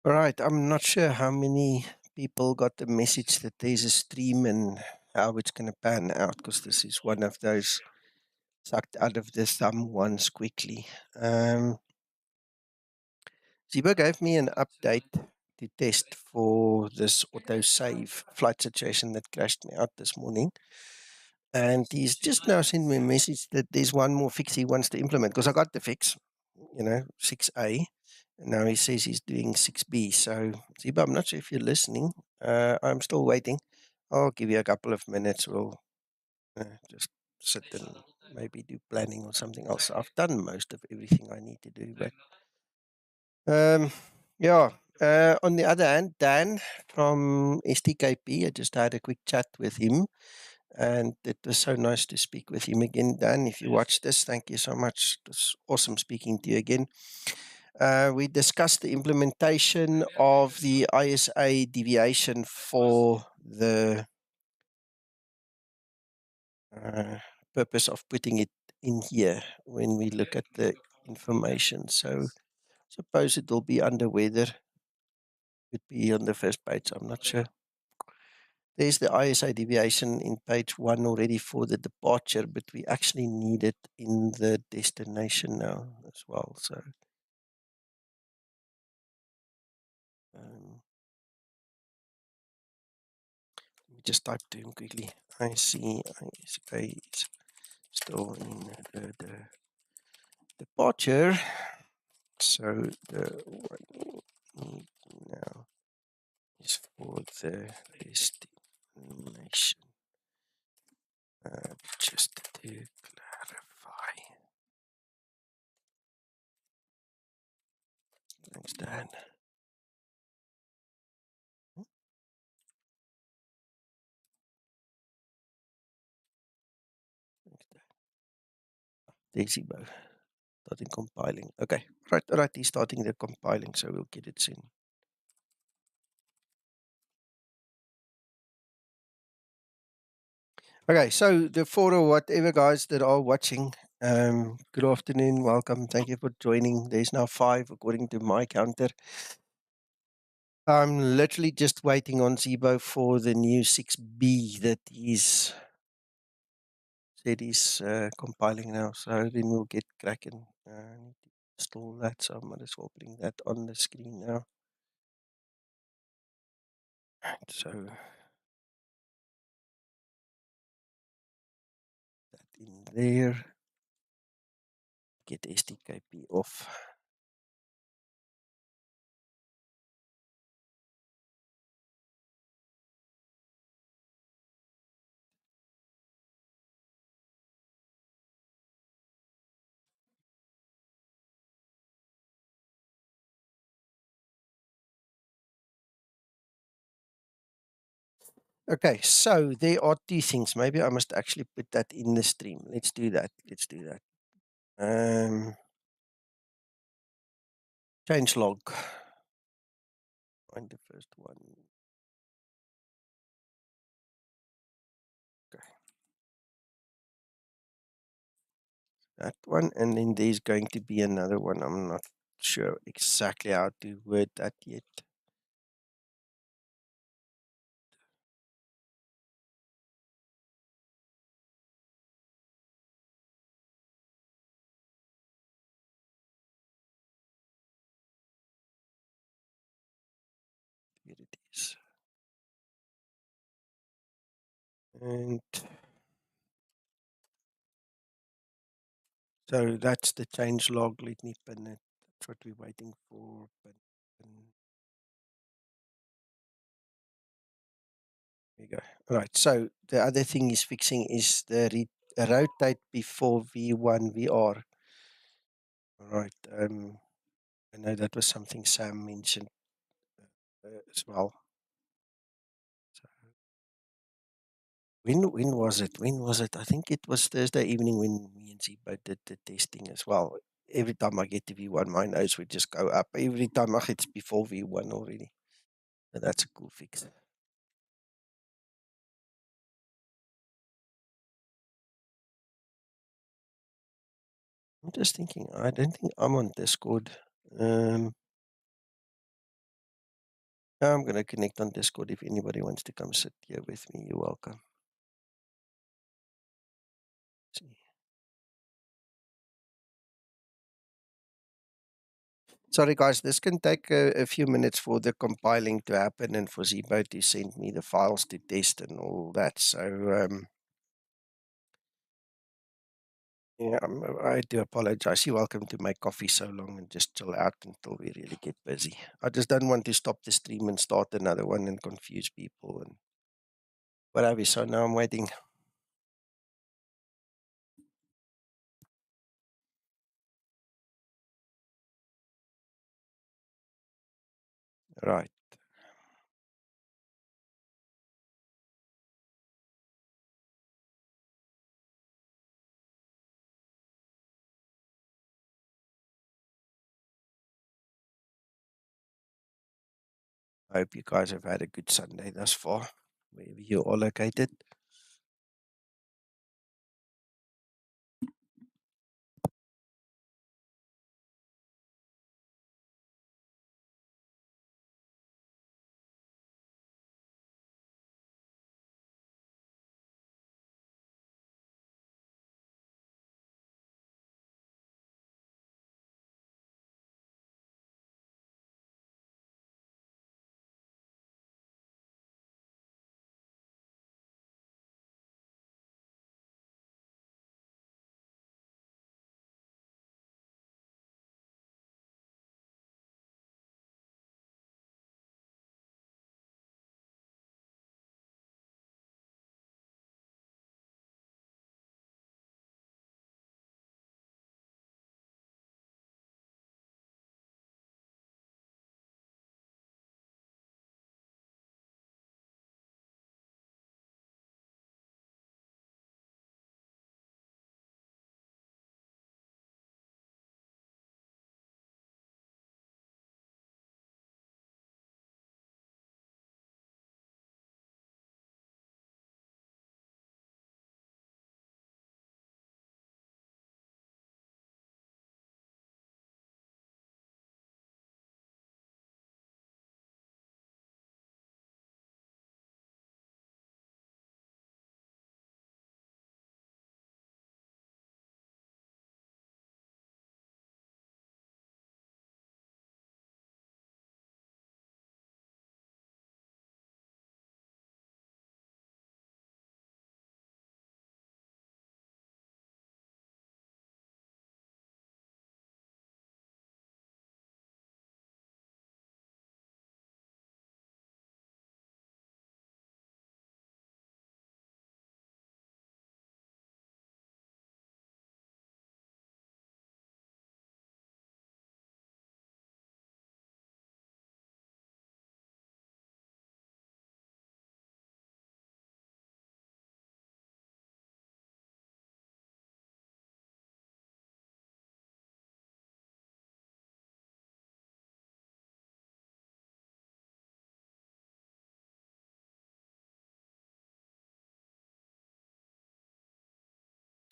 All right, I'm not sure how many people got the message that there's a stream and how it's going to pan out, because this is one of those sucked out of the thumb ones quickly. Zibo gave me an update to test for this autosave flight situation that crashed me out this morning. And he's just now sent me a message that there's one more fix he wants to implement, because I got the fix, 6A. And now he says he's doing 6B. So, Ziba, I'm not sure if you're listening. I'm still waiting. I'll give you a couple of minutes. We'll just sit and maybe do planning or something else. I've done most of everything I need to do. But yeah. On the other hand, Dan from STKP, I just had a quick chat with him. And it was so nice to speak with him again, Dan. If you watch this, thank you so much. It was awesome speaking to you again. We discussed the implementation of the ISA deviation for the uh, purpose of putting it in here when we look at the information. So suppose it will be under weather. It would be on the first page. I'm not sure. There's the ISA deviation in page 1 already for the departure, but we actually need it in the destination now as well. So let me just type to him quickly. I see ISA is still in the departure. So the one we need now is for the destination. Just to clarify. Thanks, Dan. Daisy Bow. Starting compiling. Okay. Right, he's starting the compiling, so we'll get it soon. Okay, so the for or whatever guys that are watching, good afternoon, welcome, thank you for joining. There's now 5 according to my counter. I'm literally just waiting on Zibo for the new 6B that he's said he's compiling now, so then we'll get cracking. I need to install that, so I might as well bring that on the screen now. So that in there, get STKP off. Okay, so there are 2 things. Maybe I must actually put that in the stream. Let's do that. Let's do that. Change log. Find the first one. Okay. That one, and then there's going to be another one. I'm not sure exactly how to word that yet. Here it is. And so that's the change log. Let me pin it. That's what we're waiting for. There you go. All right. So the other thing he's fixing is the rotate before V1 VR. All right. I know that was something Sam mentioned as well. So when was it? When was it? I think it was Thursday evening when me and Zibo did the testing as well. Every time I get to V1, my nose would just go up. Every time I hit before V1 already. So that's a cool fix. I'm just thinking, I don't think I'm on Discord. I'm going to connect on Discord. If anybody wants to come sit here with me, you're welcome. See. Sorry, guys, this can take a few minutes for the compiling to happen and for Zibo to send me the files to test and all that. So, yeah, I do apologize. You're welcome to make coffee so long and just chill out until we really get busy. I just don't want to stop the stream and start another one and confuse people and whatever. So now I'm waiting. Right. I hope you guys have had a good Sunday thus far, wherever you're all located.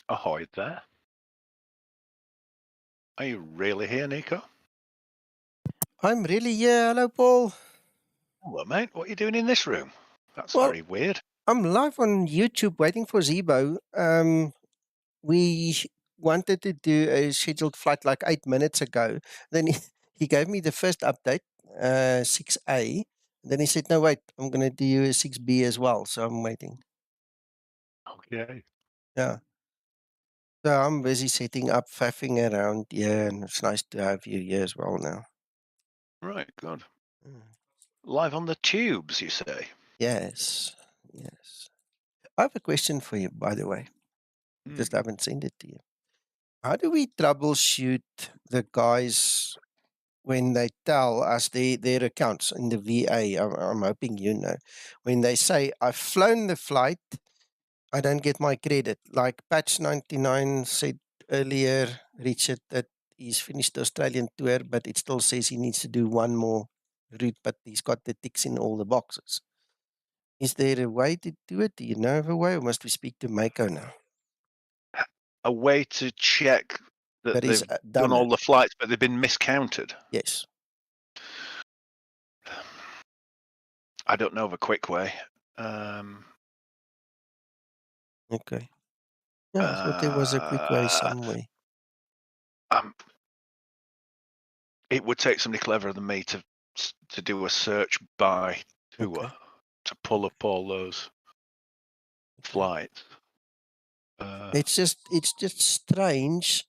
Ahoy there. Are you really here, Nico? I'm really here. Hello, Paul. Hello, mate. What are you doing in this room? That's Well, very weird. I'm live on YouTube waiting for Zibo. We wanted to do a scheduled flight like 8 minutes ago. Then he gave me the first update, 6A. Then he said, no, wait, I'm going to do a 6B as well. So I'm waiting. Okay. Yeah. So I'm busy setting up, faffing around. Yeah, and it's nice to have you here as well now. Right, good. Mm. Live on the tubes, you say? Yes, yes. I have a question for you, by the way. Just haven't sent it to you. How do we troubleshoot the guys when they tell us their accounts in the VA? I'm hoping you know. When they say, I've flown the flight, I don't get my credit. Like Patch 99 said earlier, Richard, that he's finished the Australian tour, but it still says he needs to do one more route, but he's got the ticks in all the boxes. Is there a way to do it? Do you know of a way, or must we speak to Mako now? A way to check that He's they've done all it. the flights, but they've been miscounted. Yes. I don't know of a quick way. Okay. Yeah, I thought there was a quick way somewhere. It would take somebody cleverer than me to do a search by tour Okay. to pull up all those flights. It's just strange.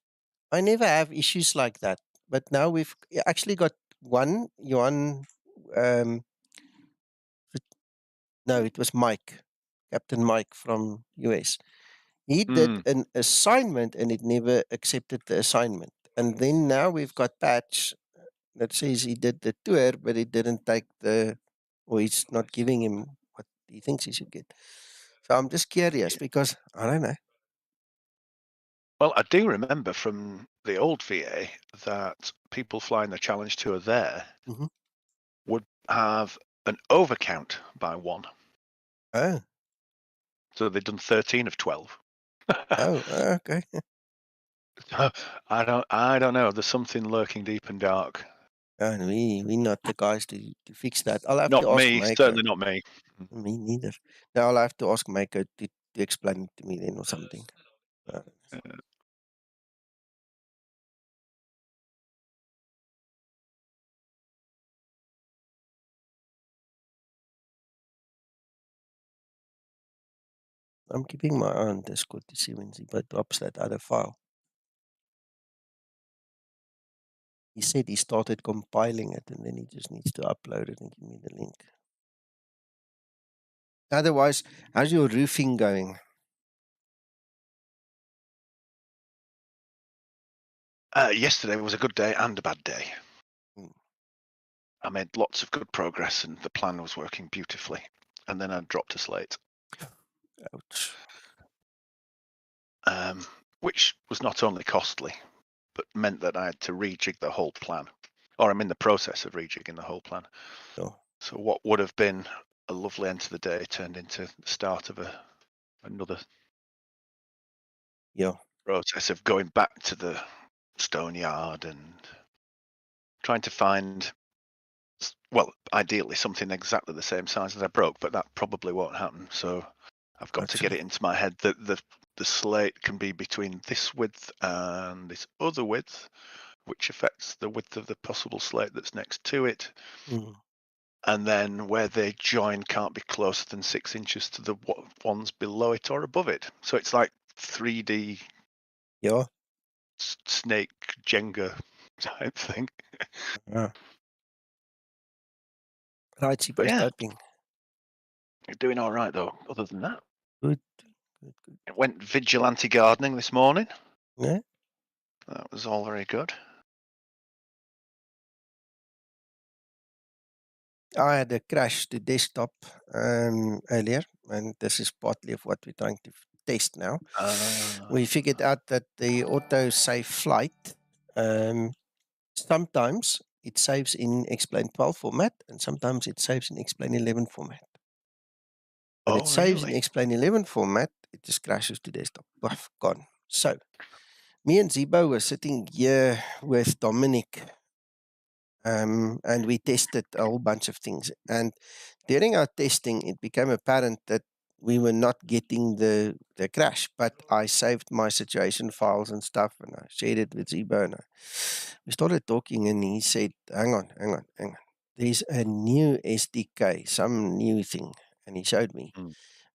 I never have issues like that, but now we've actually got one. Um, no, it was Mike, Captain Mike from US. He did an assignment and it never accepted the assignment. And then now we've got Patch that says he did the tour, but he didn't take or he's not giving him what he thinks he should get. So I'm just curious because I don't know. Well, I do remember from the old VA that people flying the challenge tour there Mm-hmm. would have an overcount by one. Oh, So they'd done 13 of 12. okay. I don't know. There's something lurking deep and dark. And we're not the guys to fix that. I'll have Not to ask me, Mako. certainly not me. Me neither. Now I'll have to ask Mako to explain it to me then or something. I'm keeping my eye on Discord to see when Zibo drops that other file. He said he started compiling it and then he just needs to upload it and give me the link. Otherwise, how's your roofing going? Yesterday was a good day and a bad day. Mm. I made lots of good progress and the plan was working beautifully. And then I dropped a slate. Ouch. Which was not only costly, but meant that I had to rejig the whole plan. Or I'm in the process of rejigging the whole plan. Oh. So what would have been a lovely end to the day turned into the start of another process of going back to the stone yard and trying to find, well, ideally something exactly the same size as I broke, but that probably won't happen. So I've got to get it into my head that the slate can be between this width and this other width, which affects the width of the possible slate that's next to it. Mm. And then where they join can't be closer than 6 inches to the ones below it or above it. So it's like 3D snake Jenga type thing. Yeah. Right, Zibo's typing. You're doing all right though, other than that. Good. I went vigilante gardening this morning. Yeah. That was all very good. I had a crash to desktop earlier, and this is partly of what we're trying to test now. We figured out that the auto-save flight, sometimes it saves in explain 12 format, and sometimes it saves in explain 11 format. When it saves in explain 11 format, it just crashes to desktop. Buff, gone. So, me and Zibo were sitting here with Dominic, and we tested a whole bunch of things. And during our testing, it became apparent that we were not getting the crash, but I saved my situation files and stuff, and I shared it with Zibo, and we started talking, and he said, hang on. There's a new SDK, some new thing, and he showed me.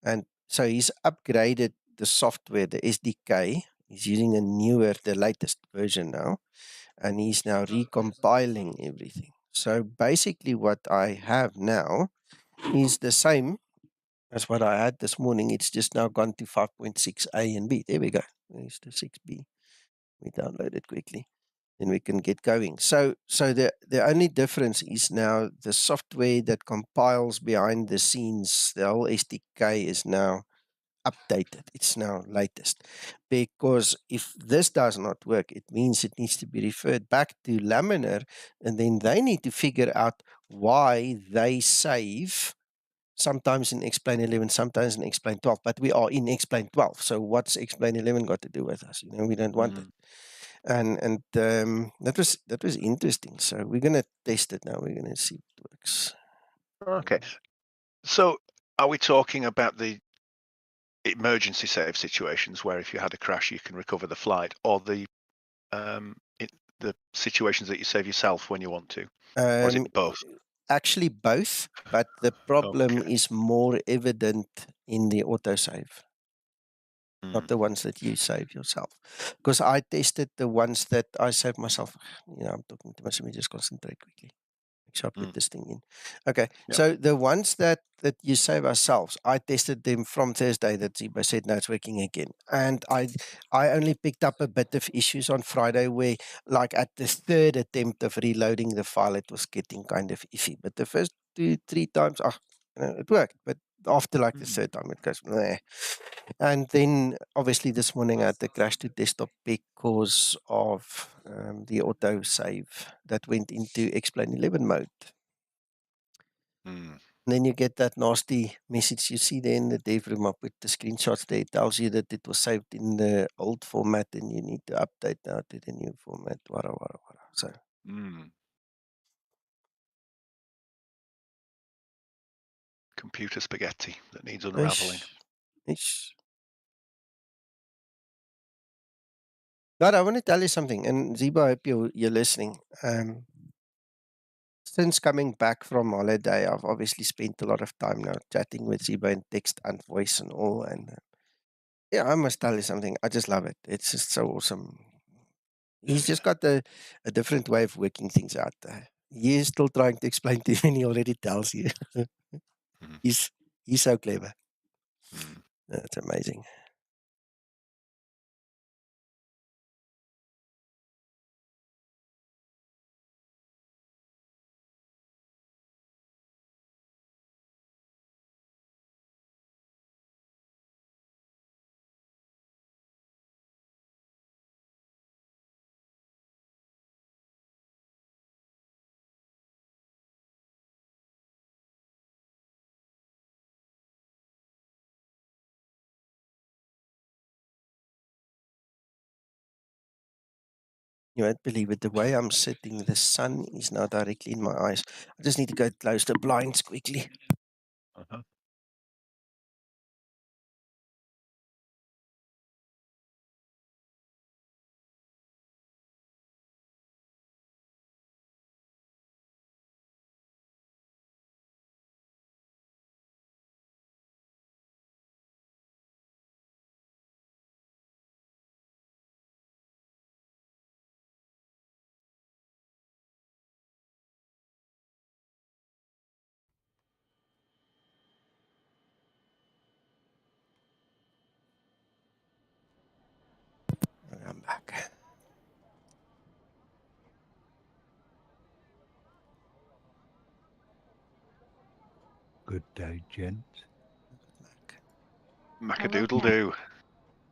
And so he's upgraded the software, the SDK. He's using the latest version now, and he's now recompiling everything. So basically what I have now is the same as what I had this morning. It's just now gone to 5.6a and b. There we go. There's the 6b. We download it quickly. Then we can get going. So the only difference is now the software that compiles behind the scenes, the whole SDK is now updated. It's now latest. Because if this does not work, it means it needs to be referred back to Laminar, and then they need to figure out why they save sometimes in explain 11, sometimes in explain 12, but we are in explain 12. So what's explain 11 got to do with us? We don't want it. And that was interesting. So we're going to test it now. We're going to see if it works. Okay. So, are we talking about the emergency save situations where if you had a crash, you can recover the flight, or the situations that you save yourself when you want to, or is it both? Actually, both, but the problem Okay. is more evident in the autosave, not the ones that you save yourself. Because I tested the ones that I saved myself. I'm talking too much. Let me just concentrate quickly. Make sure I put this thing in. Okay, Yep. so the ones that you save ourselves, I tested them from Thursday. That Zibo said, no, it's working again. And I only picked up a bit of issues on Friday where, like at the third attempt of reloading the file, it was getting kind of iffy. But the first 2-3 times, it worked. But after like the third time, it goes, meh. And then obviously this morning I had to crash to desktop because of the auto save that went into Explain 11 mode. And then you get that nasty message you see there in the dev room. I put the screenshots there. It tells you that it was saved in the old format and you need to update now to the new format. So Computer spaghetti that needs unraveling. But I want to tell you something, and Zibo, I hope you're listening. Since coming back from holiday, I've obviously spent a lot of time now chatting with Zibo in text and voice and all. And yeah, I must tell you something. I just love it. It's just so awesome. He's just got a different way of working things out. He is still trying to explain to you, and he already tells you. He's so clever. That's amazing. You won't believe it. The way I'm sitting, the sun is now directly in my eyes. I just need to go close the blinds quickly. I'm back. Good day, gents. Macadoodle-doo.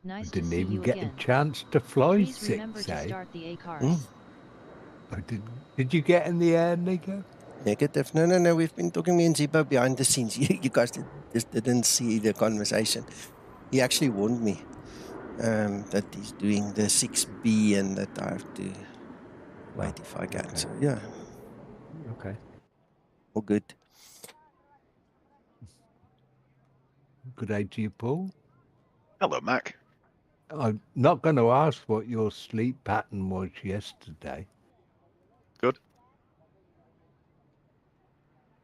Nice I didn't even get a chance to fly. Please remember to start the A cars. Did you get in the air, Nico? Negative. No. We've been talking me and Zibo behind the scenes. You guys just didn't see the conversation. He actually warned me that he's doing the 6B and that I have to wait if I can. Okay. So, yeah. Okay. All good. Good day to you, Paul. Hello, Mac. I'm not going to ask what your sleep pattern was yesterday. Good.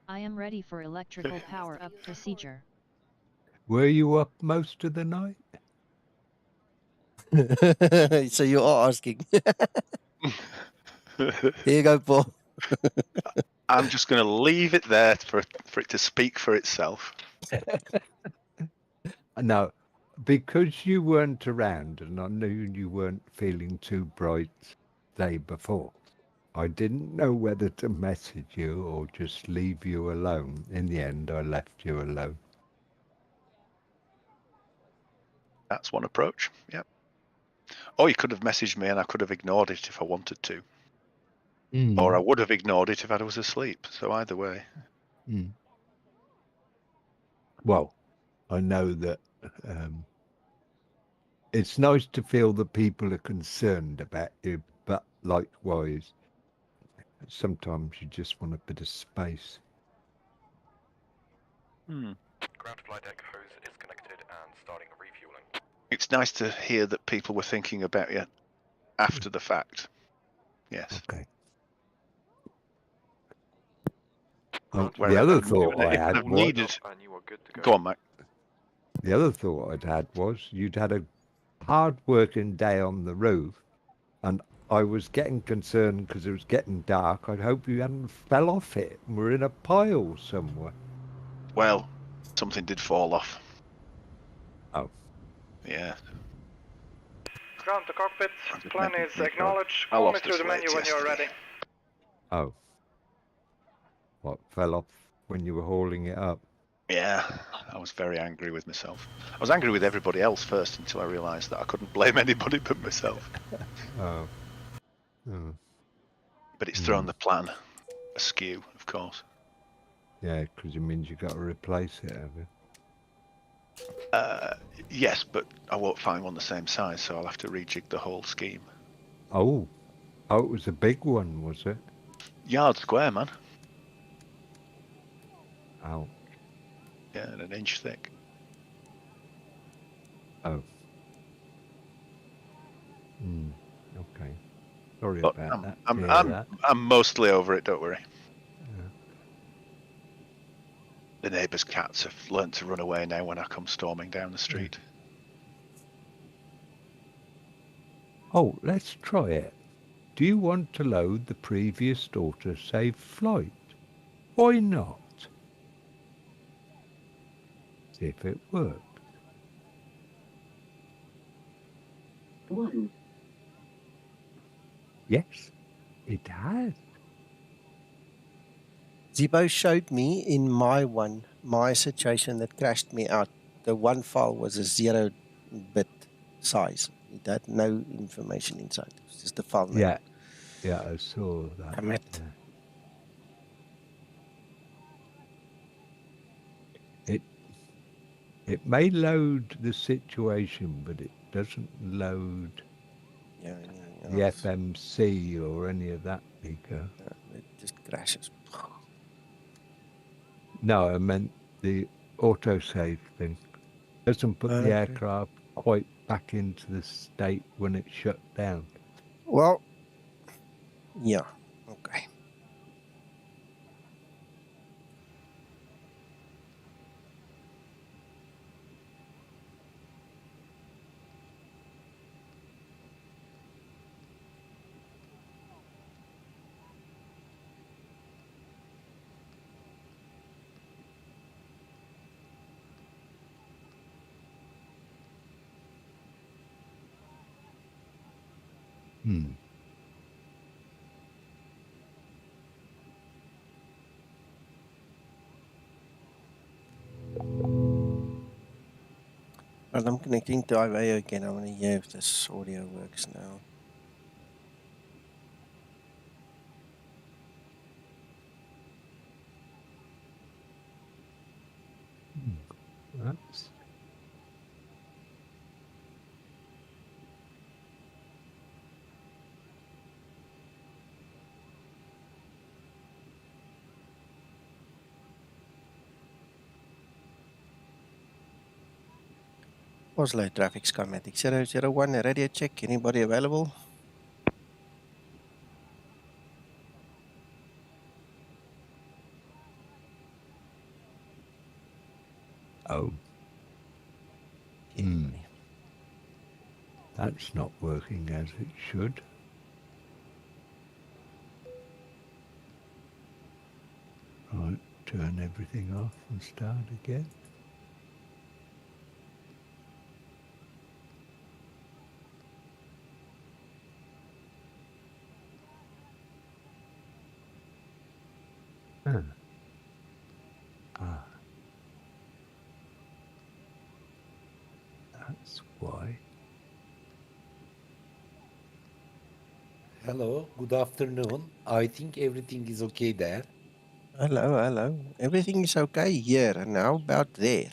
I am ready for electrical power-up procedure. Were you up most of the night? So you are asking. Here you go, Paul. I'm just going to leave it there for it to speak for itself. No, because you weren't around and I knew you weren't feeling too bright the day before. I didn't know whether to message you or just leave you alone. In the end, I left you alone. That's one approach, yep. Or you could have messaged me and I could have ignored it if I wanted to. Or I would have ignored it if I was asleep. So either way. Well, I know that it's nice to feel that people are concerned about you, but likewise, sometimes you just want a bit of space. Hmm. Ground flight deck hose is connected and starting refueling. It's nice to hear that people were thinking about you after the fact. Yes. Okay. Ground The other flight deck thought hose I is had all was lined up and you are good to go. Go on, Mike. the other thought I'd had was you'd had a hard working day on the roof, and I was getting concerned because it was getting dark. I'd hope you hadn't fell off it and were in a pile somewhere. Well, something did fall off. Oh. Yeah. Ground to cockpit. I did Plan make is me proud. acknowledged. I Call me lost through a the menu slate when you're yesterday. ready. Oh. What, fell off when you were hauling it up? Yeah, I was very angry with myself. I was angry with everybody else first until I realised that I couldn't blame anybody but myself. Oh. Oh. But it's thrown the plan askew, of course. Yeah, because it means you've got to replace it, have you? Yes, but I won't find one the same size, so I'll have to rejig the whole scheme. Oh. Oh, it was a big one, was it? Yard square, man. Oh. Yeah, and an inch thick. Oh. Okay. Sorry But about that. I'm mostly over it, don't worry. Yeah. The neighbours' cats have learnt to run away now when I come storming down the street. Oh, let's try it. Do you want to load the previous autosave flight? Why not? See if it works. 1. Yes, it has. Zibo showed me in my situation that crashed me out. The one file was a 0-bit size. It had no information inside. It was just the file name. Yeah. Yeah, I saw that. Damn it. Yeah. It may load the situation, but it doesn't load the FMC or any of that, Nico. It just crashes. No, I meant the autosave thing. Doesn't put the aircraft quite back into the state when it shut down. Well, yeah, okay. Well, I'm connecting to IVA again. I want to hear if this audio works now. That's... Oslo traffic Skymatix 001, radio check. Anybody available? Oh. That's not working as it should. Right, turn everything off and start again. That's why. Hello, good afternoon. I think everything is okay there. Hello. Everything is okay here. And how about there?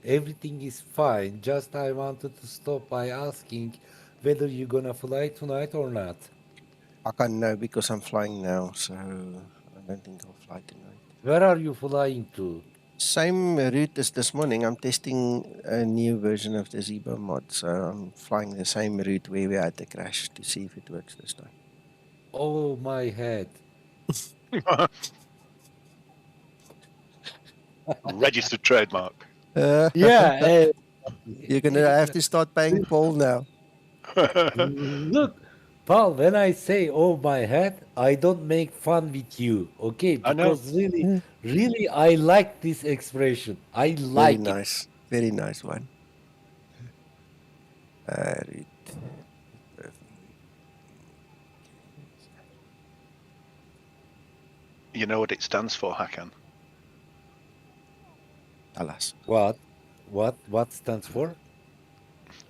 Everything is fine. Just I wanted to stop by asking whether you're gonna fly tonight or not. I can't know because I'm flying now, so I don't think I'll fly tonight. Where are you flying to? Same route as this morning. I'm testing a new version of the Zibo Mod, so I'm flying the same route where we had the crash to see if it works this time. Oh my head. Registered trademark. Yeah. You're gonna have to start paying Paul now. Look, Paul, when I say oh my head, I don't make fun with you, okay? I know. Because really, I like this expression. I Very like it. nice. Very nice one. Route. You know what it stands for, Hakan? Tell us. What stands for?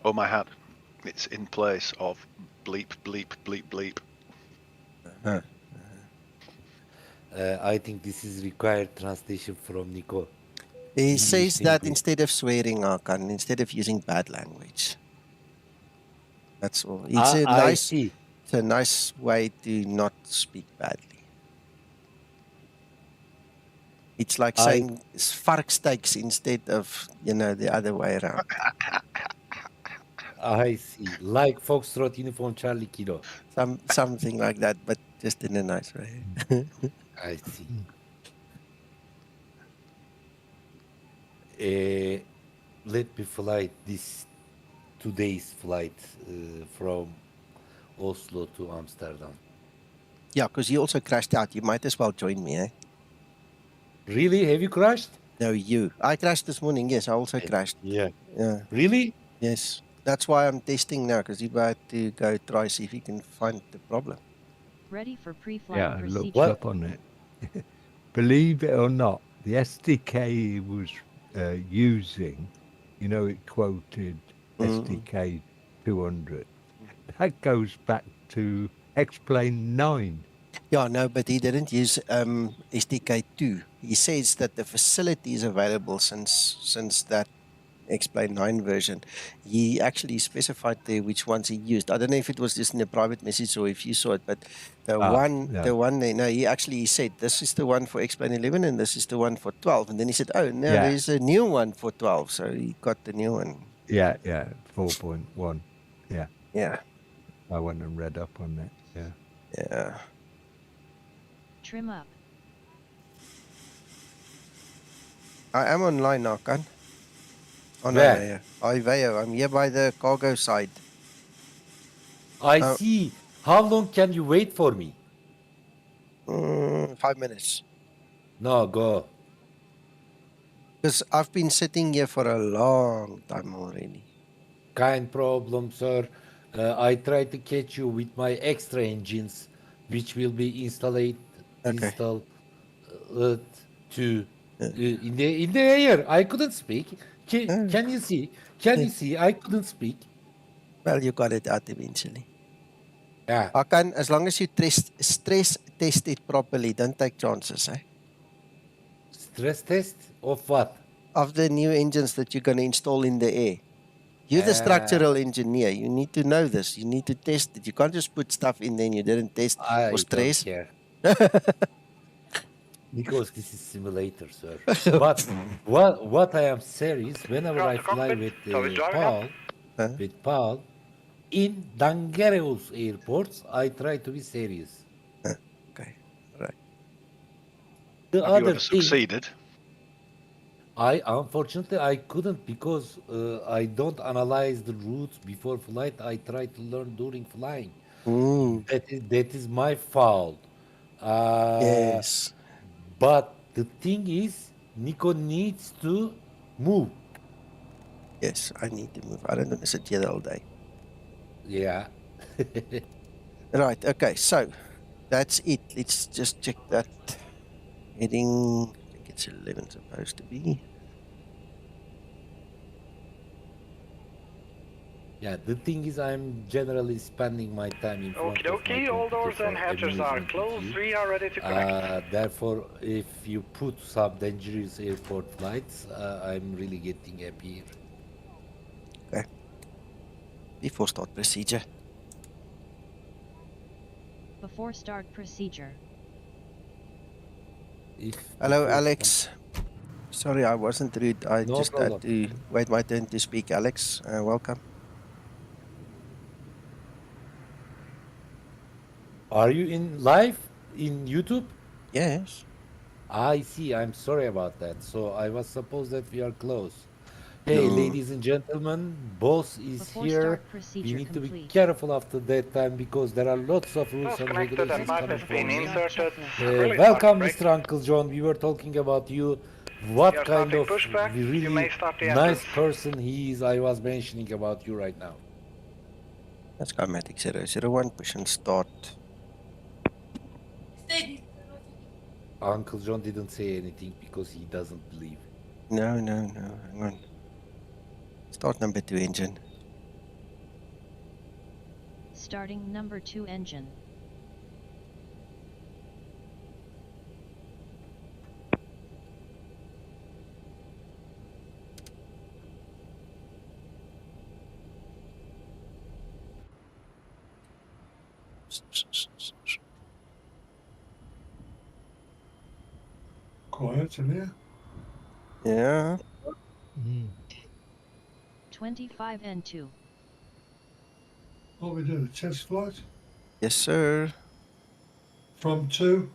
Oh my hat. It's in place of bleep, bleep, bleep, bleep. Uh-huh. I think this is required translation from Nico. He English says that English. instead of swearing, Hakan, instead of using bad language. That's all. It's I see. a nice way to not speak badly. It's like I saying varksteaks instead of, the other way around. I see. Like Foxtrot Uniform Charlie Kilo. Something like that, but just in a nice way. I see. Let me fly today's flight from Oslo to Amsterdam. Yeah, because you also crashed out. You might as well join me, eh? Really? Have you crashed? No, you. I crashed this morning. Yes, I also crashed. Yeah. Yeah. Really? Yes. That's why I'm testing now, because you're about to go try see if you can find the problem. Ready for pre-flight Yeah, I procedure. looked up on it. Believe it or not, the SDK he was using, it quoted SDK 200. That goes back to Explain 9. Yeah, no, but he didn't use SDK2. He says that the facility is available since that Explain 9 version. He actually specified there which ones he used. I don't know if it was just in a private message or if you saw it, but the one there, no, he actually said this is the one for Explain 11 and this is the one for 12. And then he said, oh, no, Yeah. there's a new one for 12. So he got the new one. Yeah, 4.1. Yeah. Yeah. I went and read up on that. Yeah. Yeah. Trim up. I am online now, Kan. Oh, no, Where? yeah. I'm here by the cargo side. I see. How long can you wait for me? 5 minutes. No, go. Because I've been sitting here for a long time already. Kind problem, sir. I try to catch you with my extra engines, which will be installed to in the air. I couldn't speak. Can you see? Can you see? I couldn't speak. Well, you got it out eventually. Yeah. Hakan, as long as you stress test it properly, don't take chances, eh? Stress test of what? Of the new engines that you're going to install in the air. You're the structural engineer. You need to know this. You need to test it. You can't just put stuff in there and you didn't test I for stress. don't care. Because this is simulator, sir. But what I am serious, whenever I fly with Paul, in Dangereus airports, I try to be serious. Okay, right. The Have you other ever succeeded? Unfortunately I couldn't because I don't analyze the routes before flight. I try to learn during flying. That is my fault. Yes. But the thing is, Nico needs to move. Yes, I need to move. I don't want to sit here all day. Yeah. Right, okay, so that's it. Let's just check that heading. I think it's 11 supposed to be. Yeah, the thing is I'm generally spending my time in front of my all doors and hatches are closed. 3 are ready to connect. Therefore, if you put some dangerous airport flights, I'm really getting happier. Okay. Before start procedure. Before start procedure. Hello, Alex. Sorry, I wasn't rude. I No just had problem. to wait my turn to speak. Alex, welcome. Are you in live in YouTube? Yes. I see. I'm sorry about that. So I was supposed that we are close. Hey, No. ladies and gentlemen, boss is Before here. start We procedure need to be complete. careful after that time because there are lots of rules Task and connected and regulations Ready pipe for has coming been from me. before start inserted. checklist. Release Welcome, parking brake. Mr. Uncle John. We were talking about you. What You're kind starting of pushback. You really may start the nice engines. person he is. I was mentioning about you right now. That's Skymatix 001. Push and start. Uncle John didn't say anything because he doesn't believe. No. Hang on. Start number 2 engine. Starting number 2 engine. Quiet in here. Yeah. 25 N2. What we doing? A test flight Yes, sir. from 2.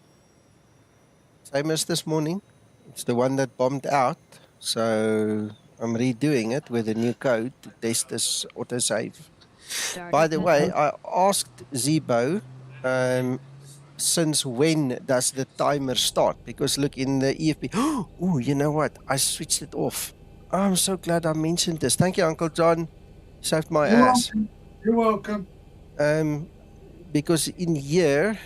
Same as this morning. It's the one that bombed out. So I'm redoing it with a new code to test this autosave. By Startup the way, method. I asked Zibo, since when does the timer start? Because look in the EFP. Oh, you know what? I switched it off. I'm so glad I mentioned this. Thank you, Uncle John. Saved my You're ass. welcome. You're welcome. Because in here,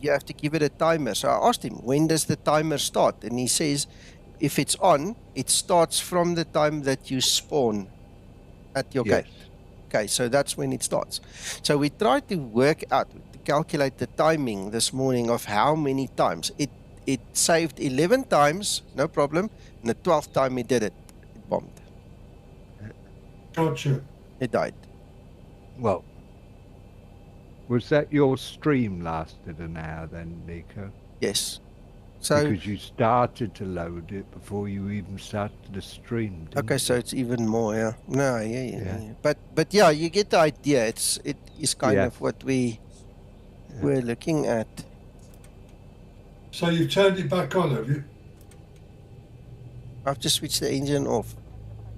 you have to give it a timer. So I asked him, when does the timer start? And he says, if it's on, it starts from the time that you spawn at your Yes. gate. Okay, so that's when it starts. So we tried to work out, to calculate the timing this morning of how many times. It saved 11 times, no problem. And the 12th time it did it, it bombed. Gotcha. It died. Well, was that your stream lasted an hour then, Nico? Yes. So, Because you started to load it before you even started the stream, didn't okay, so you? it's even more, yeah. No, yeah. Yeah. But yeah, you get the idea. It is kind Yes. of what we Yeah. were looking at. So you've turned it back on, have you? I've just switched the engine off.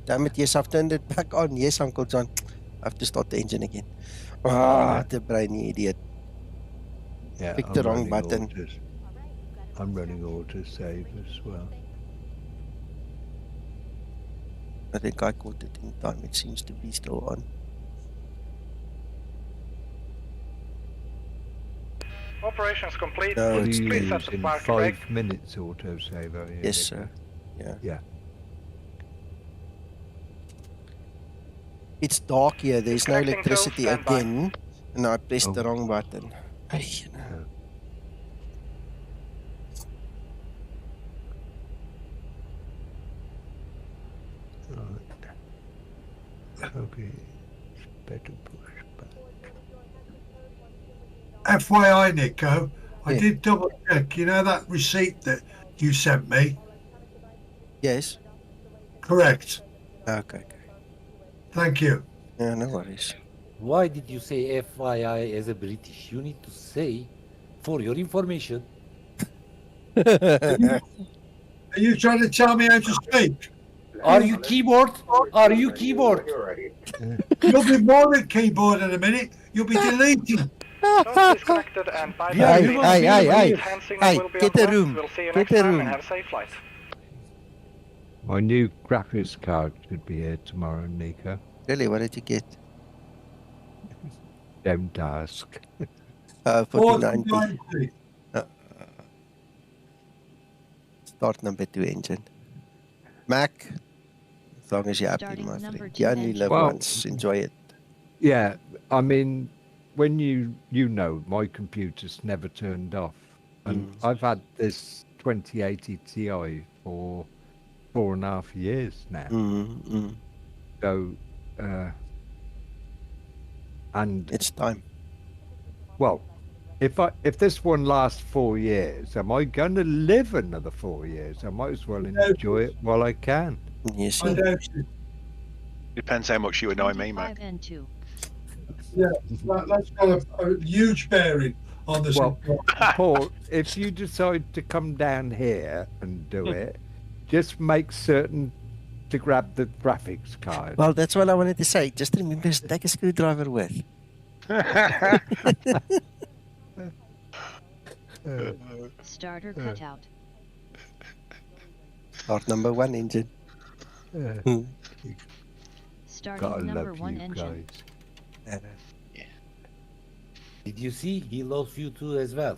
Damn it, yes, I've turned it back on. Yes, Uncle John. I have to start the engine again. Ah, the brainy idiot. Yeah, Picked the wrong button. I'm running autosave as well. I think I caught it in time. It seems to be still on. Operations complete. No, What are it's you Please set the using? parking brake. 5 minutes autosave, are you? Yes, Nico? sir. Yeah. Yeah. It's dark here. There's no Disconnecting tools, electricity stand by. again. And I pressed the Oh. wrong button. Hey, you know. Right. Okay. Better push back. FYI, Nico, I Yeah. did double check. You know that receipt that you sent me? Yes. Correct. Okay. Thank you. Yeah, no worries. Why did you say FYI as a British? You need to say, for your information. Are you trying to tell me how to speak? Are you keyboard? Are you keyboard? You'll be more than keyboard in a minute. You'll be deleting. Task disconnected and pipe We are has Hey, been humans, we hey, are hey, disconnected. brave. Hand signal Hey, will be get on a left. room. We'll see you Get next a time room. and have a safe flight. My new graphics card should be here tomorrow, Nico. Really, what did you get? Don't ask. 4090. 4090. Start number 2 engine. Mac, as long as you're happy, Starting my number friend. 2 You only engine. live Well- once. Enjoy it. Yeah, I mean, when you know, my computer's never turned off. And I've had this 2080 Ti for 4.5 years now. So, and It's time. well, if this one lasts 4 years, am I going to live another 4 years? I might as well enjoy it while I can. You I see, doubt it. Depends how much you annoy me, 25 Mac. and 2. Yeah, that's got a huge bearing on the Well, situation. Paul, if you decide to come down here and do it, just make certain to grab the graphics card. well, that's what I wanted to say. Just remember, take a screwdriver with. Starter cutout. Start number 1 engine. Gotta Starting number love 1 you engine. guys. Did you see? He loves you too as well.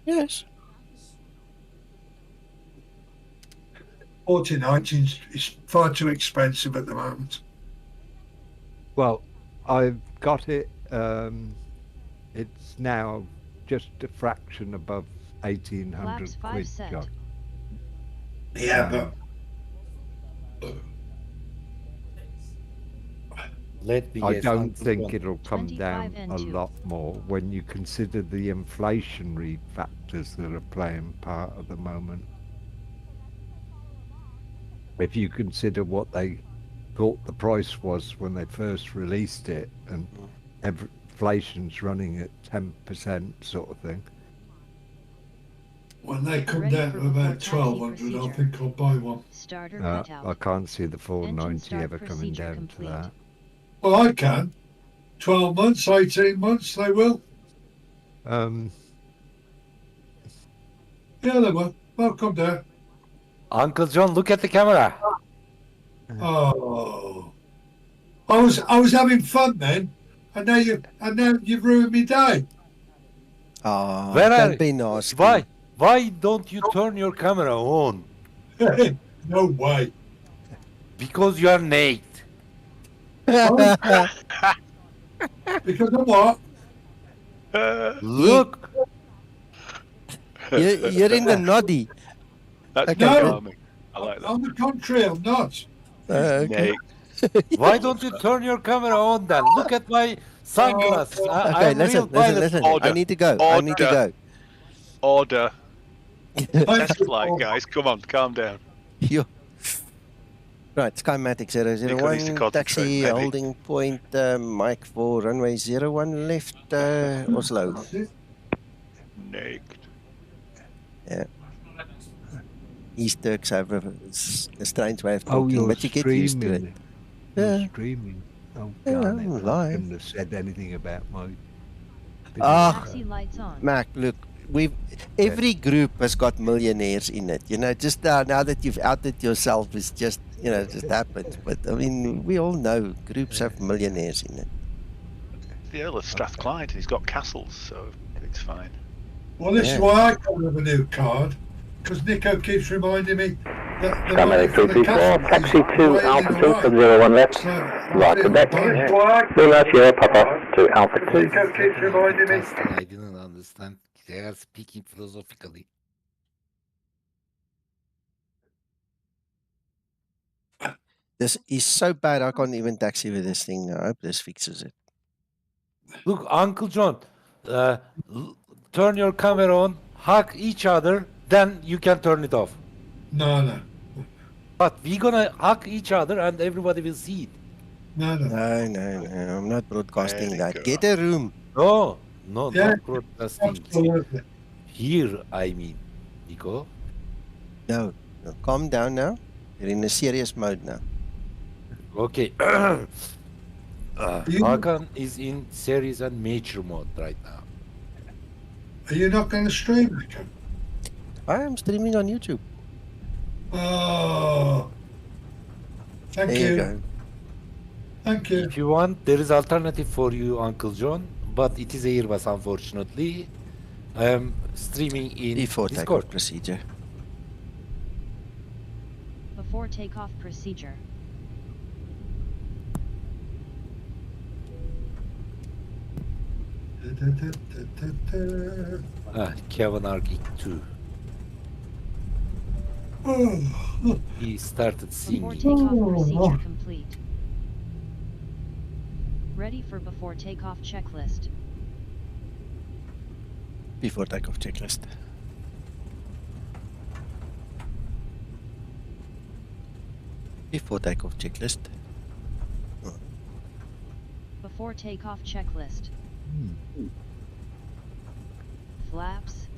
Yes. 49 is far too expensive at the moment. Well, I've got it. It's now just a fraction above 1,800 Flaps quid, 5 set. John. Yeah, Let me I guess, don't Uncle think John. it'll come 25 down and a 2. lot more when you consider the inflationary factors that are playing part at the moment. If you consider what they thought the price was when they first released it, and inflation's running at 10% sort of thing. when they come Ready down for to about before taxi 1,200, I procedure. think I'll buy one. Starter I cutout. can't see the Engine 490 start ever coming procedure down complete. to that. Well, I can. 12 months, 18 months, they will. Yeah, they will. They'll come down. Uncle John, look at the camera. Oh, I was having fun then, and now you've ruined me day. Oh, Where are don't be nasty. Why don't you turn your camera on? No way. Because you are naked. Because of what? Look. You're in the noddy. That's Okay, No. charming. I like that. On the contrary, I'm not. Okay. Nate. Why don't you turn your camera on then? Look at my sunglasses. Okay, I'm real listen. pilot. I Order. need to go. I need to go. Order. Thank Test you, flight, Paul. guys. Come on, calm down. Yo. Right, Skymatix Nico needs to 001, concentrate, taxi, maybe. holding point, Mike for runway 01 left, Oslo. That's it. Naked. East Turks have a strange way of Oh, talking, you're but you get used to it. streaming. You're Yeah. streaming. Oh, Yeah, darn I'm it. I live. shouldn't have said anything about my... Ah. Taxi lights on. Mac, look, every group has got millionaires in it. You know, just now that you've outed yourself, it's just, just happens. But I mean, we all know groups have millionaires in it. The Earl of Strathclyde, he's got castles, so it's fine. Well, this Yeah. is why I can't have a new card, because Nico keeps reminding me that the money Skymatix for the 234, castle taxi is to waiting Alpha 2 away. from 01 left, So, right to deck. Lima Sierra Papa to Alpha 2. Nico keeps reminding me. I didn't understand. They are speaking philosophically. This is so bad, I can't even taxi with this thing now. I hope this fixes it. Look, Uncle John, turn your camera on, hug each other, then you can turn it off. No. But we're gonna hug each other and everybody will see it. No. No. I'm not broadcasting There you that. go. Get a room. No, Yeah, not broadcasting. Absolutely. Here, I mean, Nico. No, calm down now. You're in a serious mode now. Okay. You- Hakan is in series and major mode right now. Are you not going to stream, Nico? I am streaming on YouTube. Oh. Thank There you go. Thank you. If you want, there is alternative for you, Uncle John, but it is Airbus, unfortunately. I am streaming in Before Discord. takeoff procedure. Before takeoff procedure. Kevin Argic 2. Oh, He started Before singing. takeoff procedure complete. Ready for before takeoff checklist. Before takeoff checklist. Before takeoff checklist. Before takeoff checklist. Flaps.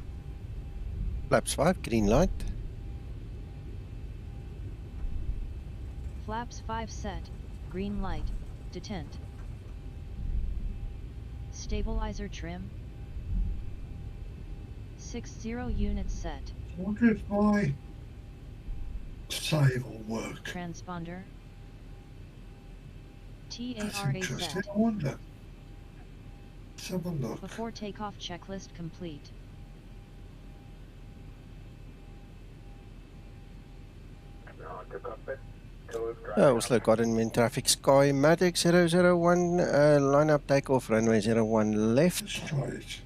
Flaps 5, green light. Flaps 5 set, green light, detent. Stabilizer trim. 60 units set. I wonder if my save will work. Transponder. That's TARA interesting. set. I wonder. Let's have a look. Before takeoff checklist complete. Oslo Gardermoen traffic Skymatix 001, line up takeoff runway 01 left. Let's try it.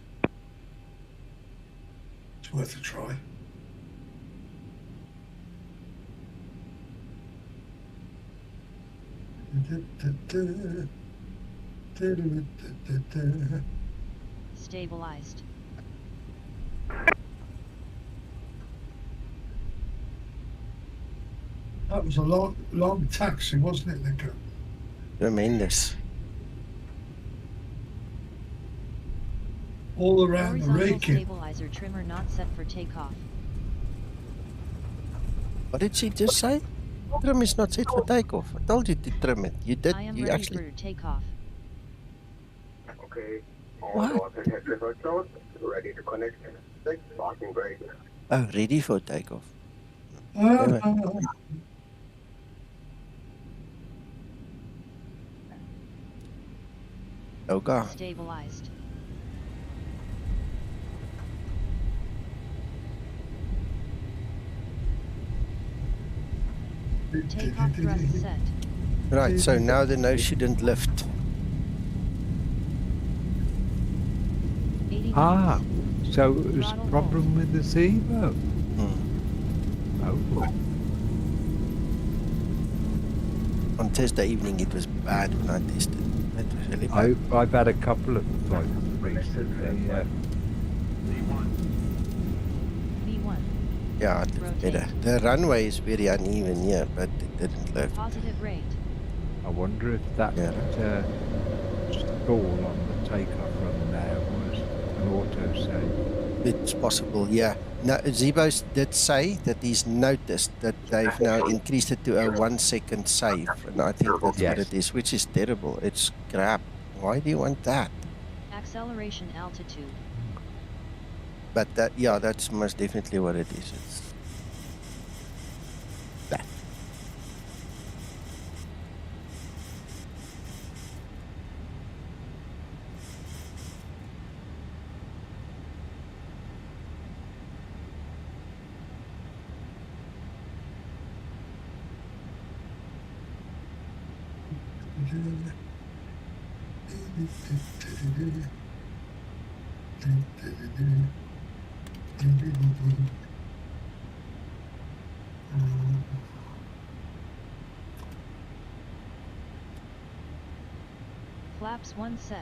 It's worth a try. Stabilized. That was a long taxi, wasn't it, Nico? Tremendous. All around the Horizontal raking. stabilizer trimmer not set for takeoff. What did she just say? Trim is not set for takeoff. I told you to trim it. You did. I am You ready actually. for takeoff. Okay. What? Ready to connect. Parking brake. Oh, ready for takeoff. Oh God. Stabilized. Takeoff thrust set. Right. So now the nose shouldn't lift. 80 Ah, knots. so it was a Throttle problem with the Zibo. Oh, On Thursday evening, it was bad when I tested. It was really bad. I've had a couple of flights recently. V1. Yeah, it was better. The runway is very uneven here, but it didn't lift. Positive rate. I wonder if that stall on the takeoff run there was an autosave. It's possible, yeah. Now, Zibo did say that he's noticed that they've now increased it to a 1 second save, and I think that's what it is, which is terrible. It's crap. Why do you want that? Acceleration altitude. But that, yeah, that's most definitely what it is. It's that. Flaps 1 set.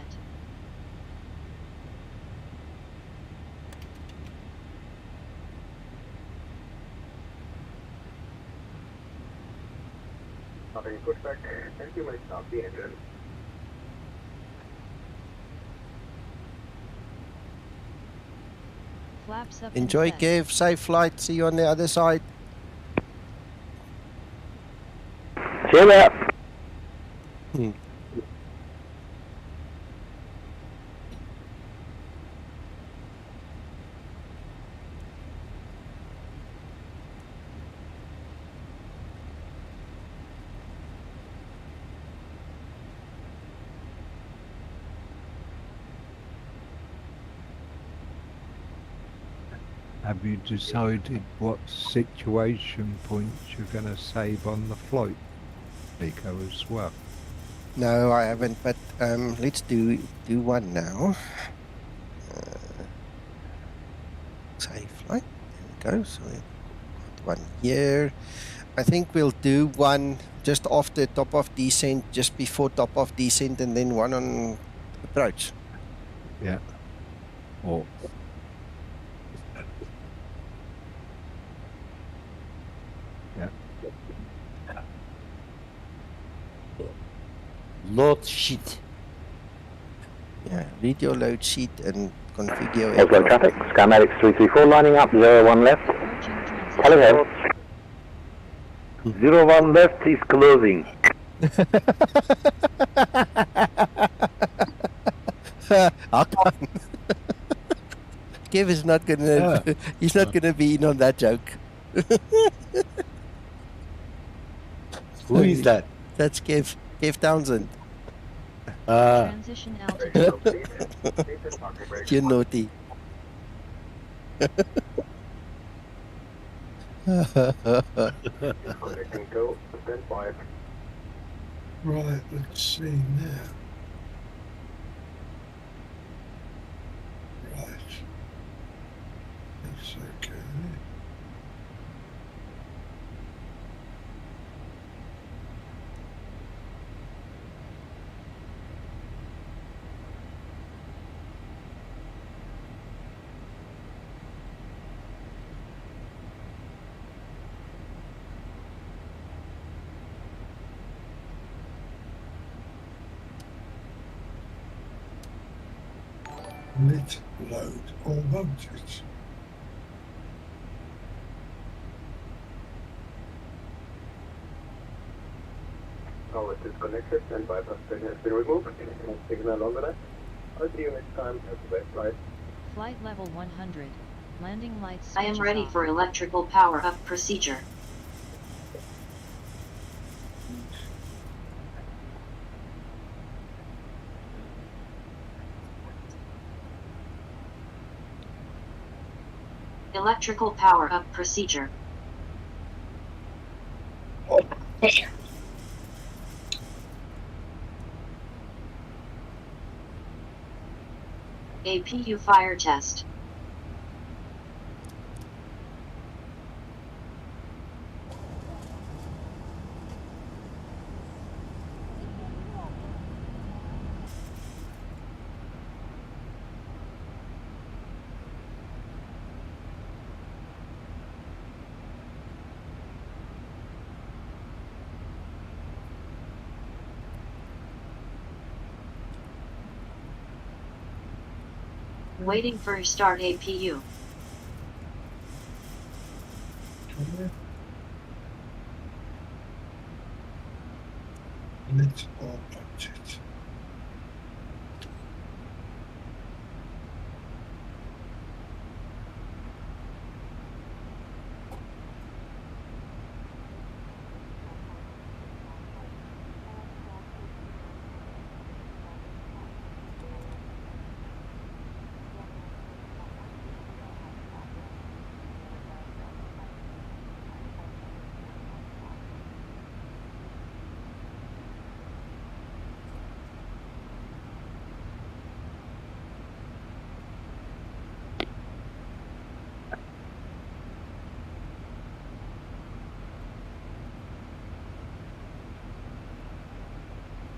Having put back, and you might stop the engine. Flaps up. Enjoy, and set. Kev. Safe flight. See you on the other side. See you there. Have you decided what situation points you're going to save on the flight, Nico, as well? No, I haven't, but let's do one now. Save flight. There we go. So we've got one here. I think we'll do one just after top of descent, just before top of descent, and then one on approach. Yeah. Or load sheet. Yeah, read your load sheet and configure your Oslo aircraft. traffic, Skymatix 334 lining up, 01 left. Approaching transition. Telehead. 01 left is closing. Hakan. Kev is not gonna. He's not gonna be in on that joke. Who is that? That's Kev. Kev Townsend. Transition altitude. You're naughty. Right, let's see now. Right. That's okay. Lit load all voltage. Power disconnected and bypass pin has been removed. Signal on the left. I'll see you next time at the best flight. Flight level 100. Landing lights. I am switches ready off. for electrical power up procedure. Electrical power up procedure. APU fire test. Waiting for start APU. Lit all voltage.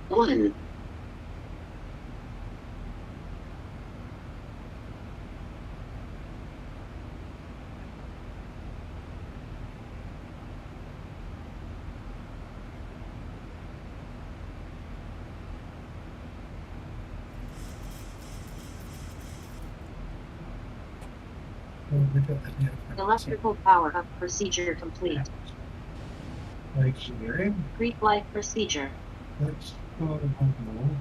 One. Electrical power up procedure complete. Engineering. Pre-flight procedure. Let's go to Bangalore.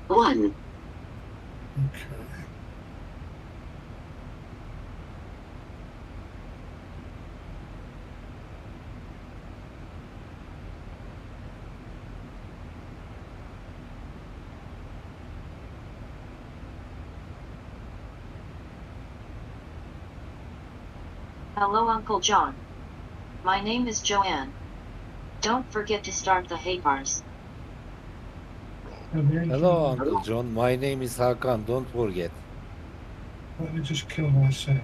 One. Okay. Hello, Uncle John. My name is Joanne. Don't forget to start the hangars. Hello, Uncle John. My name is Hakan. Don't forget. Let me just kill myself.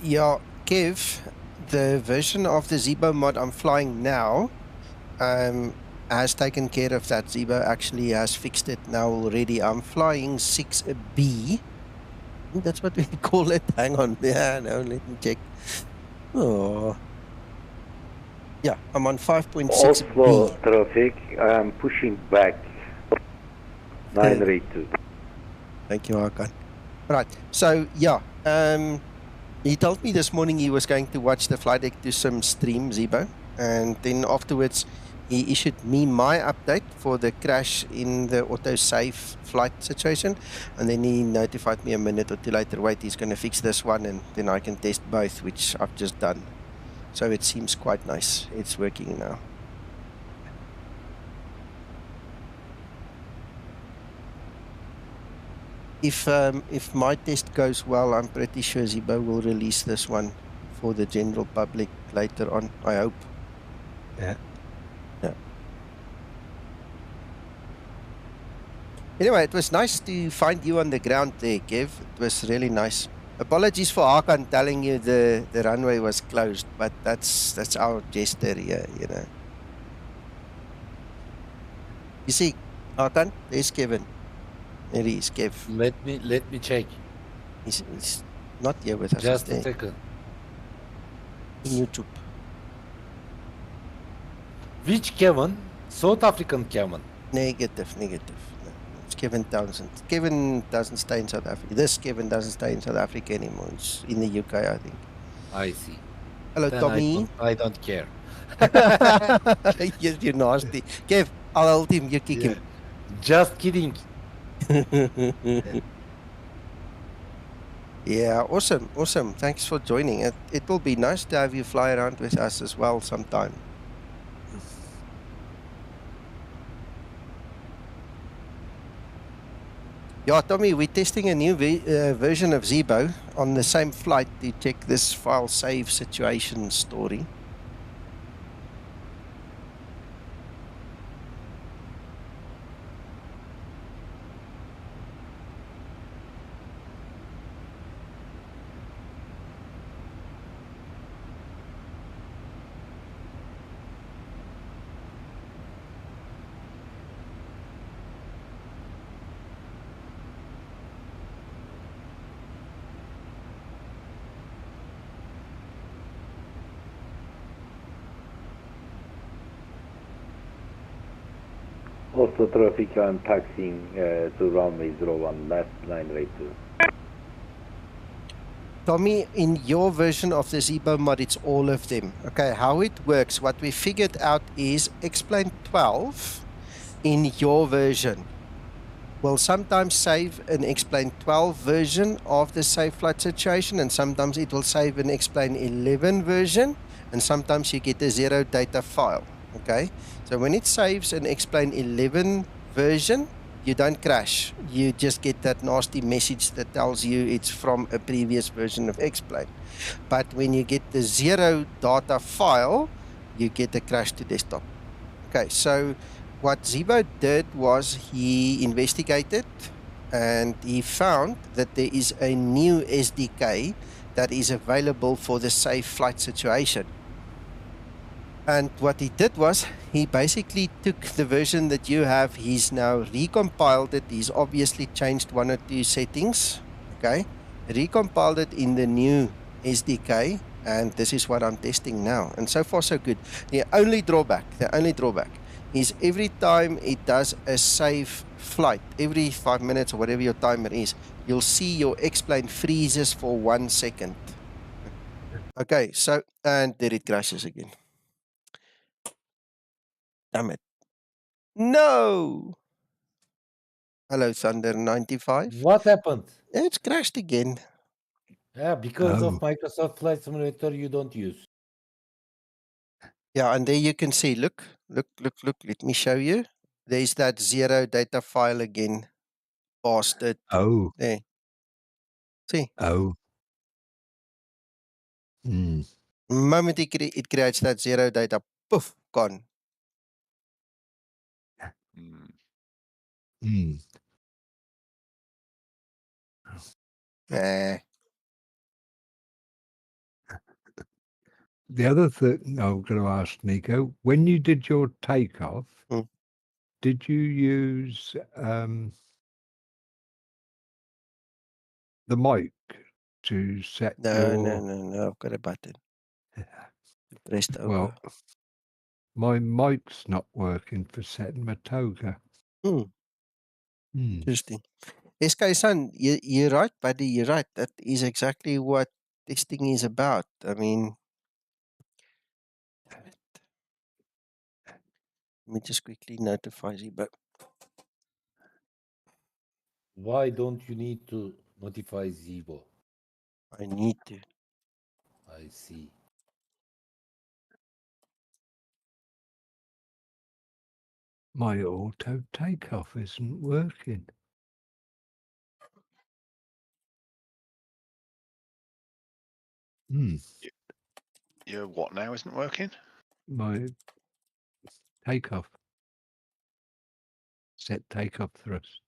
Yeah, Kev, the version of the Zibo mod I'm flying now has taken care of that. Zibo actually has fixed it now already. I'm flying 6B. That's what we call it. Hang on. Yeah, no, let me check. Oh. Yeah, I'm on 5.6B. Oslo traffic, I am pushing back. 982. Thank you, Hakan. Right, so yeah, he told me this morning he was going to watch the flight deck do some stream, Zibo, and then afterwards he issued me my update for the crash in the autosave flight situation, and then he notified me a minute or two later, wait, he's going to fix this one, and then I can test both, which I've just done. So it seems quite nice. It's working now. If my test goes well, I'm pretty sure Zibo will release this one for the general public later on, I hope. Yeah. Yeah. Anyway, it was nice to find you on the ground there, Kev. It was really nice. Apologies for Hakan telling you the runway was closed, but that's our gesture here, you know. You see, Hakan, there's Kevin. There he is, Kev. Let me check. He's not here with us. Just a second. In YouTube. Which Kevin? South African Kevin. Negative. No, it's Kevin Townsend. Kevin doesn't stay in South Africa. This Kevin doesn't stay in South Africa anymore. He's in the UK, I think. I see. Hello, Then Tommy. I don't care. Yes, you're nasty. Kev, I'll hold him. You kick him. Just kidding. Yeah, awesome. Thanks for joining. It will be nice to have you fly around with us as well sometime. Yeah, Tommy, we're testing a new version of Zibo on the same flight to check this file save situation story. Oslo traffic, I'm taxiing to runway 01, last line right 2. Tommy, in your version of the Zibo mod, it's all of them. Okay, how it works, what we figured out is explain 12 in your version will sometimes save an explain 12 version of the safe flight situation, and sometimes it will save an explain 11 version, and sometimes you get a zero data file. Okay, so when it saves an explain 11 version, you don't crash. You just get that nasty message that tells you it's from a previous version of explain. But when you get the zero data file, you get a crash to desktop. Okay, so what Zibo did was he investigated and he found that there is a new SDK that is available for the safe flight situation. And what he did was he basically took the version that you have, he's now recompiled it, he's obviously changed one or two settings, okay, recompiled it in the new SDK, and this is what I'm testing now. And so far so good. The only drawback is every time it does a safe flight, every 5 minutes or whatever your timer is, you'll see your X-plane freezes for 1 second. Okay, so, and there it crashes again. Damn it. No! Hello, Thunder 95. What happened? It's crashed again. Yeah, because of Microsoft Flight Simulator you don't use. Yeah, and there you can see, look. Let me show you. There's that zero data file again. Bastard. Oh. There. See? Oh. Mm. The moment it creates that zero data, poof, gone. Mm. Eh. The other thing I'm going to ask Nico, when you did your takeoff, did you use the mic to set your... No, I've got a button. Pressed over. Well, my mic's not working for setting my toga. Interesting. SK-san, you're right, buddy, you're right. That is exactly what testing is about. I mean, let me just quickly notify Zibo. Why don't you need to notify Zibo? I need to. I see. My auto takeoff isn't working. Your what now isn't working? My takeoff. Set takeoff thrust.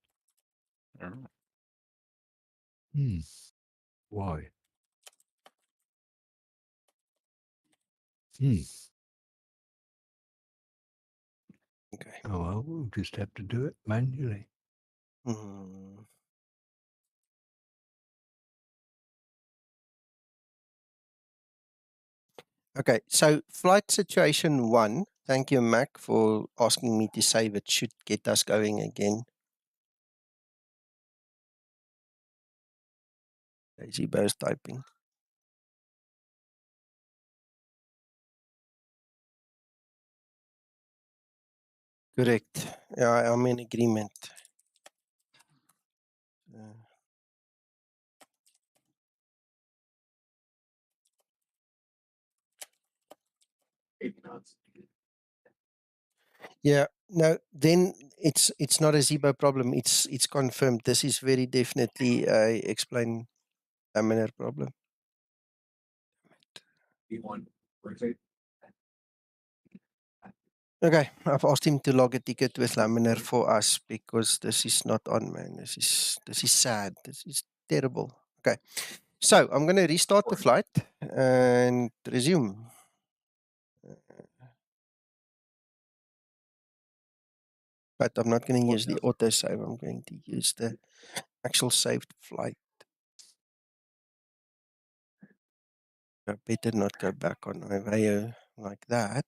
Oh. Why? Okay. Oh, well, we'll just have to do it manually. Okay, so flight situation 1. Thank you, Mac, for asking me to save it. Should get us going again. Zibo's typing. Correct. Yeah, I'm in agreement. Yeah, no, then it's not a Zibo problem. It's confirmed. This is very definitely a explain laminar problem. Okay, I've asked him to log a ticket with laminar for us because this is not on, man. This is sad. This is terrible. Okay, so I'm going to restart the flight and resume. But I'm not going to use the autosave. I'm going to use the actual saved flight. I better not go back on Iveo like that.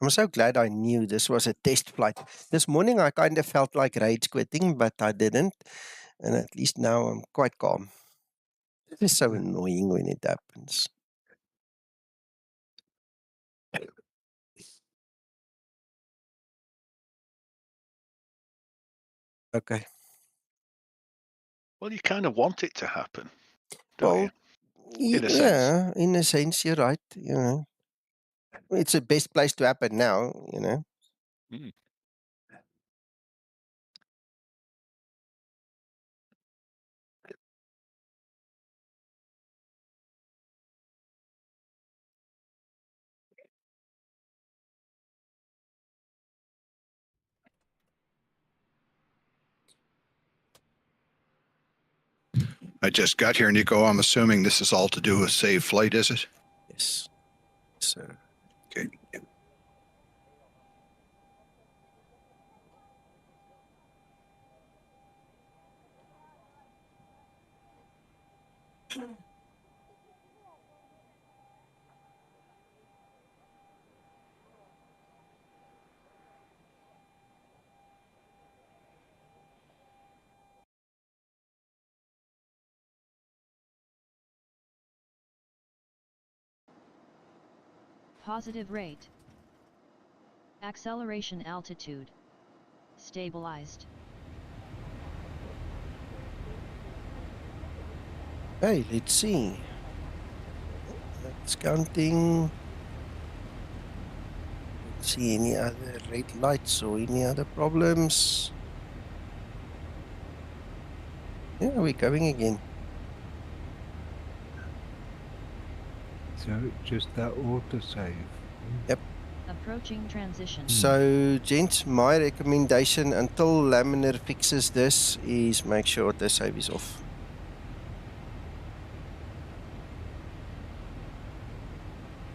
I'm so glad I knew this was a test flight. This morning I kind of felt like rage quitting, but I didn't. And at least now I'm quite calm. It is so annoying when it happens. Okay. Well, you kind of want it to happen, don't Well, you? In a sense. yeah, in a sense, you're right. You know, it's the best place to happen now, you know. Mm. I just got here, Nico. I'm assuming this is all to do with save flight, is it? Yes, sir. Okay. Yeah. Positive rate. Acceleration altitude. Stabilized. Hey, let's see. It's counting. Let's see any other red lights or any other problems. Yeah, we're going again. So just that autosave. Yep. Approaching transition. So, gents, my recommendation until laminar fixes this is make sure autosave is off.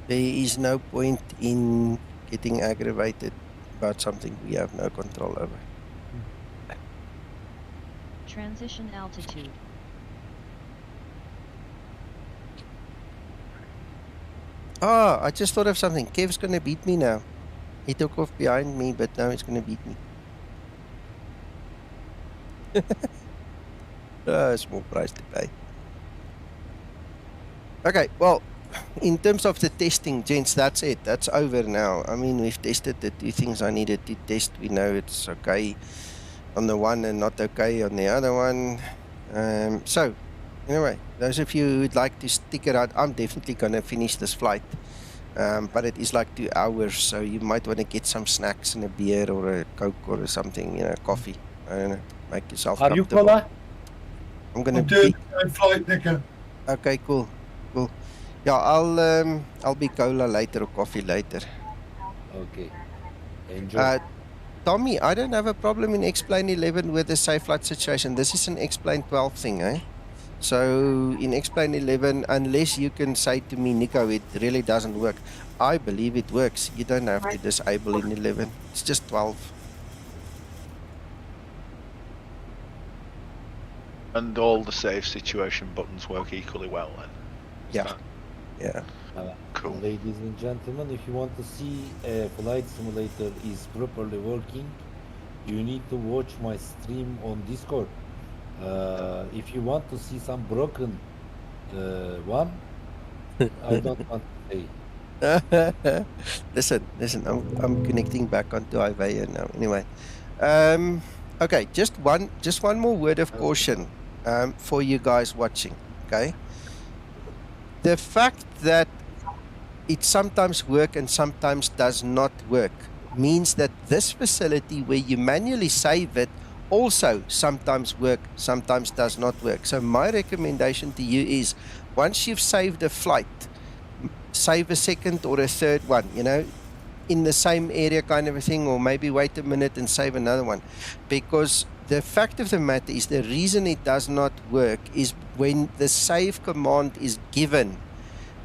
There is no point in getting aggravated about something we have no control over. Transition altitude. Ah, I just thought of something. Kev's going to beat me now. He took off behind me, but now he's going to beat me. Small price to pay. Okay, well, in terms of the testing, gents, that's it. That's over now. I mean, we've tested the two things I needed to test. We know it's okay on the one and not okay on the other one. So, anyway, those of you who would like to stick around, I'm definitely going to finish this flight. But it is like 2 hours, so you might want to get some snacks and a beer or a Coke or something, you know, coffee. I don't know, make yourself Are you comfortable. Cola? I'm going to doing be... the same flight, Nico. Okay, cool. Yeah, I'll be cola later or coffee later. Okay. Enjoy. Tommy, I don't have a problem in X-Plane 11 with the safe flight situation. This is an X-Plane 12 thing, eh? So in X-Plane 11, unless you can say to me, Nico, it really doesn't work. I believe it works. You don't have to disable in 11. It's just 12. And all the save situation buttons work equally well then? Yeah. Yeah. Cool. Ladies and gentlemen, if you want to see a flight simulator is properly working, you need to watch my stream on Discord. If you want to see some broken one, I don't want to say. Listen. I'm connecting back onto Ivea now. Anyway, okay. Just one more word of caution, for you guys watching. Okay, the fact that it sometimes works and sometimes does not work means that this facility where you manually save it also sometimes work, sometimes does not work. So my recommendation to you is once you've saved a flight, save a second or a third one, in the same area kind of a thing, or maybe wait a minute and save another one. Because the fact of the matter is the reason it does not work is when the save command is given,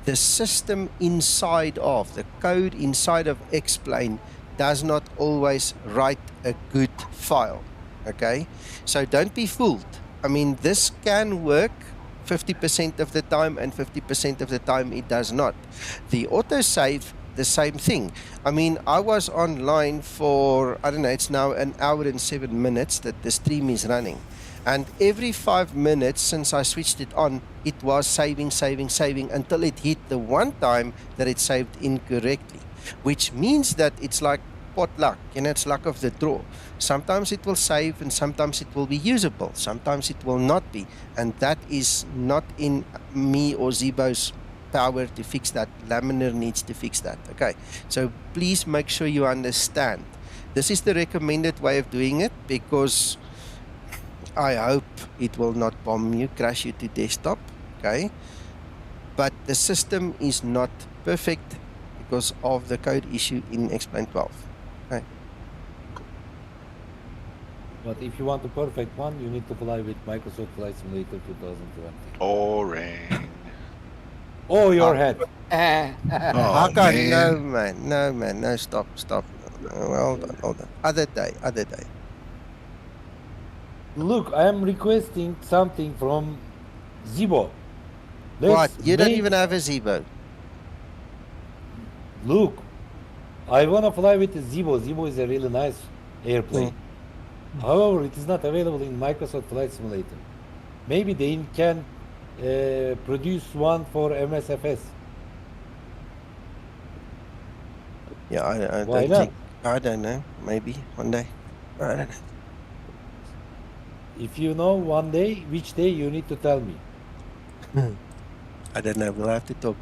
the system inside of, the code inside of X-Plane does not always write a good file, okay? So don't be fooled. I mean, this can work 50% of the time and 50% of the time it does not. The autosave, the same thing. I mean, I was online for, I don't know, it's now 1 hour and 7 minutes that the stream is running. And every 5 minutes since I switched it on, it was saving until it hit the one time that it saved incorrectly, which means that it's like pot luck, it's luck of the draw. Sometimes it will save and sometimes it will be usable. Sometimes it will not be. And that is not in me or Zibo's power to fix that. Laminar needs to fix that. Okay, so please make sure you understand. This is the recommended way of doing it, because I hope it will not bomb you, crash you to desktop, okay? But the system is not perfect because of the code issue in X-Plane 12, okay? But if you want a perfect one, you need to fly with Microsoft Flight Simulator 2020. Boring. Oh, your head. How can, no man, no, stop. No, hold on. Other day. Look, I am requesting something from Zibo. What? You don't even have a Zibo. Look, I want to fly with the Zibo. Zibo is a really nice airplane. However, it is not available in Microsoft Flight Simulator. Maybe they can produce one for MSFS. Yeah, I Why don't not? think, I don't know, maybe one day. I don't know. If you know one day, which day, you need to tell me. I don't know, we'll have to talk.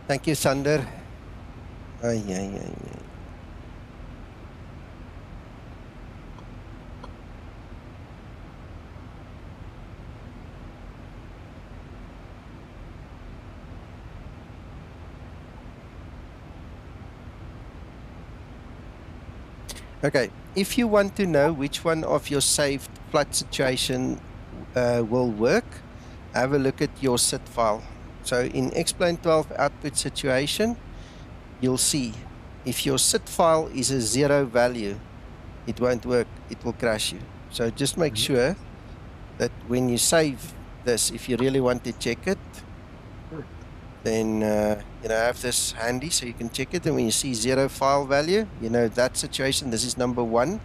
Thank you, Sander. Ay. Okay, if you want to know which one of your saved flight situation will work, have a look at your SIT file. So in X-Plane 12 output situation, you'll see if your SIT file is a 0 value, it won't work, it will crash you. So just make sure that when you save this, if you really want to check it, then have this handy so you can check it. And when you see 0 file value, that situation, this is number 1.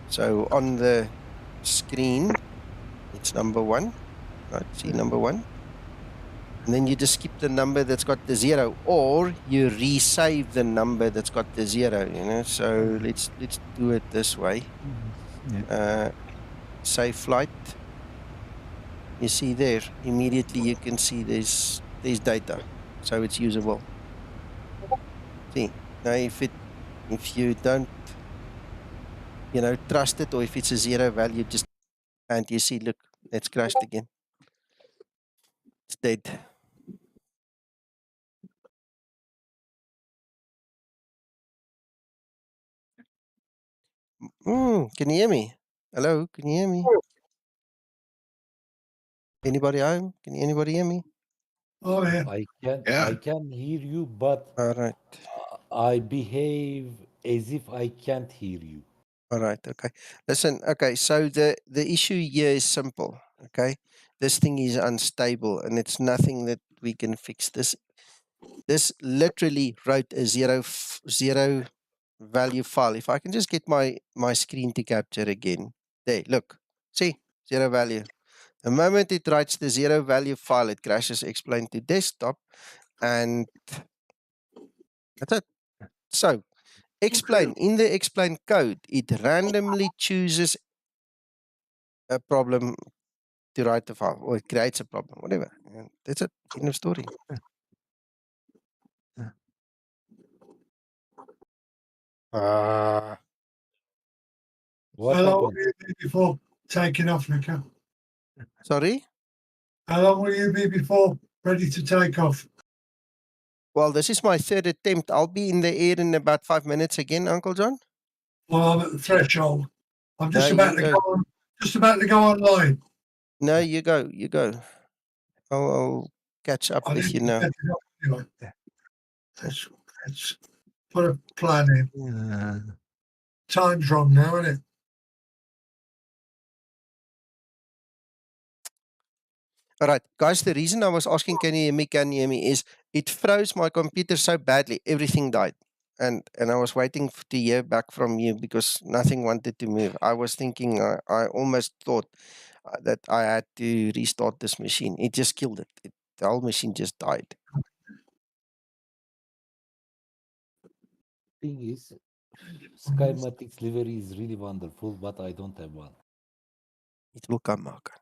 So on the screen, it's number 1, right? See number 1. And then you just skip the number that's got the 0, or you resave the number that's got the 0, So let's do it this way. Save flight. You see there, immediately you can see there's data, so it's usable. See, now if you don't, trust it, or if it's a 0 value, and you see, look, it's crashed again. It's dead. Can you hear me? Hello, can you hear me? Anybody home? Can anybody hear me? Oh yeah. I can hear you, but all right. I behave as if I can't hear you. All right. Okay. Listen. Okay. So the issue here is simple. Okay. This thing is unstable, and it's nothing that we can fix. This literally wrote a zero value file. If I can just get my screen to capture again. There. Look. See, zero value. The moment it writes the zero value file, it crashes explain to desktop, and that's it. So explain in the explain code, it randomly chooses a problem to write the file, or it creates a problem, whatever. And that's it. End of story. What How long will happened? you be before taking off, Nico? Sorry? How long will you be before ready to take off? Well, this is my third attempt. I'll be in the air in about 5 minutes again, Uncle John. Well, I'm at the threshold. I'm No, just you about to go. go on. Just about to go online. No, you go. You go. I'll catch up I with need you to now. set it up anyway. Let's put a plan in. Time's wrong now, isn't it? All right, guys, the reason I was asking, can you hear me, is it froze my computer so badly, everything died. And I was waiting to hear back from you because nothing wanted to move. I was thinking, I almost thought that I had to restart this machine. It just killed it. The whole machine just died. Thing is, Skymatix livery is really wonderful, but I don't have one. It will come, Mark.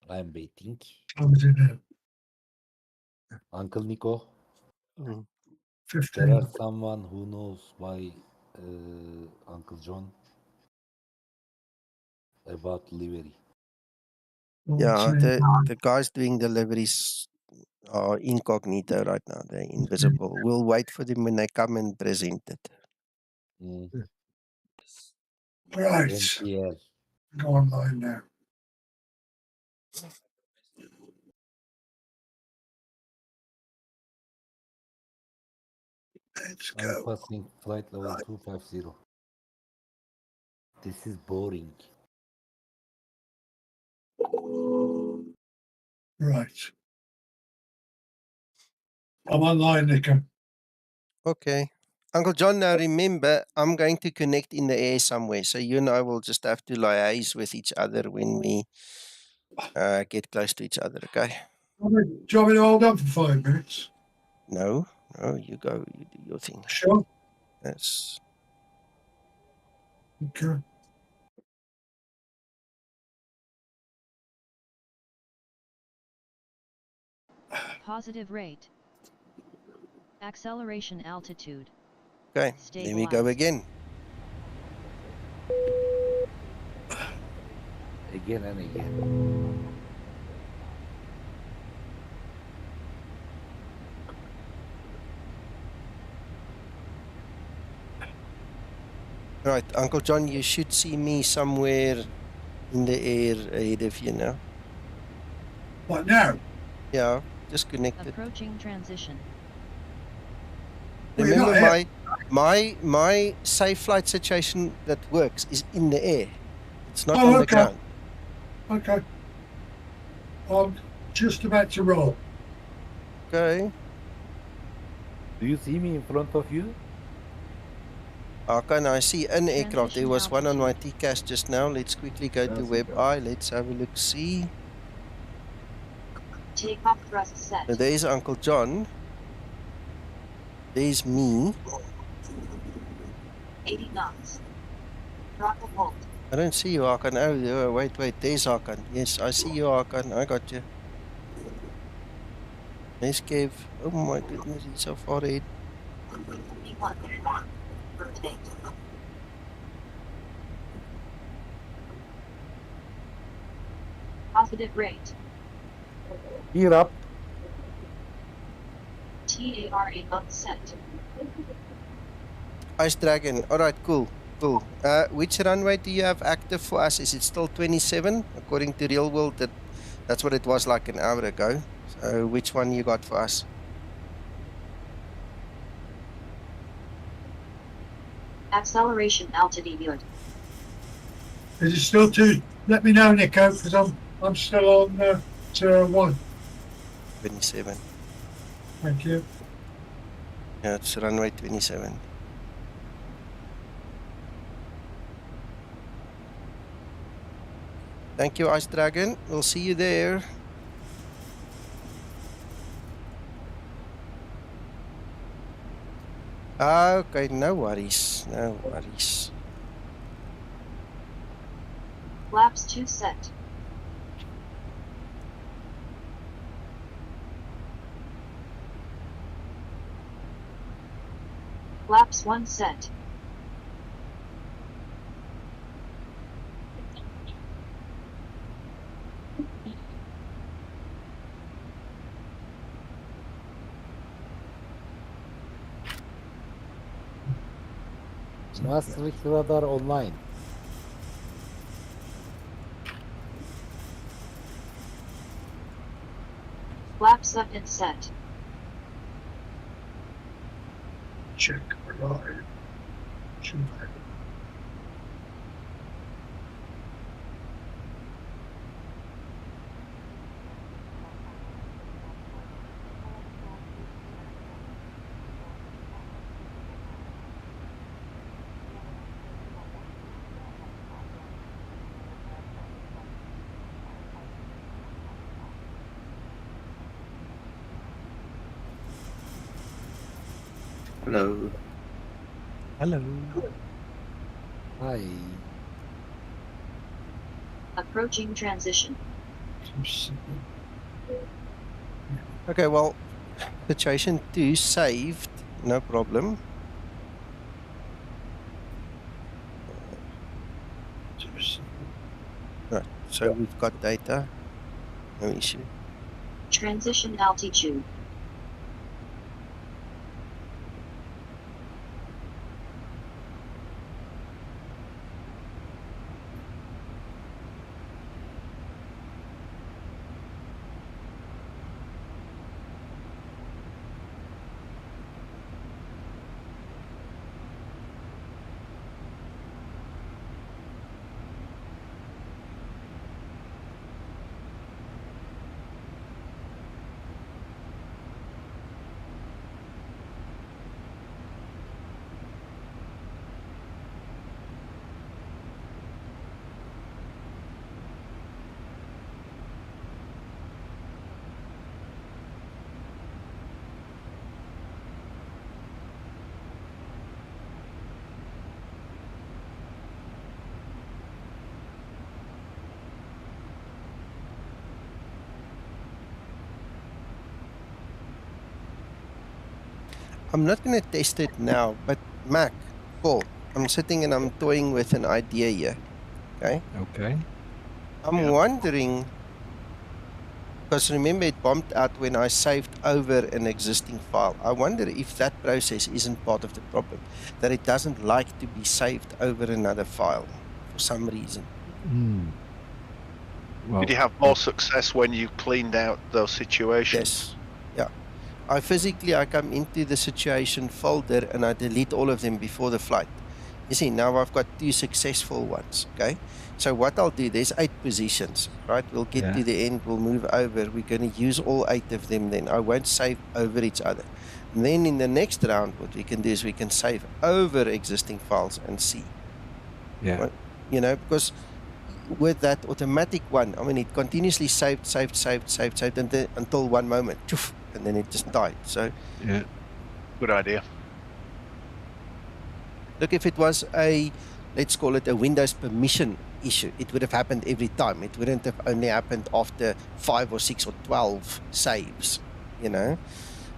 I'm waiting. Uncle Nico, Mm. there are someone who knows why Uncle John about livery. Yeah, the guys doing deliveries are incognito right now. They're invisible. We'll wait for them when they come and present it. Right. NTL. Go online now. Let's I'm go. passing flight level 250. This is boring. Right. I'm online, Nico. Okay. Uncle John, now remember, I'm going to connect in the air somewhere. So you and I will just have to liaise with each other when we get close to each other, okay? Do you want me to hold on for 5 minutes? No, you go, you do your thing. Sure. Yes. Okay. Positive rate. Acceleration altitude. Okay, then we go again. Again and again. Right, Uncle John, you should see me somewhere in the air ahead of you now. What now? Yeah, just connected. Approaching transition. Remember, my safe flight situation that works is in the air. It's not on the ground. Okay. I'm just about to roll. Okay. Do you see me in front of you? Okay, I see an aircraft. There was one on my TCAS just now. Let's quickly go to WebEye. Let's have a look. See. Takeoff thrust set. So there's Uncle John. There's me. 80 knots. Throttle hold. I don't see you, Hakan. Oh, wait. There's Hakan. Yes, I see you, Hakan. I got you. Nice cave. Oh my goodness, he's so far ahead. Rotate. Positive rate. Gear up. TARA mode set. Ice Dragon. All right, cool. Which runway do you have active for us? Is it still 27? According to Real World, that's what it was like an hour ago. So which one you got for us? Acceleration altitude. Is it still too? Let me know, Nico, because I'm still on 201. 27. Thank you. Yeah, it's runway 27. Thank you, Ice Dragon. We'll see you there. Okay, no worries. No worries. Flaps 2 set. Flaps 1 set. Maastricht radar online. Flaps up and set. Check live. Hello. Hello. Hi. Approaching transition. Okay, well, situation 2 saved, no problem. Right, so we've got data, no issue. Transition altitude. I'm not going to test it now, but Mac, Paul, I'm sitting and I'm toying with an idea here. Okay. Okay. I'm wondering, because remember it bombed out when I saved over an existing file. I wonder if that process isn't part of the problem, that it doesn't like to be saved over another file for some reason. Well, did you have more success when you cleaned out those situations? Yes. Yeah. I come into the situation folder and I delete all of them before the flight. You see, now I've got 2 successful ones, okay? So what I'll do, there's 8 positions, right? We'll get to the end, we'll move over. We're going to use all 8 of them then. I won't save over each other. And then in the next round, what we can do is we can save over existing files and see. Yeah. Right? You know, because with that automatic one, I mean, it continuously saved until one moment, and then it just died. So, yeah, good idea. Look, if it was a, let's call it a Windows permission issue, it would have happened every time. It wouldn't have only happened after 5 or 6 or 12 saves, you know.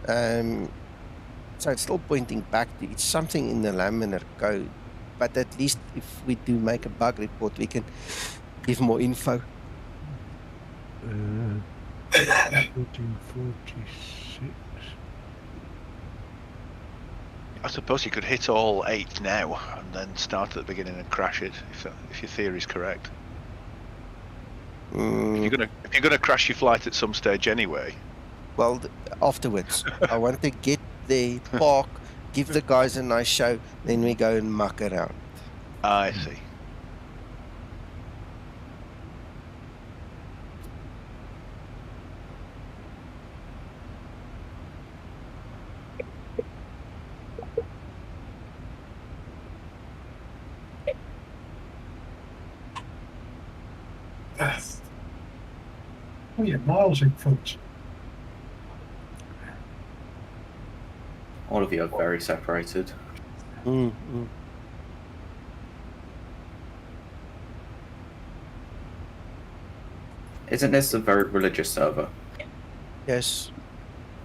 So it's still pointing back to it's something in the laminar code. But at least if we do make a bug report, we can give more info. 1446. I suppose you could hit all 8 now and then start at the beginning and crash it, if your theory is correct. If you're gonna crash your flight at some stage anyway. Well, afterwards, I want to get there, park, give the guys a nice show, then we go and muck around. I see. Oh, yeah, miles in front. All of you are very separated. Isn't this a very religious server? Yes.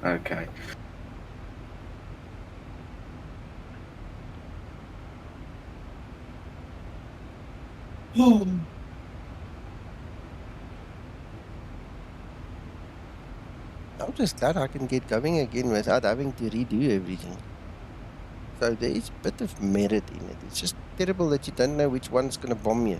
Okay. Oh. I'm just glad I can get going again without having to redo everything. So there is a bit of merit in it. It's just terrible that you don't know which one's going to bomb you.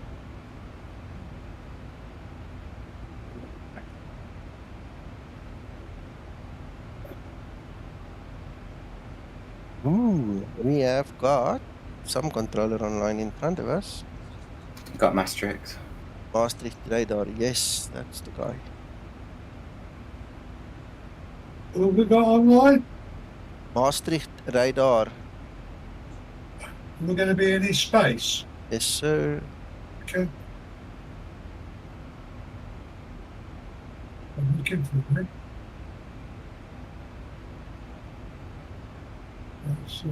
Ooh, we have got some controller online in front of us. Got Maastricht. Maastricht radar, yes, that's the guy. What have we got online? Maastricht radar. We're going to be in his space. Yes, sir. Okay. I'm looking for him. That's,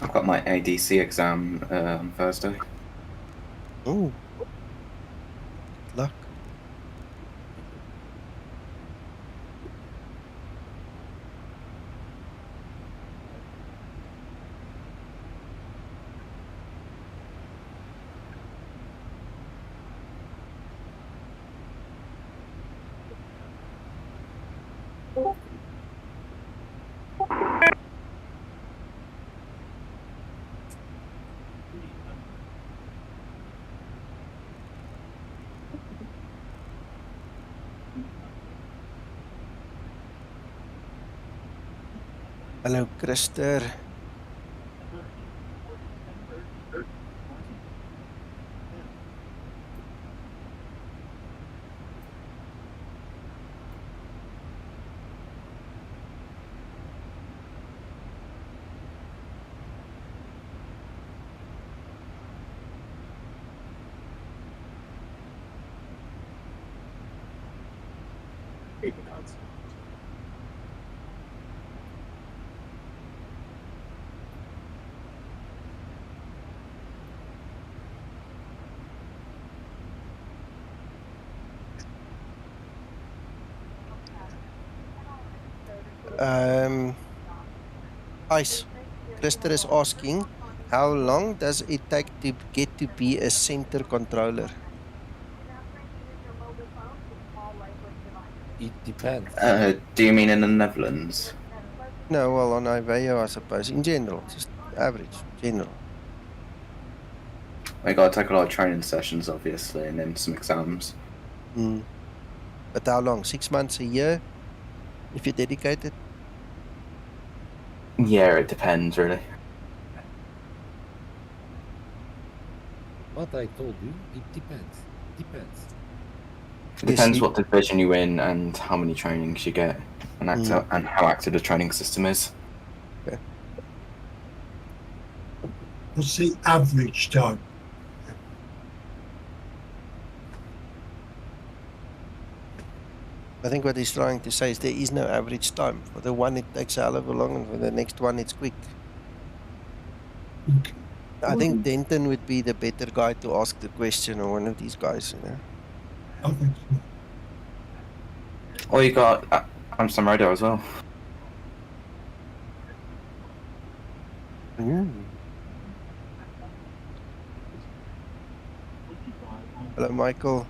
I've got my ADC exam on Thursday. Oh, good luck. Hallo, Christer. Ice. Christer is asking, how long does it take to get to be a center controller? It depends. Do you mean in the Netherlands? No, well, on Iveo, I suppose. In general, just average, general. We got to take a lot of training sessions, obviously, and then some exams. But how long? 6 months, a year? If you're dedicated? Yeah, it depends, really. What I told you, it depends. Depends. It depends what division you're in and how many trainings you get, and how active the training system is. Okay. what's the average time? I think what he's trying to say is there is no average time. For the one, it takes a hell of a long, and for the next one, it's quick. Okay. I think Denton would be the better guy to ask the question, or one of these guys, you know. I think so. Or you got Amsterdam radar as well. Hello, Michael.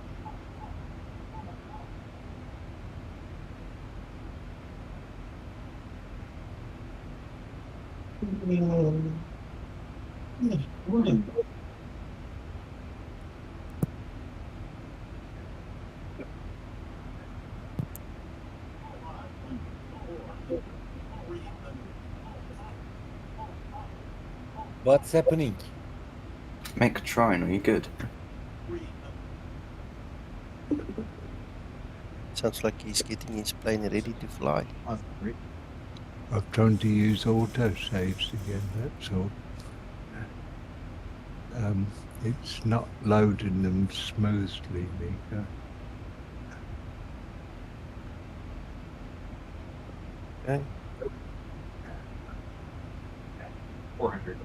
What's happening? Make a try, and are you good? Sounds like he's getting his plane ready to fly. I've tried to use auto saves again, that's all. It's not loading them smoothly, Nico. Okay. 400.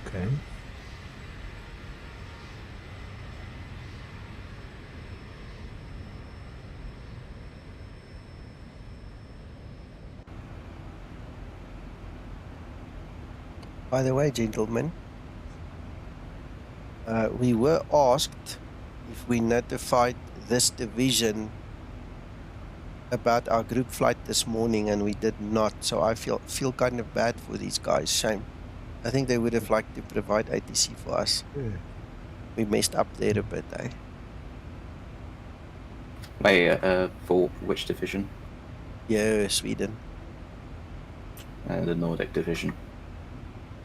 Okay. By the way, gentlemen, we were asked if we notified this division about our group flight this morning, and we did not. So I feel kind of bad for these guys. Shame. I think they would have liked to provide ATC for us. Yeah. We messed up there a bit, eh? Wait, for which division? Yeah, Sweden. The Nordic division.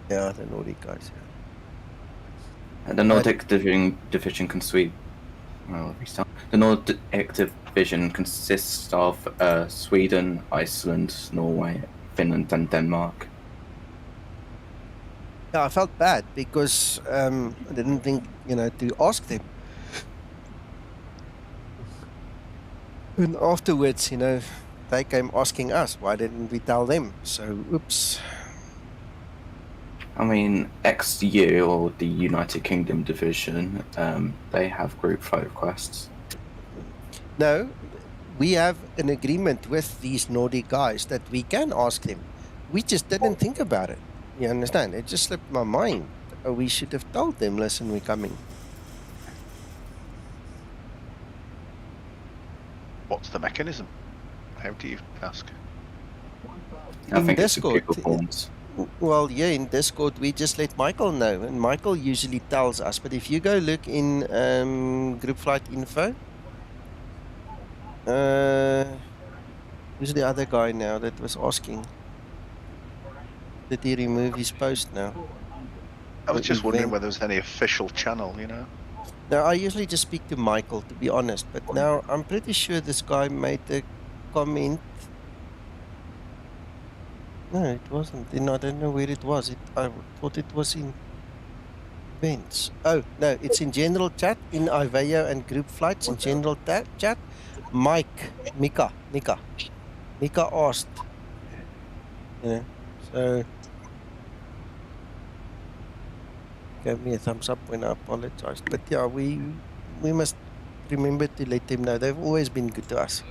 Yeah, the Nordic guys. Yeah. The Nordic division can sweep. Well, restart. The Nordic division consists of Sweden, Iceland, Norway, Finland, and Denmark. Yeah, I felt bad because I didn't think, to ask them. And afterwards, they came asking us, why didn't we tell them? So, oops. I mean, XU, or the United Kingdom division, they have group flight requests. No, we have an agreement with these Nordic guys that we can ask them. We just didn't think about it. You understand? It just slipped my mind. We should have told them, listen, we're coming. What's the mechanism? How do you ask? I think Discord, it's forms. Well, yeah, in Discord, we just let Michael know, and Michael usually tells us. But if you go look in group flight info, who's the other guy now that was asking? Did he remove his post now? I was just wondering whether there's any official channel, Now, I usually just speak to Michael, to be honest. But now, I'm pretty sure this guy made a comment. No, it wasn't. I don't know where it was. I thought it was in events. Oh, no, it's in general chat, in Iveo and group flights, in general chat. Mika asked. So gave me a thumbs up when I apologized. But yeah, we must remember to let them know. They've always been good to us.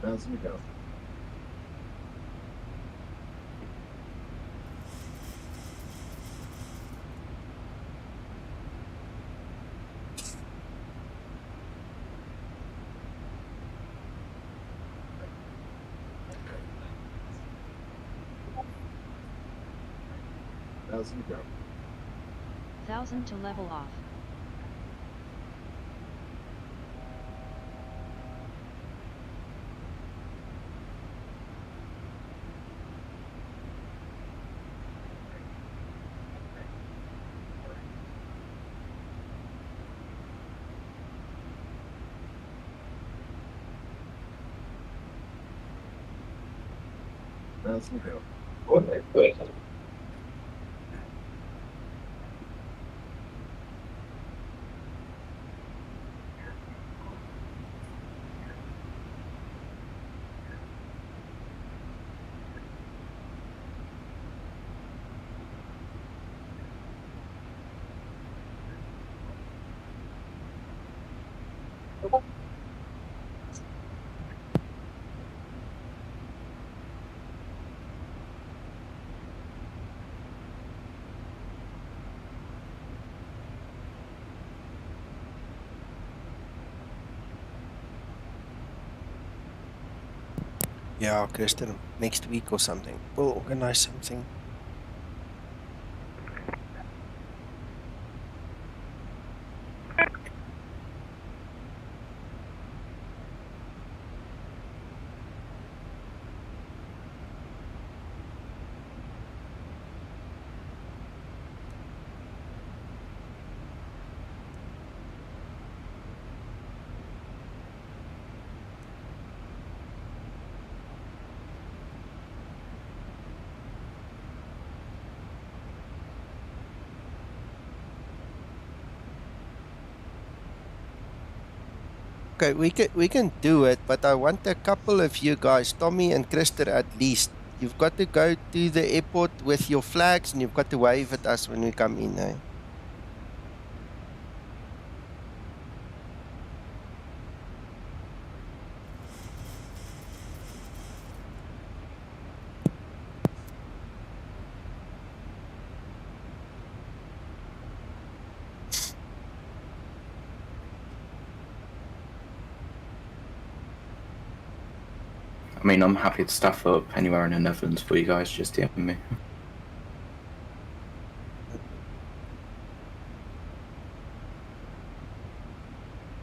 Let me go. Let me go. 1000 to level off. That's me go. Okay, good. Yeah, Kristen, next week or something. We'll organize something. Okay, we can do it, but I want a couple of you guys, Tommy and Krister at least. You've got to go to the airport with your flags and you've got to wave at us when we come in, eh? I mean, I'm happy to staff up anywhere in the Netherlands for you guys, just DM me.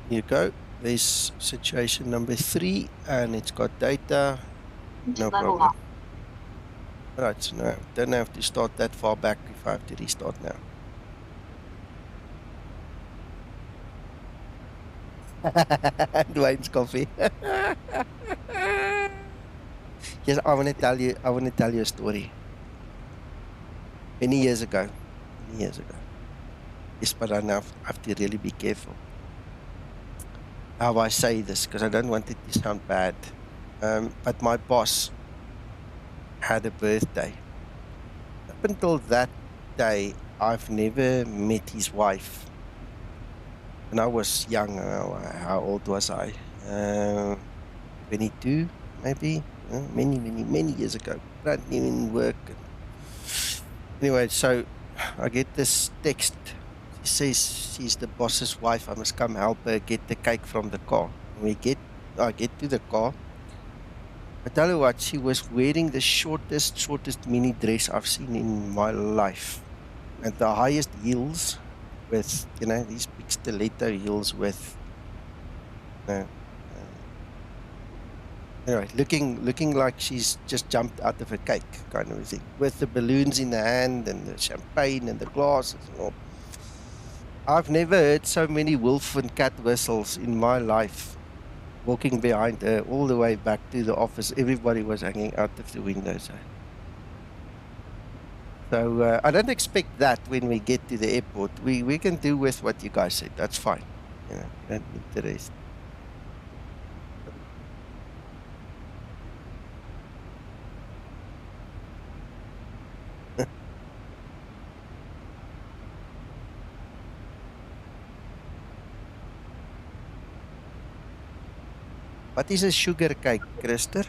Here you go. There's situation number 3 and it's got data. No problem. Alright, so now don't have to start that far back if I have to restart now. Dwayne's coffee. Yes, I want to tell you a story. Many years ago. Yes, but I now have to really be careful how I say this because I don't want it to sound bad. But my boss had a birthday. Up until that day, I've never met his wife. When I was young, how old was I? 22, maybe? Many years ago. Brand new in work. Anyway, so I get this text. She says she's the boss's wife. I must come help her get the cake from the car. I get to the car. I tell you what, she was wearing the shortest mini dress I've seen in my life. And the highest heels with, these big stiletto heels with, anyway, looking like she's just jumped out of a cake kind of a thing. With the balloons in the hand and the champagne and the glasses and all. I've never heard so many wolf and cat whistles in my life. Walking behind her all the way back to the office, everybody was hanging out of the windows. So I don't expect that when we get to the airport. We can do with what you guys said. That's fine. You don't need the rest. Wat is 'n sugar cake, Krister?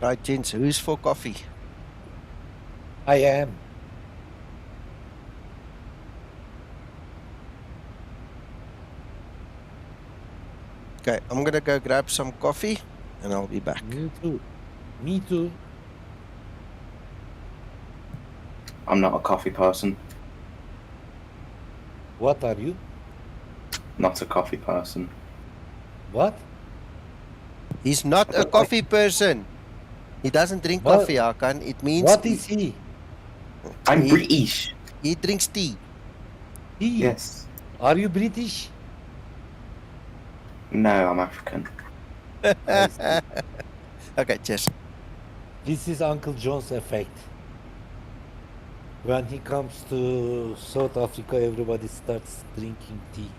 Right, gents, who's for coffee? I am. Okay, I'm gonna go grab some coffee and I'll be back. Me too. Me too. I'm not a coffee person. What are you? Not a coffee person. What? He's not a coffee person. He doesn't drink What? coffee, Hakan. It means What is he? I'm British. He drinks tea. He? Yes. Are you British? No, I'm African. I see. Okay, cheers. This is Uncle John's effect. When he comes to South Africa, everybody starts drinking tea.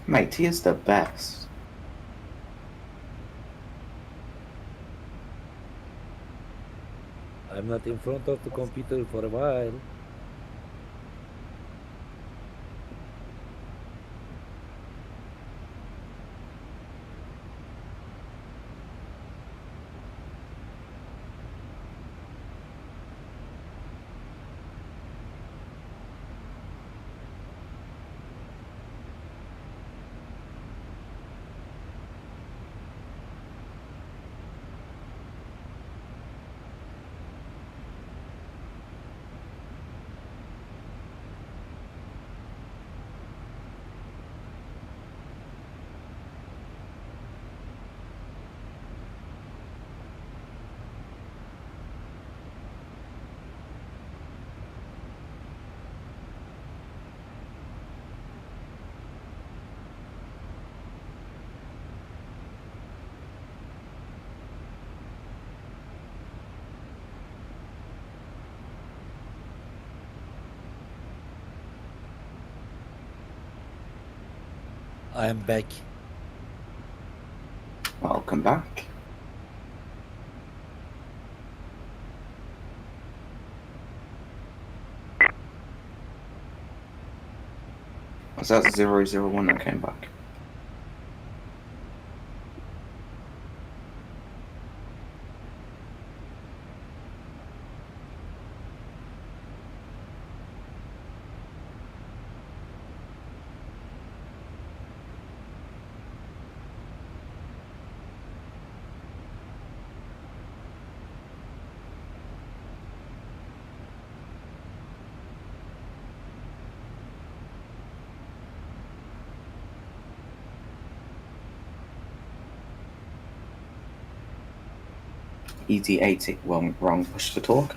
Mate, tea is the best. I'm not in front of the computer for a while. I am back. Welcome back. Was that 001 that came back? ED80, well, wrong push to talk.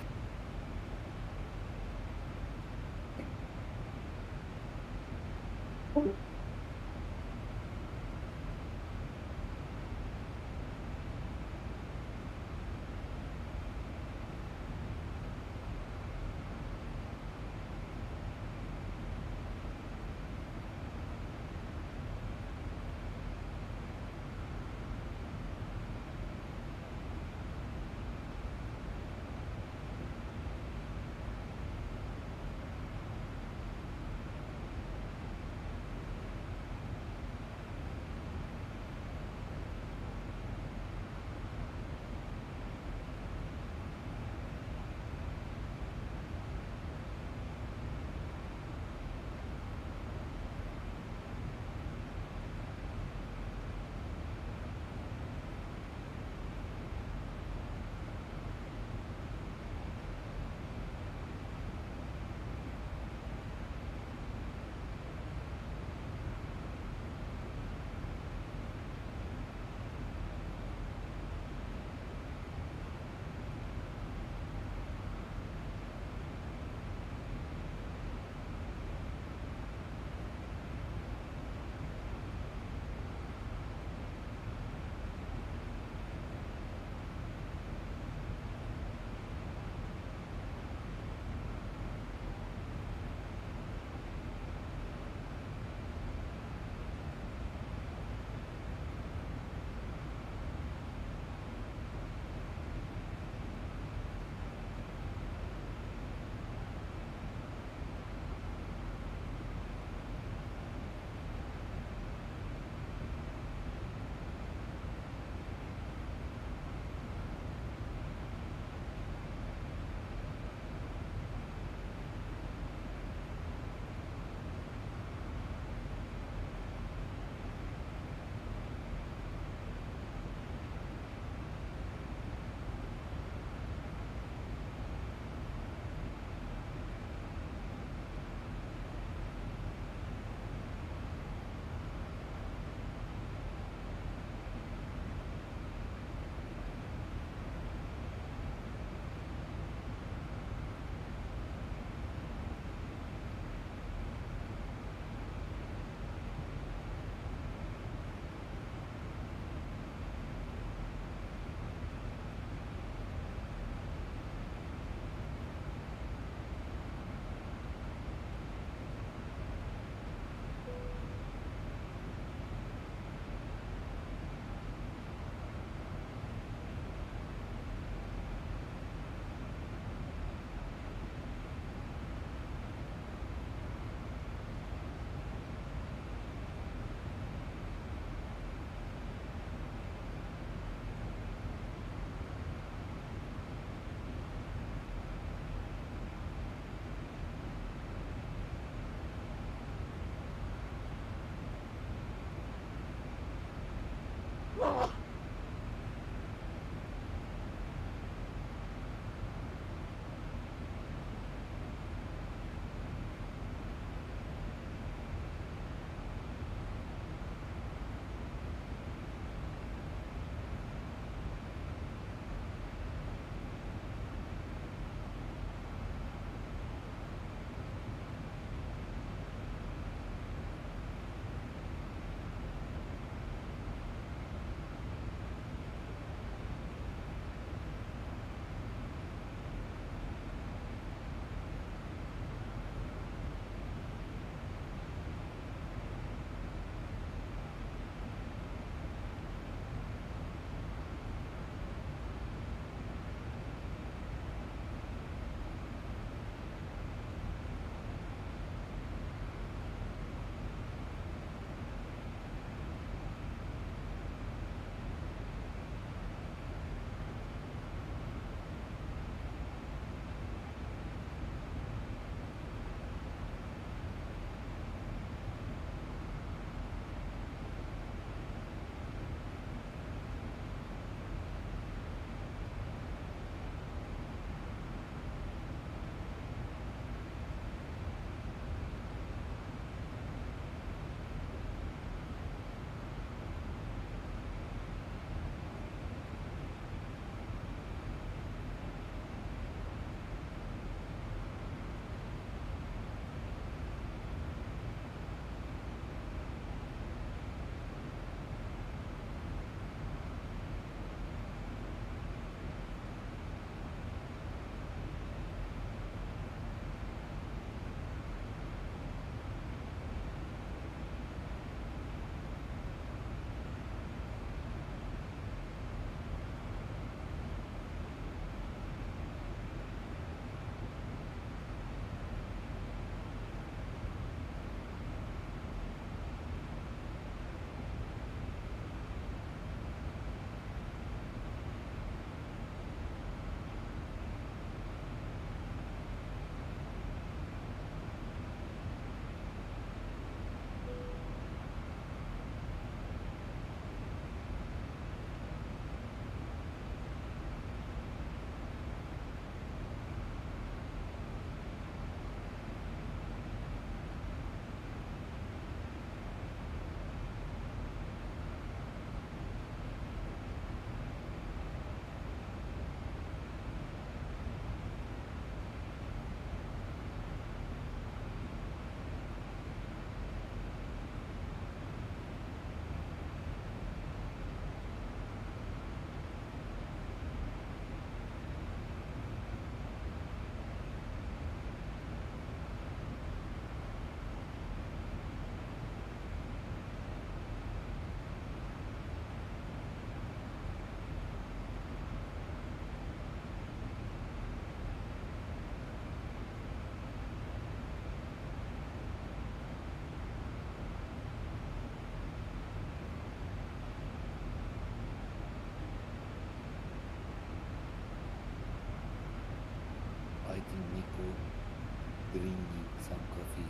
bringing some coffee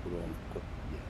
from Colombia.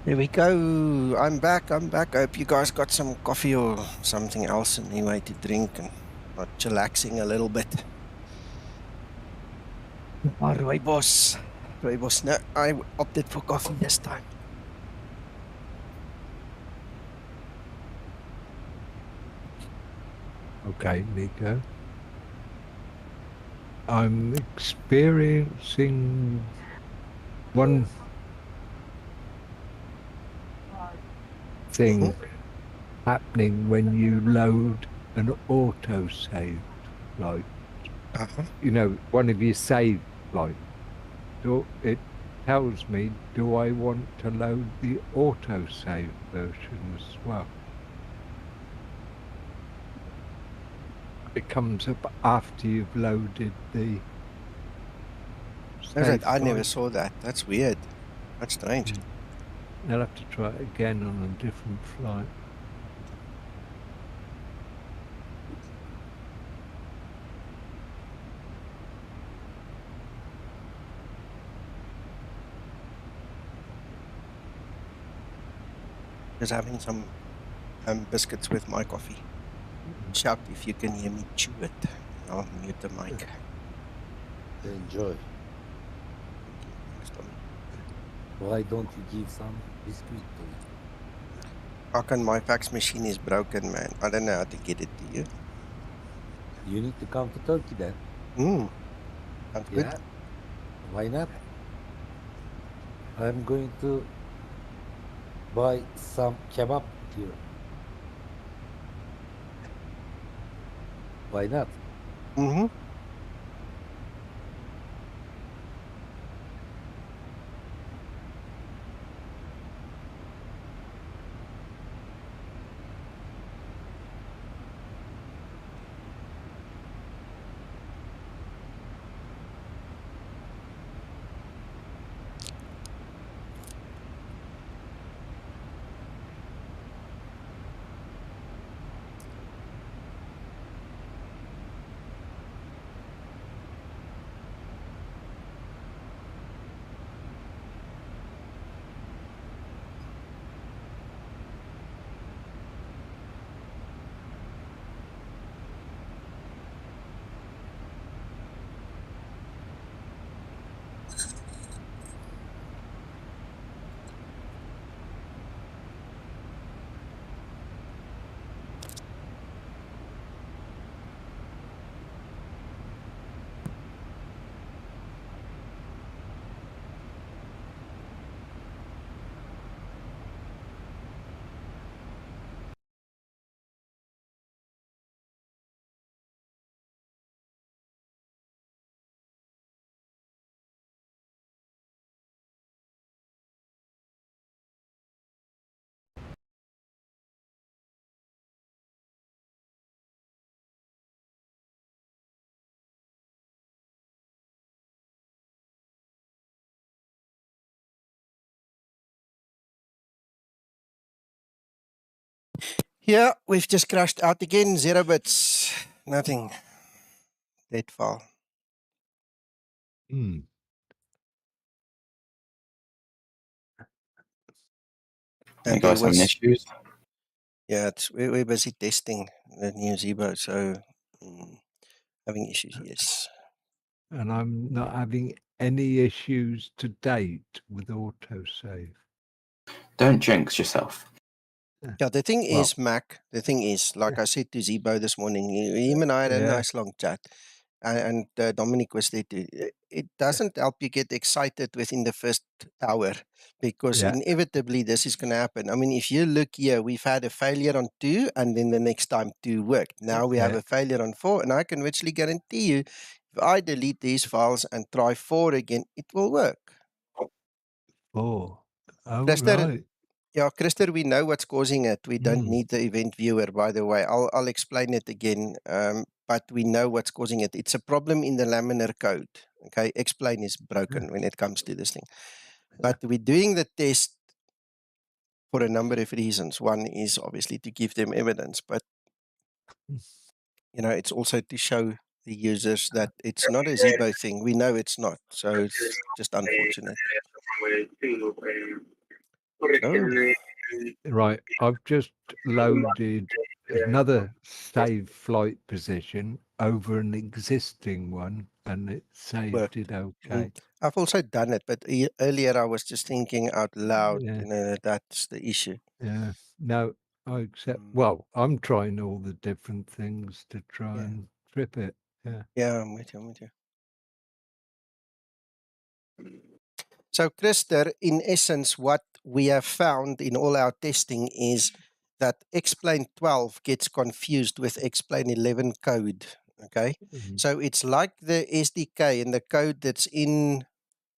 There we go. I'm back. I hope you guys got some coffee or something else anyway to drink and not chillaxing a little bit. Rooibos. Rooibos. No, I opted for coffee this time. Okay, Nico. I'm experiencing one thing happening when you load an autosave flight. You know, one of your save flights. It tells me, do I want to load the autosave version as well? It comes up after you've loaded the save I never flight. saw that. That's weird. That's strange. I'll have to try it again on a different flight. Just having some biscuits with my coffee. Shout if you can hear me chew it. I'll mute the mic. Enjoy. Why don't you give some biscuit to me? How can my fax machine is broken, man? I don't know how to get it to you. You need to come to Turkey then. Sounds Yeah. good. Why not? I'm going to buy some kebab here. Why not? Yeah, we've just crashed out again. 0 bits. Nothing. Dead file. Hmm. You And guys having issues? Yeah, we're busy testing the new Zibo, so having issues, yes. And I'm not having any issues to date with autosave. Don't jinx yourself. Yeah, the thing Well, is, Mac, the thing is, like I said to Zibo this morning, him and I had a Yeah. nice long chat, and Dominic was there too. It doesn't help you get excited within the first hour, because Yeah. inevitably this is going to happen. I mean, if you look here, we've had a failure on 2, and then the next time 2 worked. Now we have Yeah. a failure on 4, and I can virtually guarantee you, if I delete these files and try 4 again, it will work. Oh, Christer, right. yeah, Christer, we know what's causing it. We don't Hmm. need the event viewer, by the way. I'll explain it again, but we know what's causing it. It's a problem in the laminar code. Okay, explain is broken when it comes to this thing. But we're doing the test for a number of reasons. One is obviously to give them evidence, but it's also to show the users that it's not a Zibo thing. We know it's not, so it's just unfortunate. So, Right. I've just loaded another save flight position over an existing one, and it saved worked. it okay. I've also done it, but earlier I was just thinking out loud, Yeah. that's the issue. Yeah. No, I accept. Well, I'm trying all the different things to try and trip it. Yeah. Yeah, I'm with you. So, Christer, in essence, what we have found in all our testing is that explain 12 gets confused with explain 11 code. Okay, so it's like the SDK and the code that's in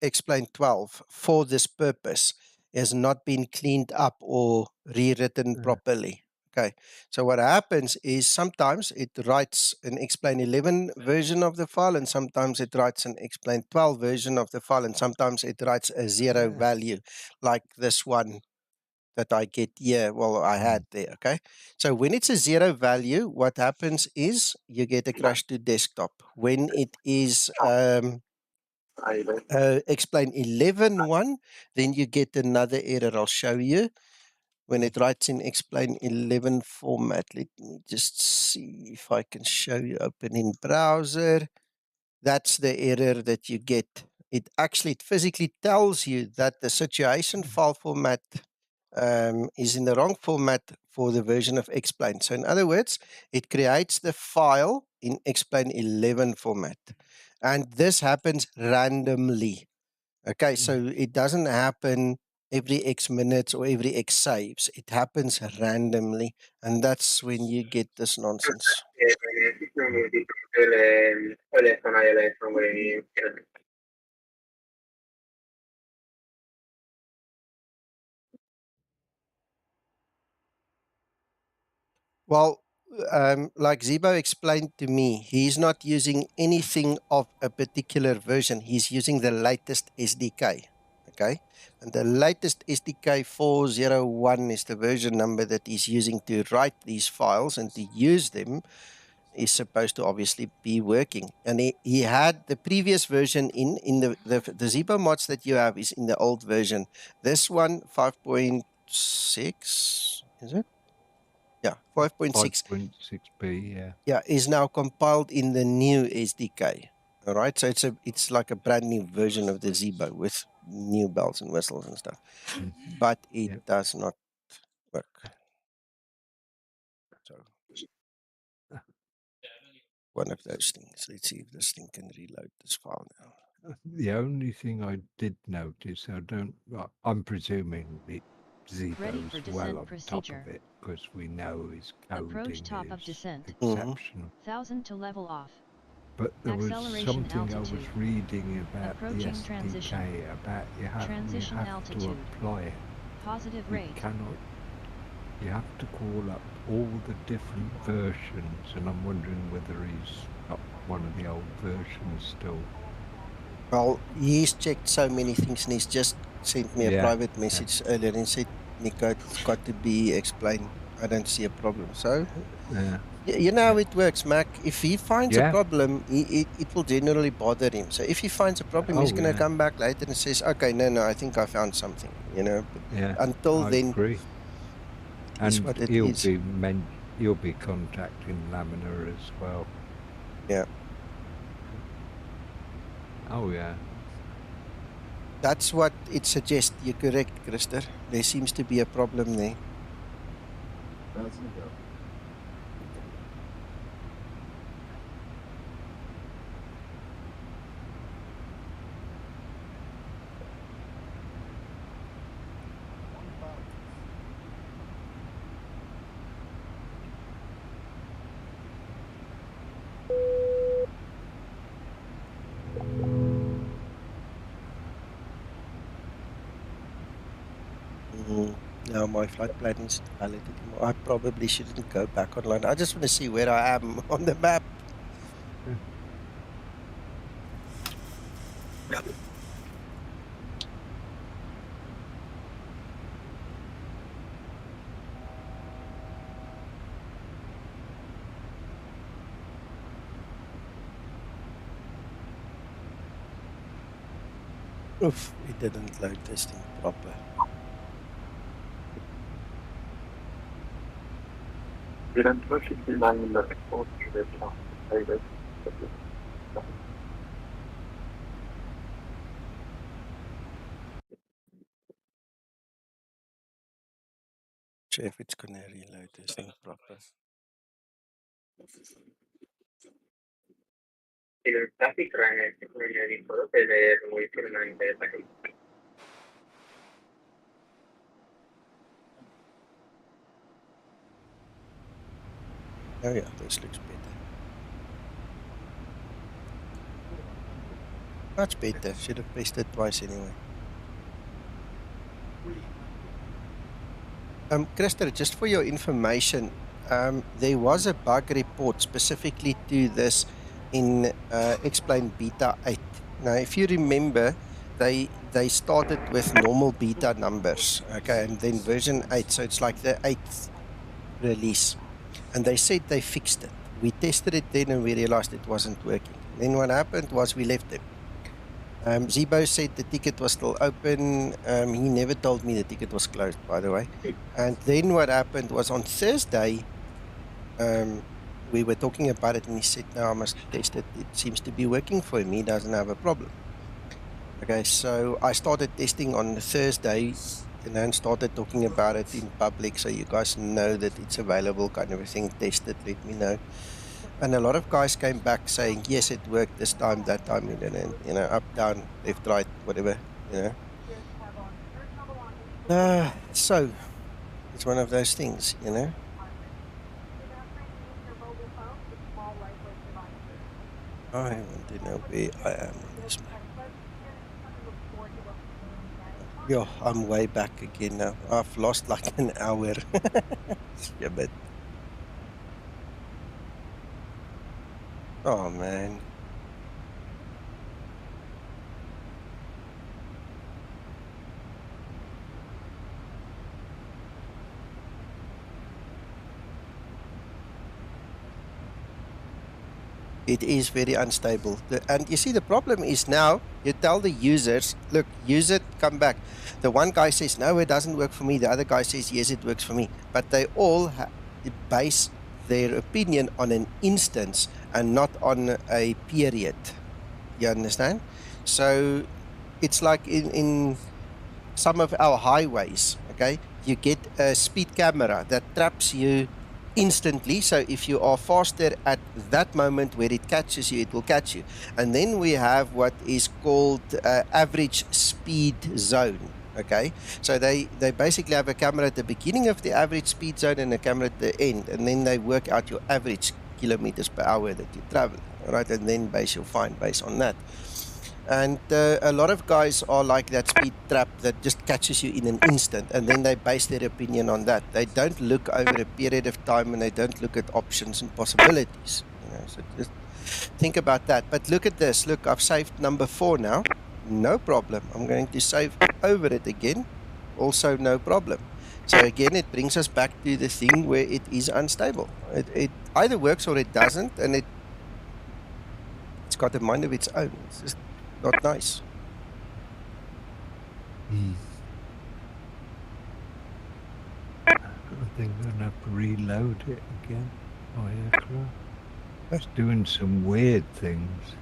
explain 12 for this purpose has not been cleaned up or rewritten properly. Okay, so what happens is sometimes it writes an explain 11 version of the file, and sometimes it writes an explain 12 version of the file, and sometimes it writes a 0 value, like this one that I get here. Well, I had there. Okay, so when it's a 0 value, what happens is you get a crash to desktop. When it is explain 11.1, then you get another error. I'll show you. When it writes in explain 11 format, let me just see if I can show you. Open in browser. That's the error that you get. It physically tells you that the situation file format is in the wrong format for the version of explain. So in other words, it creates the file in explain 11 format. And this happens randomly. Okay, so it doesn't happen every X minutes or every X saves. It happens randomly, and that's when you get this nonsense. Well, like Zibo explained to me, he's not using anything of a particular version. He's using the latest SDK. Okay, and the latest SDK 401 is the version number that he's using to write these files and to use them. Is supposed to obviously be working, and he had the previous version in the Zibo mods that you have is in the old version. This one 5.6 is it? Yeah, 5.6. 5.6b, Yeah, is now compiled in the new SDK. All right, so it's like a brand new version of the Zibo with new bells and whistles and stuff, but it does not work. So one of those things. Let's see if this thing can reload this file now. The only thing I did notice, I'm presuming it Zibo's well on top of it, because we know his coding Approach top is of descent. exceptional. 1000 to level off. But there was Acceleration something I altitude. was reading about Approaching the SDK, transition. about you have Transition to altitude. apply it. Positive You rate. you have to call up all the different versions, and I'm wondering whether he's got one of the old versions still. Well, he's checked so many things, and he's just sent me a private message earlier and said, Nico, it's got to be explained I don't see a problem. So, Yeah. you know how it works, Mac. If he finds a Yeah. problem, it will generally bother him. So if he finds a problem, he's Oh, going to yeah. come back later and says, okay, no, I think I found something, you know. But Yeah. until I then, agree. is And what it he'll is. be contacting Laminar as well. Yeah. Oh, yeah. That's what it suggests. You're correct, Christer. There seems to be a problem there. No, my flight plan isn't valid anymore. I probably shouldn't go back online. I just want to see where I am on the map. Oof, it didn't load this thing proper. Sure if it's going to reload this thing proper. Oh yeah, this looks better. Much better. Should have pressed it twice anyway. Christer, just for your information, there was a bug report specifically to this in Explain Beta 8. Now, if you remember, they started with normal beta numbers, okay, and then version 8, so it's like the 8th release. And they said they fixed it. We tested it then and we realized it wasn't working. And then what happened was we left them. Zibo said the ticket was still open. He never told me the ticket was closed, by the way. And then what happened was on Thursday, we were talking about it and he said, no, I must test it. It seems to be working for him. He doesn't have a problem. Okay, so I started testing on Thursday and then started talking about it in public so you guys know that it's available, kind of a thing. Test it, let me know. And a lot of guys came back saying, yes, it worked this time, that time, and then, you know, up, down, left, right, whatever, you know. So, it's one of those things, you know. I want to know where I am on this map. Yeah, I'm way back again now. I've lost like an hour. Yeah, but... Oh, man. It is very unstable. And you see, the problem is now, you tell the users, look, use it, come back. The one guy says, no, it doesn't work for me. The other guy says, yes, it works for me. But they all base their opinion on an instance and not on a period. You understand? So it's like in some of our highways, okay, you get a speed camera that traps you instantly. So if you are faster at that moment where it catches you, it will catch you. And then we have what is called average speed zone. Okay, so they basically have a camera at the beginning of the average speed zone and a camera at the end, and then they work out your average kilometers per hour that you travel, right? And then you'll find based on that. And a lot of guys are like that speed trap that just catches you in an instant, and then they base their opinion on that. They don't look over a period of time, and they don't look at options and possibilities. You know, so just think about that. But look at this. Look, I've saved number 4 now. No problem. I'm going to save over it again. Also no problem. So again, it brings us back to the thing where it is unstable. It either works or it doesn't, and it's got a mind of its own. It's just not nice. I think I'm going to have to reload it again. My aircraft. It's doing some weird things.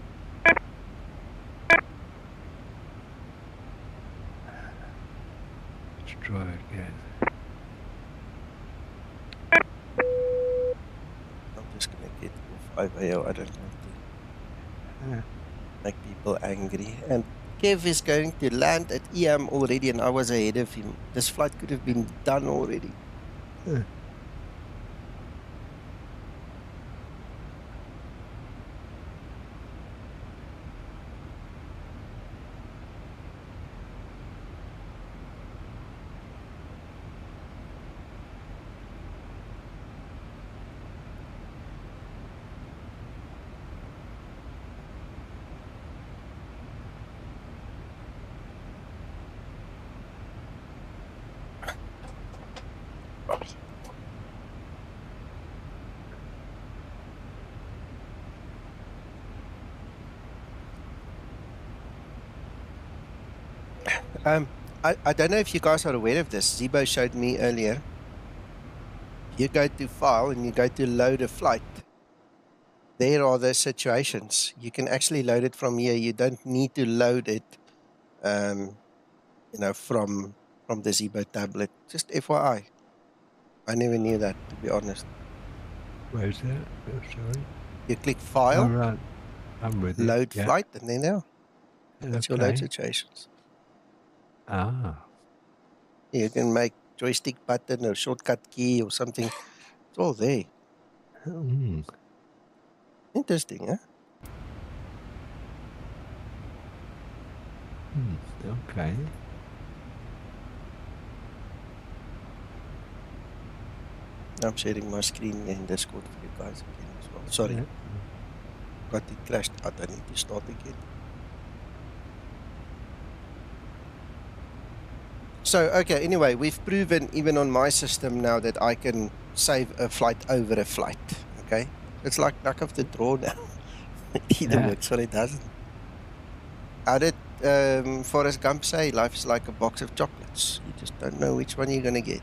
Let's try again. I'm just going to get off IVO. I don't want to make people angry. And Kev is going to land at EHAM already, and I was ahead of him. This flight could have been done already. I don't know if you guys are aware of this. Zibo showed me earlier. You go to file and you go to load a flight. There are the situations. You can actually load it from here. You don't need to load it, you know, from the Zibo tablet. Just FYI. I never knew that, to be honest. Where's that? Oh, sorry. You click file. Oh, right. I'm with you. Load Yeah. flight, and then now. That's your load situations. Ah. You can make joystick button or shortcut key or something. It's all there. Interesting, huh? Okay. I'm sharing my screen in Discord for you guys again as well. Sorry. Yeah. Got it crashed out. I need to start again. So, okay, anyway, we've proven even on my system now that I can save a flight over a flight. Okay? It's like luck of the draw now. It either works or it doesn't. How did Forrest Gump say? Life is like a box of chocolates. You just don't know which one you're going to get.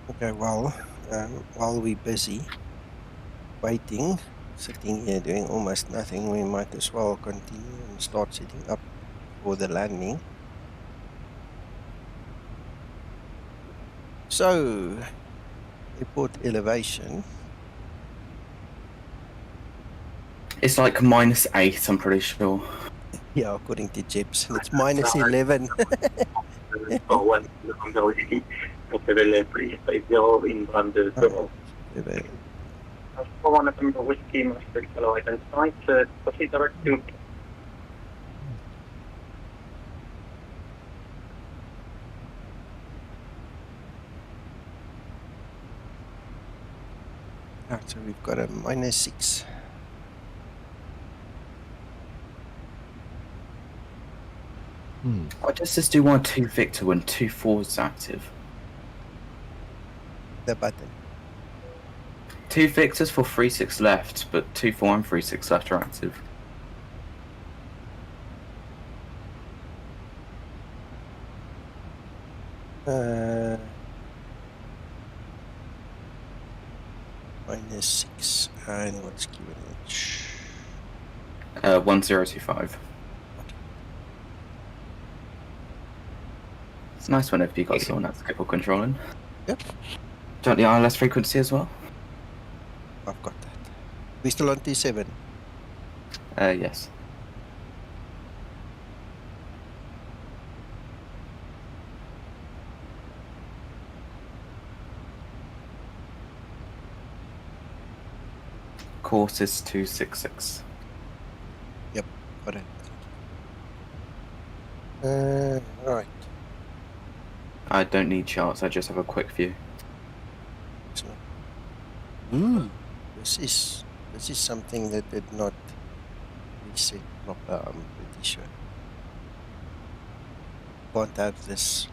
Okay, well, while we're busy waiting, sitting here doing almost nothing, we might as well continue and start setting up for the landing. So, airport elevation. It's like -8, I'm pretty sure. Yeah, according to Jeps, and it's -11. So we've got a -6. Why does this do 1-2 Victor when 2-4 is active? The button. 2 Victors for 3-6 left, but 2-4 and 3-6 left are active. -6 and what's QNH? 1025. It's nice whenever you got someone that's capable of controlling. Yep. Do you want the ILS frequency as well? I've got that. We still on T7? Yes. Course is 266. Yep, got it. Right. I don't need charts, I just have a quick view. Excellent. This is something that did not reset proper, I'm pretty sure. Can't have this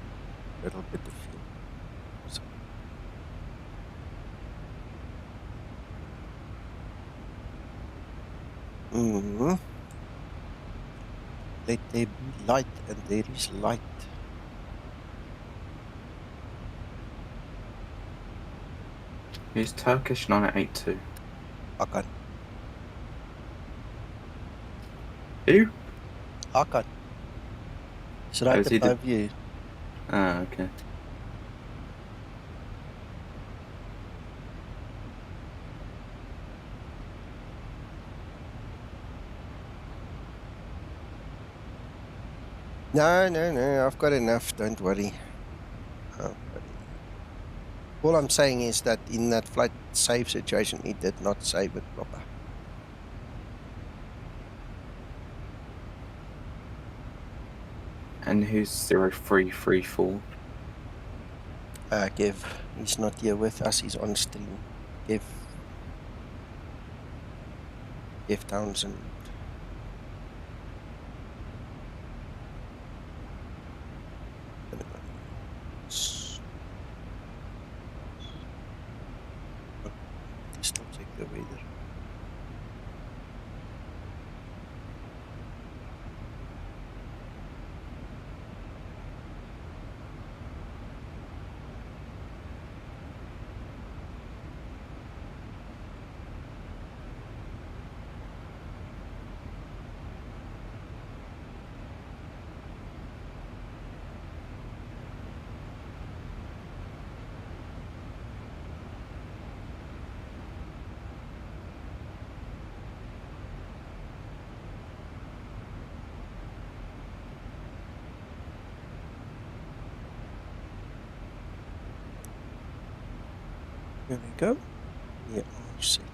little bit of fuel. So. Let there be light, and there is light. Who's Turkish 982? Hakan. Who? Hakan. It's right is he above you. Ah, okay. No, I've got enough, don't worry. All I'm saying is that in that flight save situation, it did not save it proper. And who's 0334? Kev, he's not here with us, he's on stream. Kev Townsend. Still check the weather. There we go. Yeah, all set.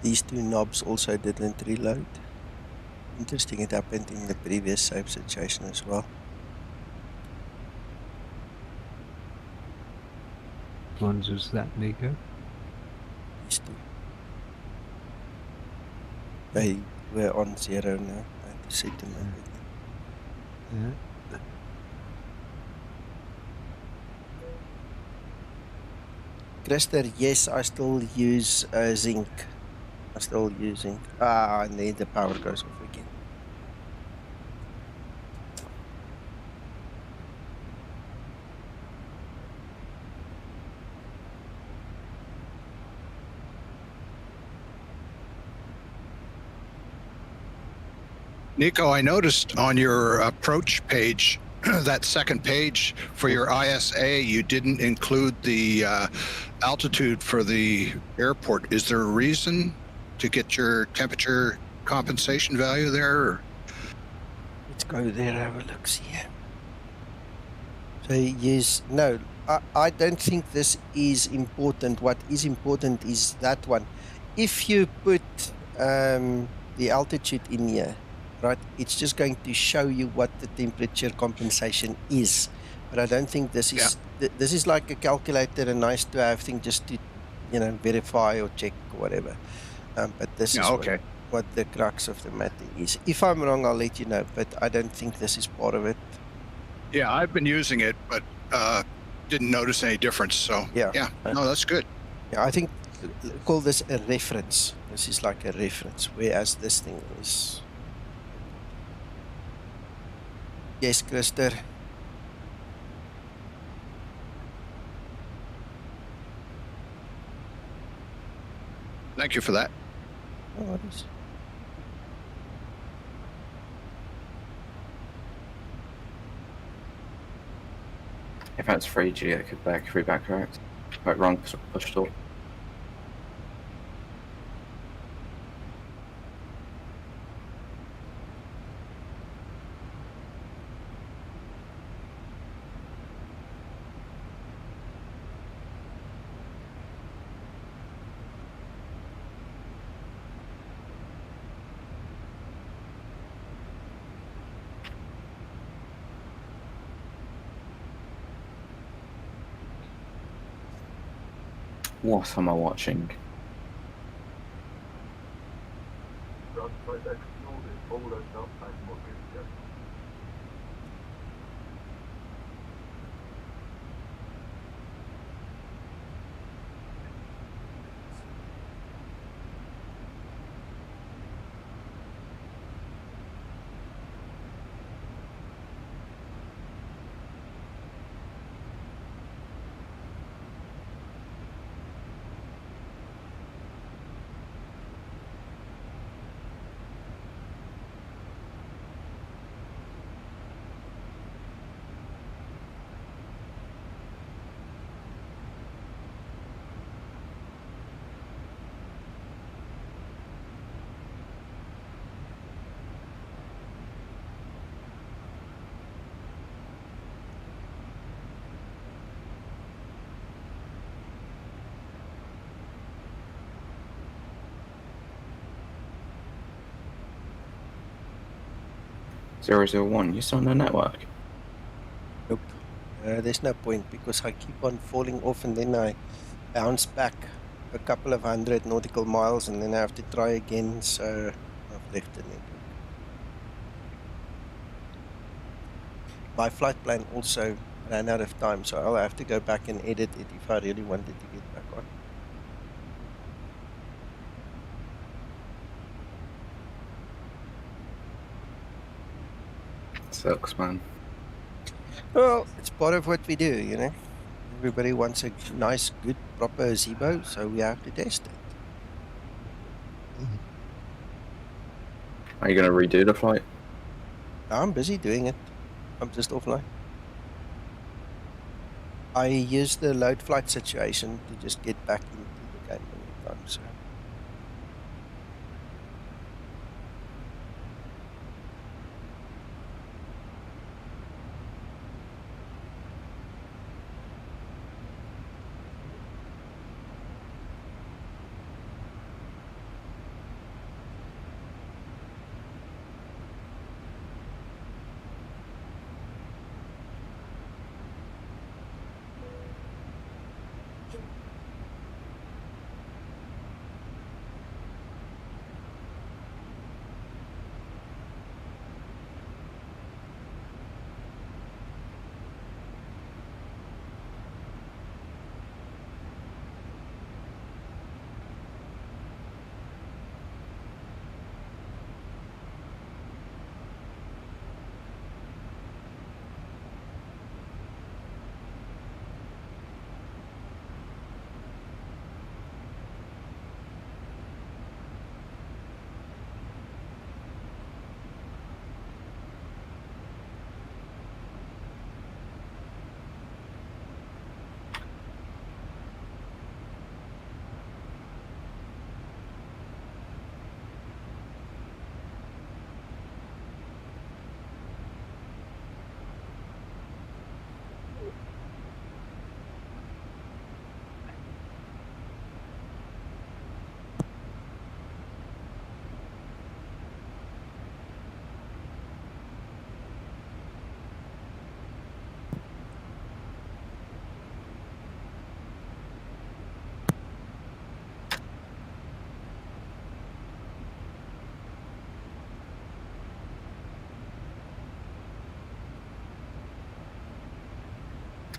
These two knobs also didn't reload. Interesting, it happened in the previous save situation as well. Which ones was that, Nico? These two. They were on 0 now. I had to set them up again. Yeah. Christer, yes, I still use Zink. I still use Zink. And then the power goes off again. Nico, I noticed on your approach page, that second page for your ISA, you didn't include the altitude for the airport. Is there a reason to get your temperature compensation value there? Or? Let's go there, have a look, see. So yes, no, I don't think this is important. What is important is that one. If you put the altitude in here, right? It's just going to show you what the temperature compensation is. But I don't think this is this is like a calculator, a nice to have thing just to, you know, verify or check or whatever. But this is what the crux of the matter is. If I'm wrong, I'll let you know, but I don't think this is part of it. Yeah, I've been using it, but didn't notice any difference. So yeah, no, that's good. Yeah, I think call this a reference. This is like a reference, whereas this thing is. Yes, Christer. Thank you for that. No worries. If that's 3G, it could be back correct. Right, wrong, push door. What am I watching? .001, you still on the network? Nope. There's no point because I keep on falling off and then I bounce back a couple of 100 nautical miles and then I have to try again. So I've left the network. My flight plan also ran out of time, so I'll have to go back and edit it if I really wanted to get back on. Sucks, man. Well, it's part of what we do, you know. Everybody wants a nice, good, proper Zibo, so we have to test it. Are you going to redo the flight? I'm busy doing it. I'm just offline. I use the load flight situation to just get back into the game anytime, so.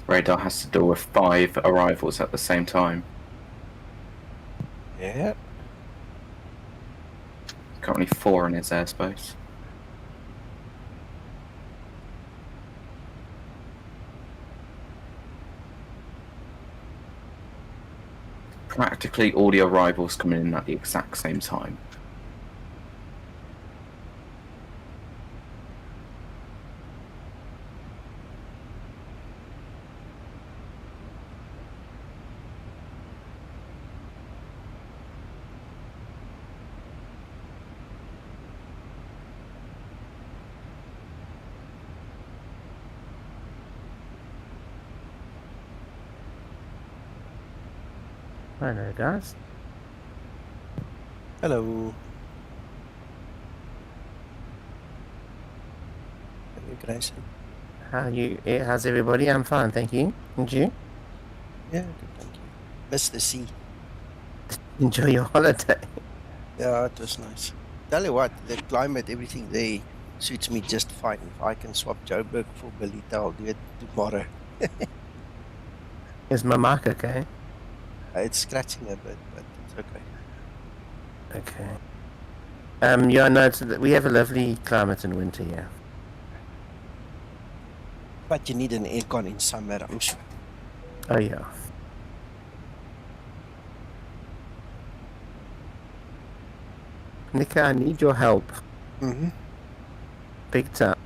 Radar has to deal with 5 arrivals at the same time. Yeah. Currently 4 in its airspace. Practically all the arrivals coming in at the exact same time. Hello, guys. Hello. Hello, Grayson. How's everybody? I'm fine, thank you. And you? Yeah, good, thank you. Miss the sea. Enjoy your holiday. Yeah, it was nice. Tell you what, the climate, everything there suits me just fine. If I can swap Joburg for Belita, I'll do it tomorrow. Is my mic okay? It's scratching a bit, but it's okay. Okay. Yeah, no, we have a lovely climate in winter here. But you need an aircon in summer, I'm sure. Oh, yeah. Nika, I need your help. Mm-hmm. Big time.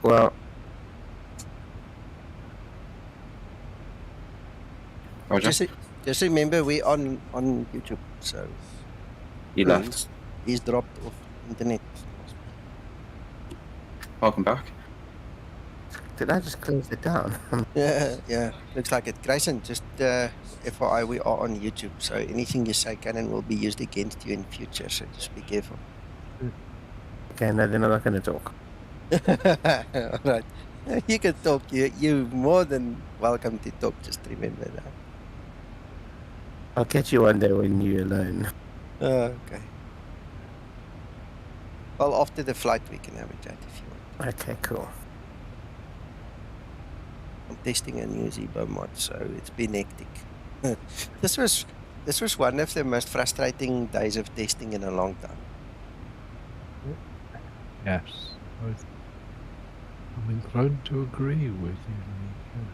Well, just remember we're on YouTube, so You left. He's dropped off internet. Welcome back. Did I just close it down? Yeah, looks like it. Grayson, just FYI, we are on YouTube, so anything you say can and will be used against you in future, so just be careful. Okay, no, then I'm not going to talk. All right. You can talk. You're more than welcome to talk, just remember that. I'll catch you one day when you're alone. Okay. Well, after the flight, we can have a chat if you want. Okay, cool. I'm testing a new Zibo Mod, so it's been hectic. This was one of the most frustrating days of testing in a long time. Yes, I'm inclined to agree with you, Nika.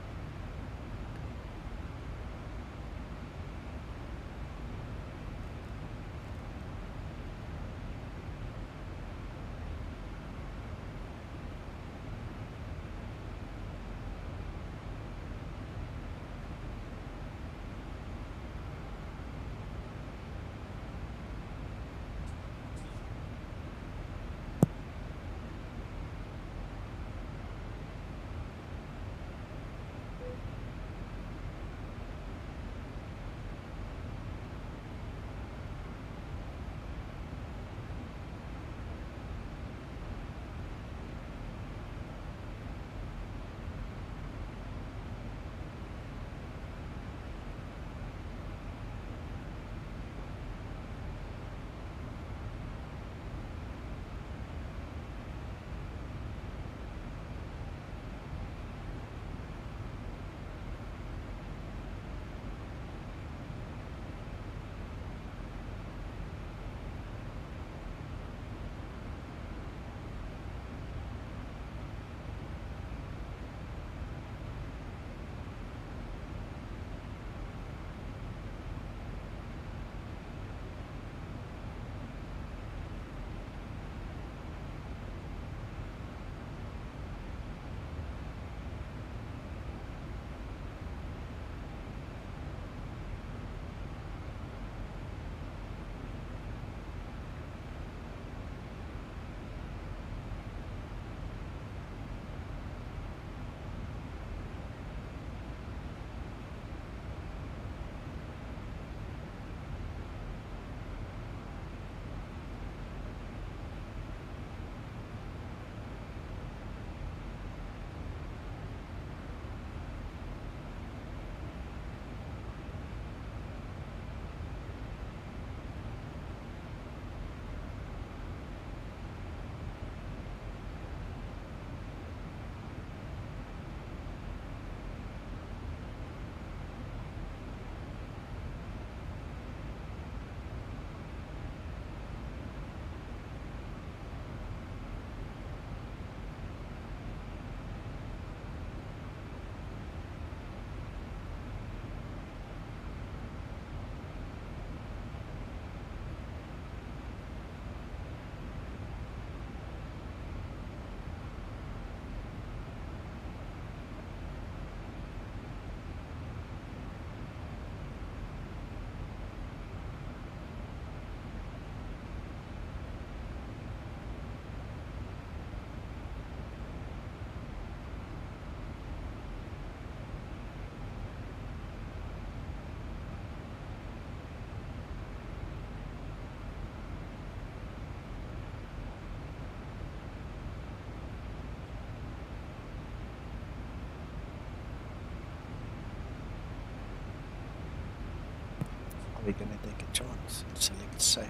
Are we going to take a chance and select safe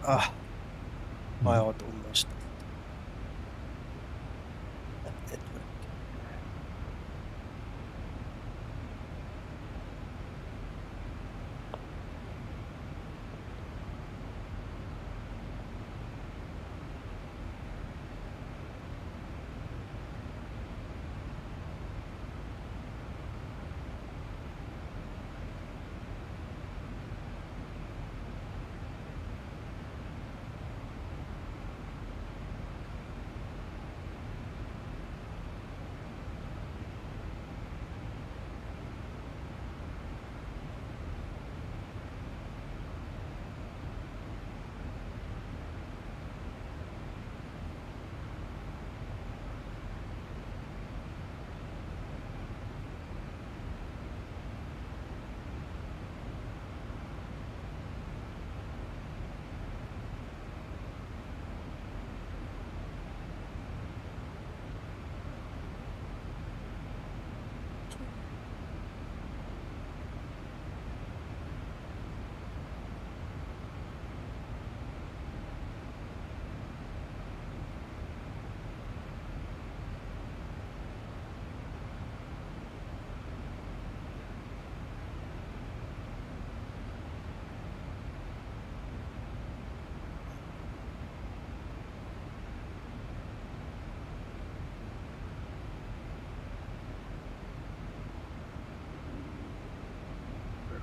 flight? My heart almost stopped. But it worked.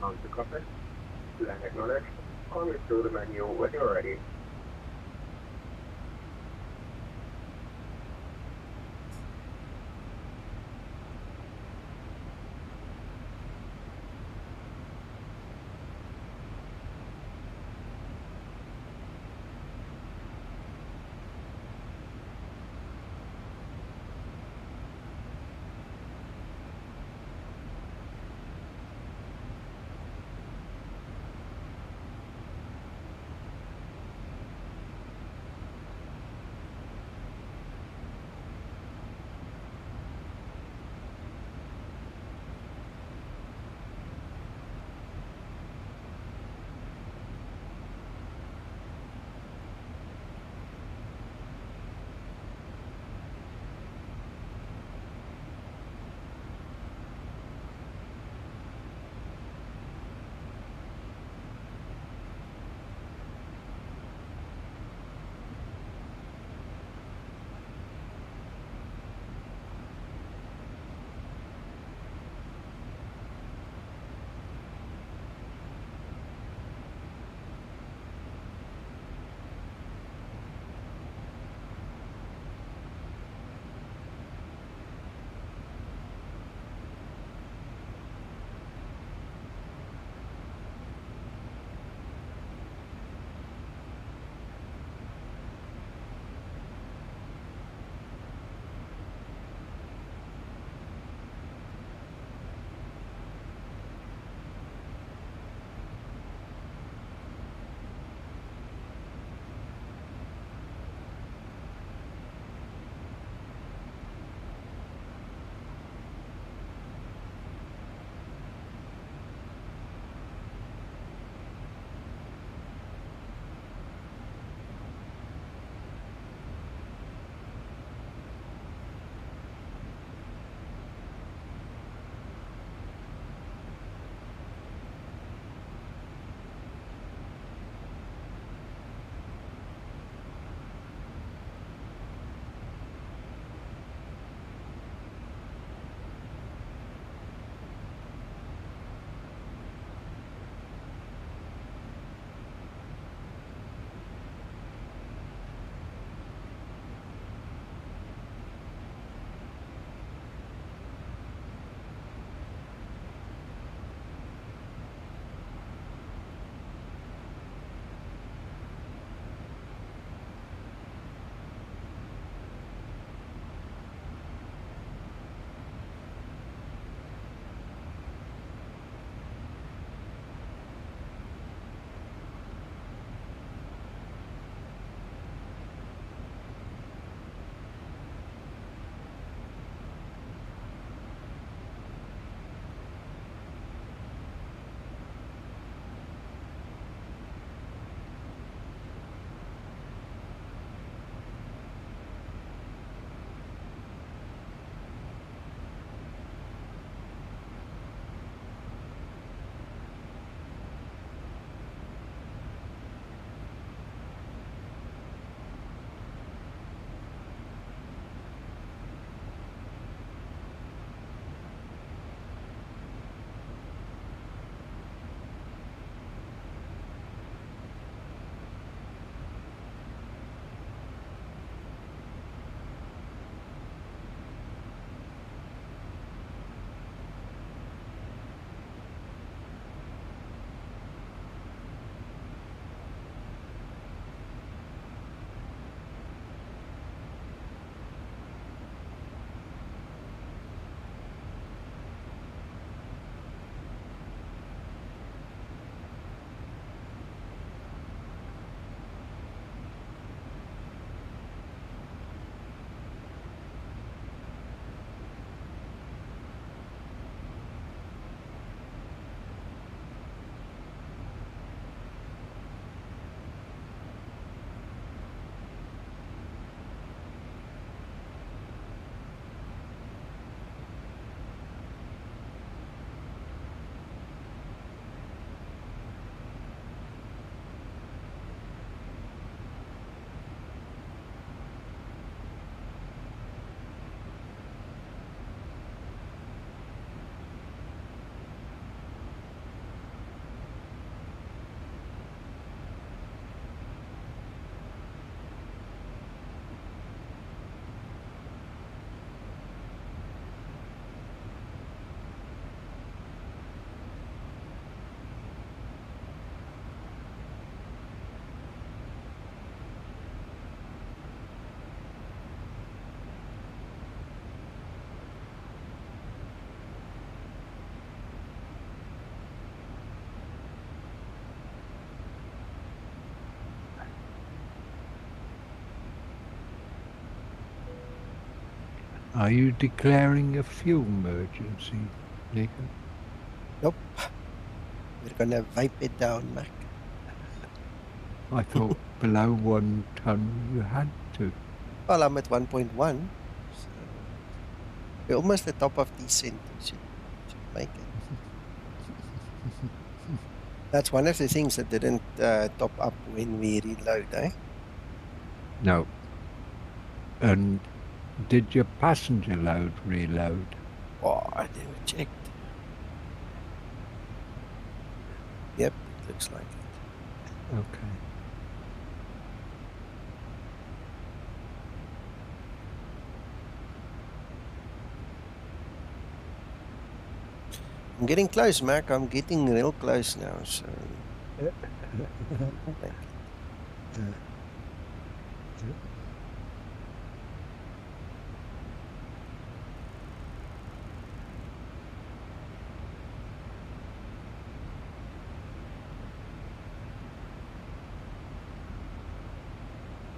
On to copy. Land acknowledged. Call me through the menu when you're ready. Are you declaring a fuel emergency, Nico? Nope. We're gonna wipe it down, Mac. I thought below 1 ton you had to. Well, I'm at 1.1, so we're almost at the top of descent. We should make it. That's one of the things that didn't top up when we reload, eh? No. And did your passenger load reload? Oh, I never checked. Yep, it looks like it. Okay. I'm getting close, Mac. I'm getting real close now, so...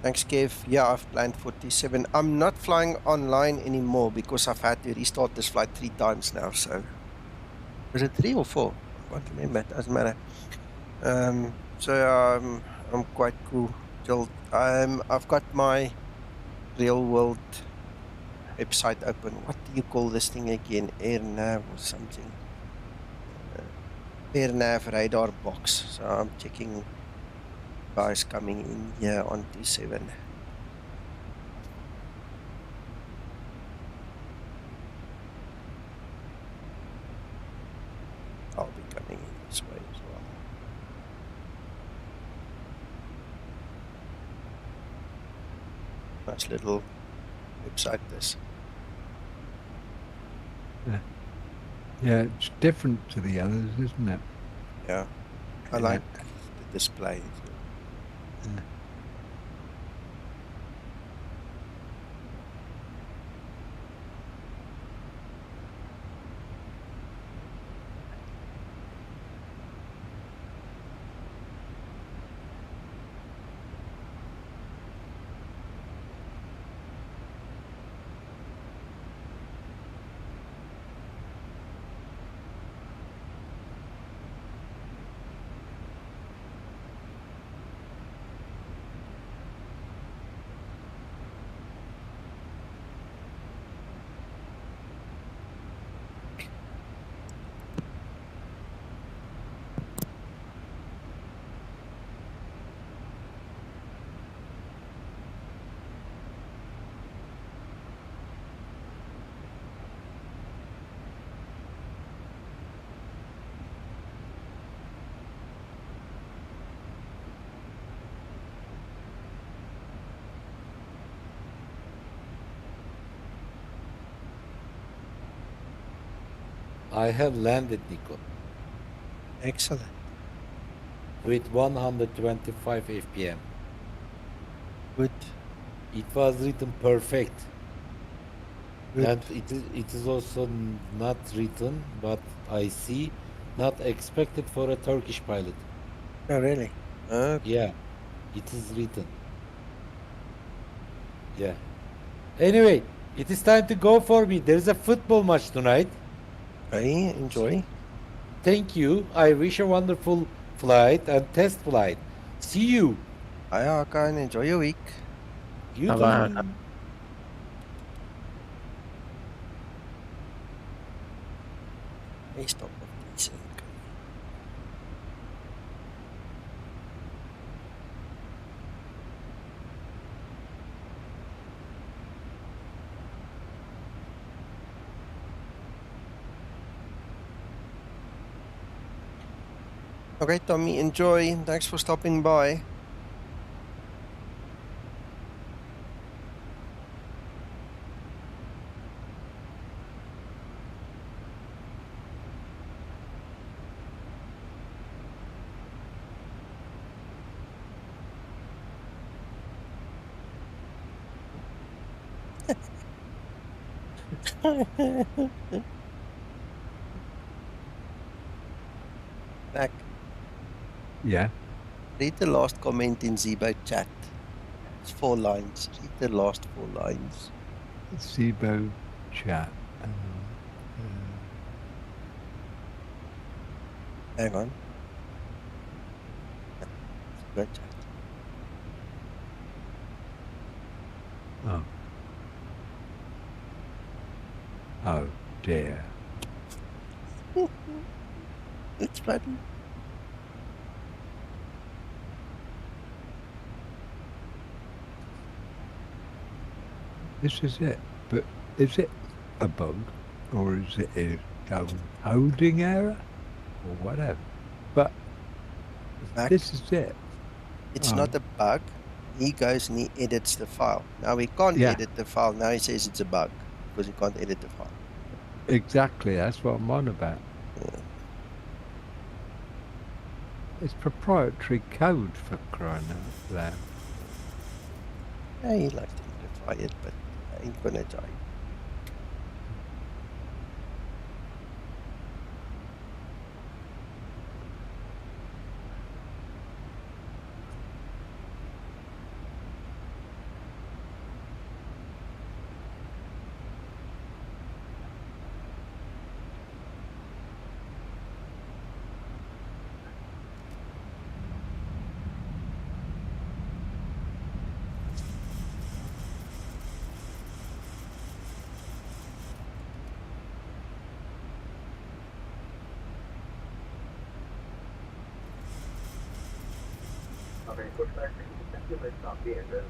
Thanks, Kev. Yeah, I've planned 47. I'm not flying online anymore because I've had to restart this flight 3 times now, so... Was it 3 or 4? I can't remember. It doesn't matter. So I'm quite cool. I've got my real world website open. What do you call this thing again? AirNav or something? AirNav radar box. So I'm checking guys coming in here on 27. I'll be coming in this way as well. Nice little website this. Yeah, it's different to the others, isn't it? Yeah, I like the display. Yeah. I have landed, Nico. Excellent. With 125 FPM. Good. It was written perfect. Good. And it is also not written, but I see, not expected for a Turkish pilot. Oh, really? Yeah, it is written. Yeah. Anyway, it is time to go for me. There is a football match tonight. Okay, enjoy. Thank you. I wish a wonderful flight and test flight. See you. Bye, Hakan. Enjoy your week. You Bye-bye. too. Hey, stop with this. Okay, Tommy, enjoy. Thanks for stopping by. Back. Yeah. Read the last comment in Zibo chat. It's 4 lines. Read the last 4 lines. Zibo chat. Hang on. Super chat. Oh. Oh dear. It's funny. This is it. But is it a bug or is it a coding error or whatever? But this is it. It's not a bug. He goes and he edits the file. Now he can't Yeah. edit the file. Now he says it's a bug because he can't edit the file. Exactly. That's what I'm on about. Yeah. It's proprietary code for crying out loud. Yeah, he likes to modify it, but I ain't gonna try. Okay, push back. You may stop the engine.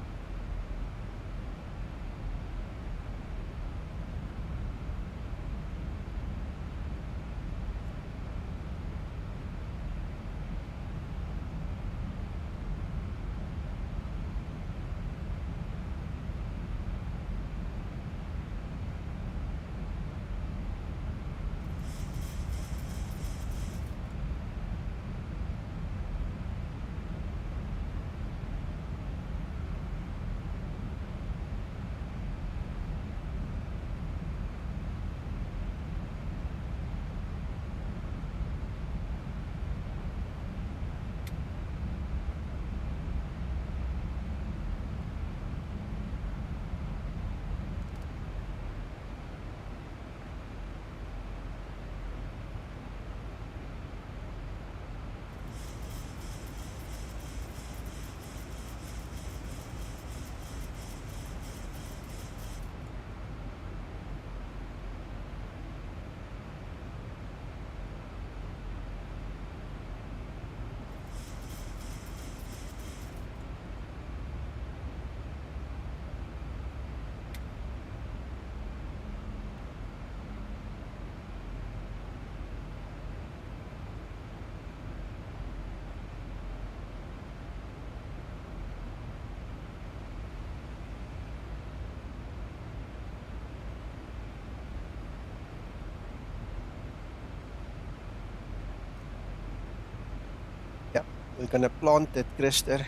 Yeah, we're gonna plant it, Christer.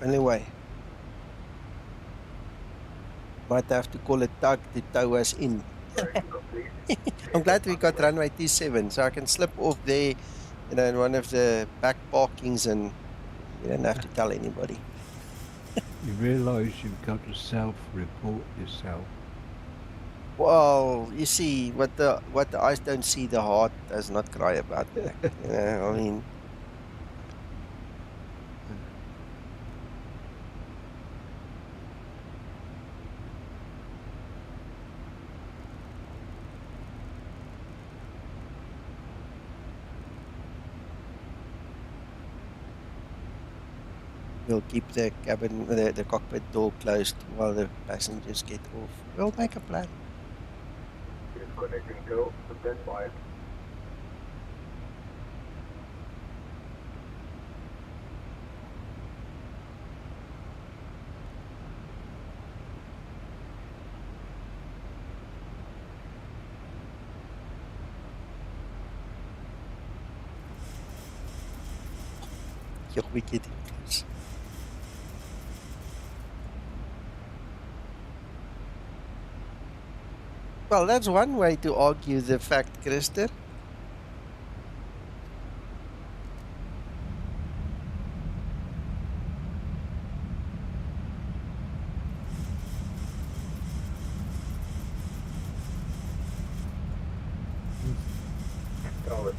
Only way. Might have to call a tug to tow us in. I'm glad we got runway 27, so I can slip off there, in one of the back parkings, and you don't have to tell anybody. You realise you've got to self-report yourself. Well, you see, what the eyes don't see, the heart does not cry about that. I mean. We'll keep the cabin, the cockpit door closed while the passengers get off. We'll make a plan. Disconnecting go, stand by. We're getting close. Well, that's one way to argue the fact, Christer.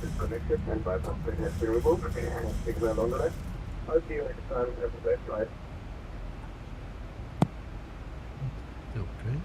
disconnected and bypass bin has been removed. Signal on the left. I'll see you next time. Have a safe flight. Okay.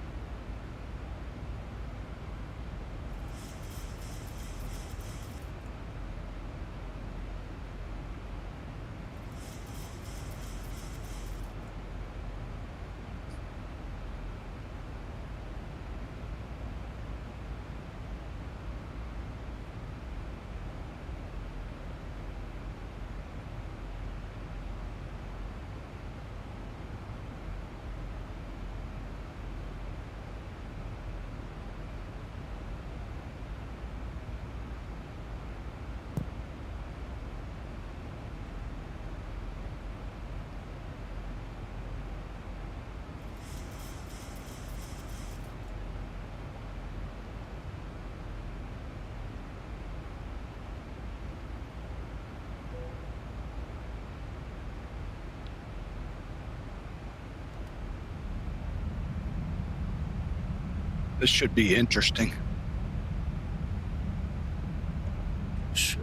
This should be interesting. Sure.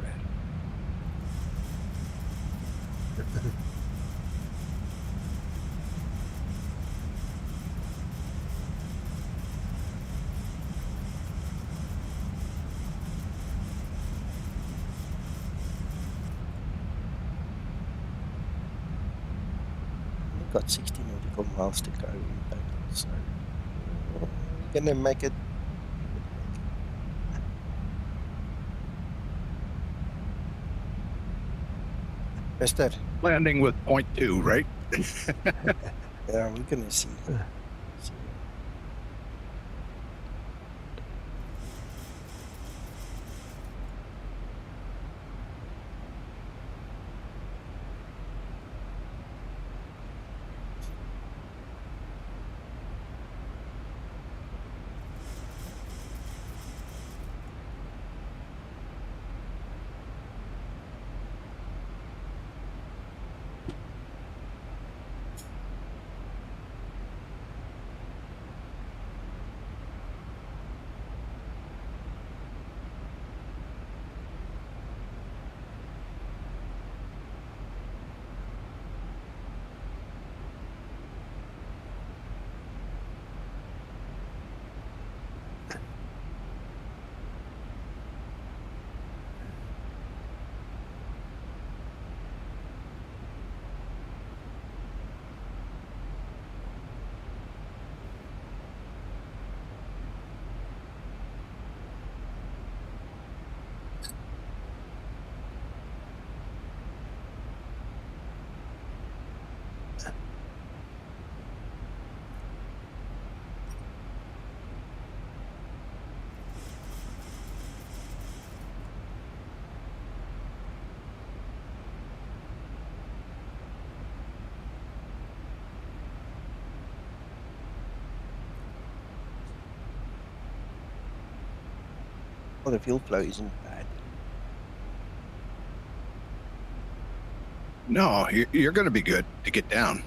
We've got 60 nautical miles to go in total, so we're gonna make it. Mister. Landing with 0.2, right? Yeah, we're gonna see. Well, the fuel flow isn't bad. No, you're going to be good to get down.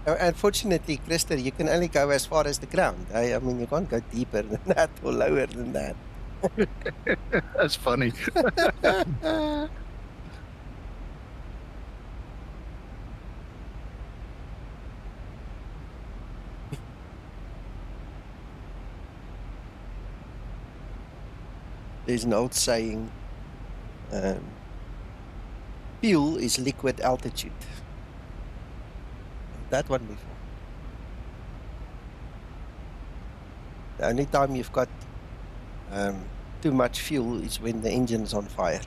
Unfortunately, Christer, you can only go as far as the ground. I mean, you can't go deeper than that or lower than that. That's funny. There's an old saying, fuel is liquid altitude. That one before. The only time you've got too much fuel is when the engine's on fire.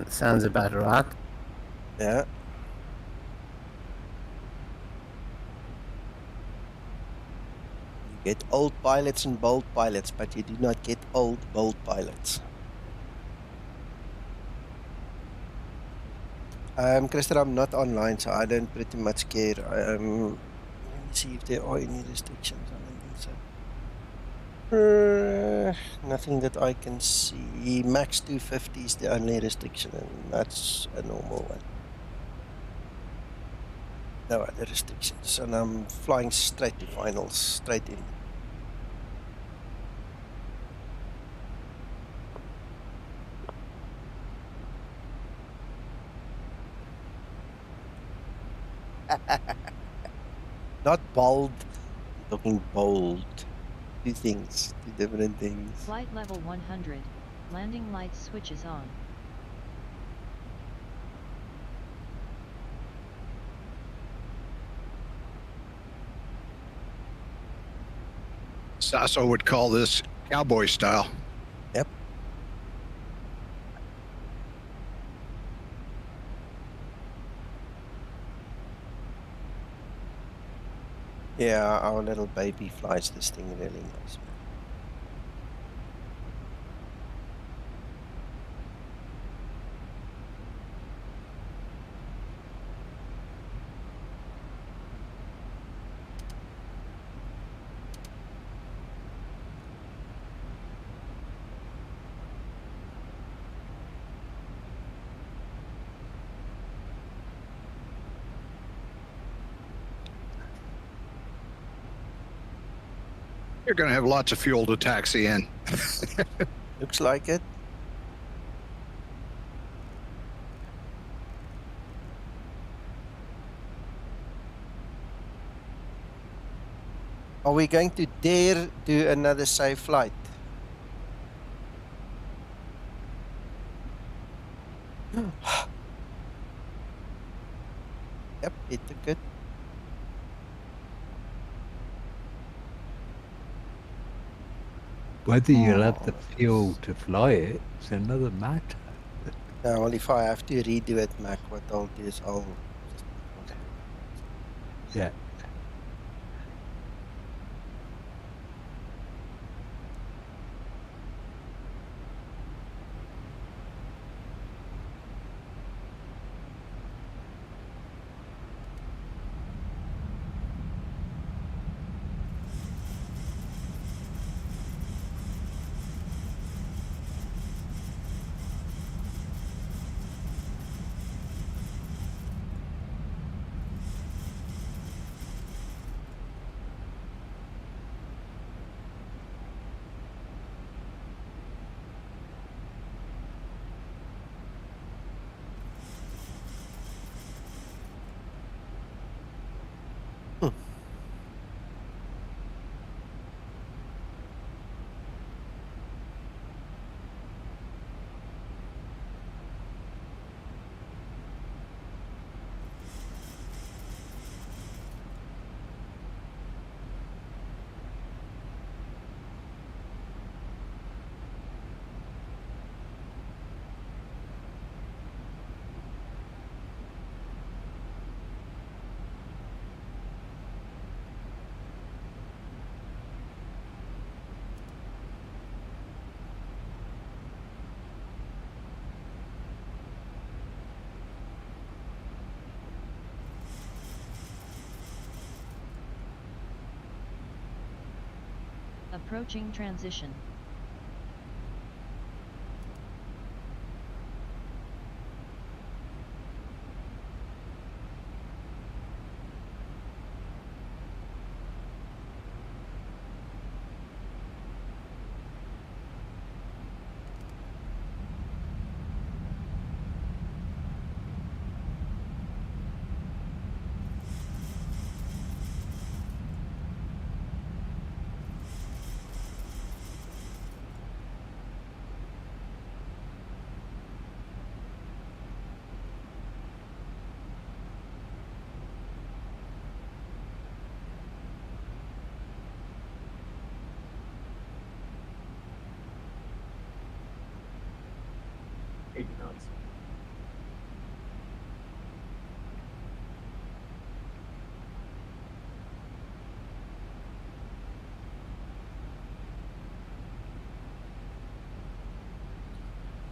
Sounds about right. Yeah. You get old pilots and bold pilots, but you do not get old, bold pilots. Christian, I'm not online, so I don't pretty much care. Let me see if there are any restrictions on an inside. Nothing that I can see. Max 250 is the only restriction, and that's a normal one. No other restrictions, and I'm flying straight to finals, straight in. Not bold. I'm talking bold. Two things, two different things. Flight level 100. Landing lights switches on. Sasso would call this cowboy style. Yep. Yeah, our little baby flies this thing really nice. You're going to have lots of fuel to taxi in. Looks like it. Are we going to dare do another safe flight? Yep, it took it. Whether you'll have the fuel to fly it is another matter. Now, well, if I have to redo it, Mac, what I'll do is I'll just... Yeah. Approaching transition.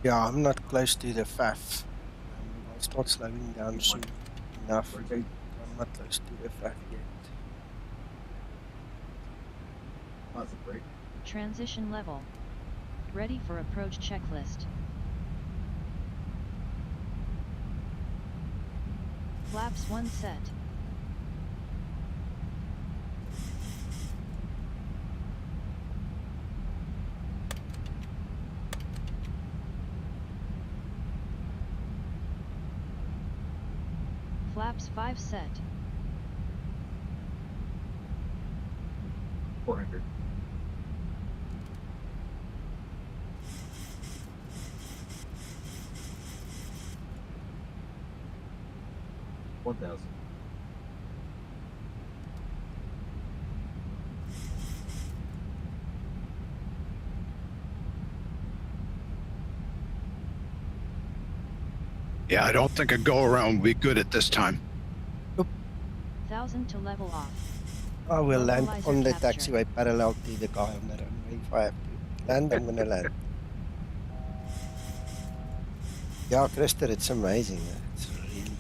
Yeah, I'm not close to the FAF. I'll start slowing down soon enough. I'm not close to the FAF yet. Transition level. Ready for approach checklist. Flaps 1 set. Flaps 5 set. 400. $1,000. Yeah, I don't think a go around will be good at this time. 1000 to level off. I will land Localizer on the capture. taxiway parallel to the guy on the runway. If I have to land, I'm gonna land. Yeah, Christer, it's amazing. It's really.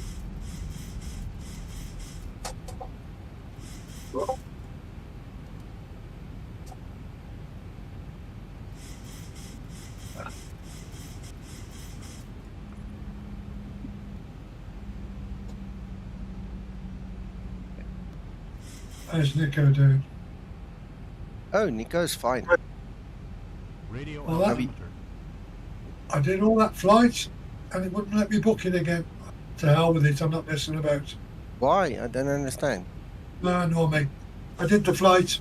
How's Nico doing? Oh, Nico's fine. Well, I did all that flight and it wouldn't let me book it again. To hell with it, I'm not messing about. Why? I don't understand. No, mate. I did the flight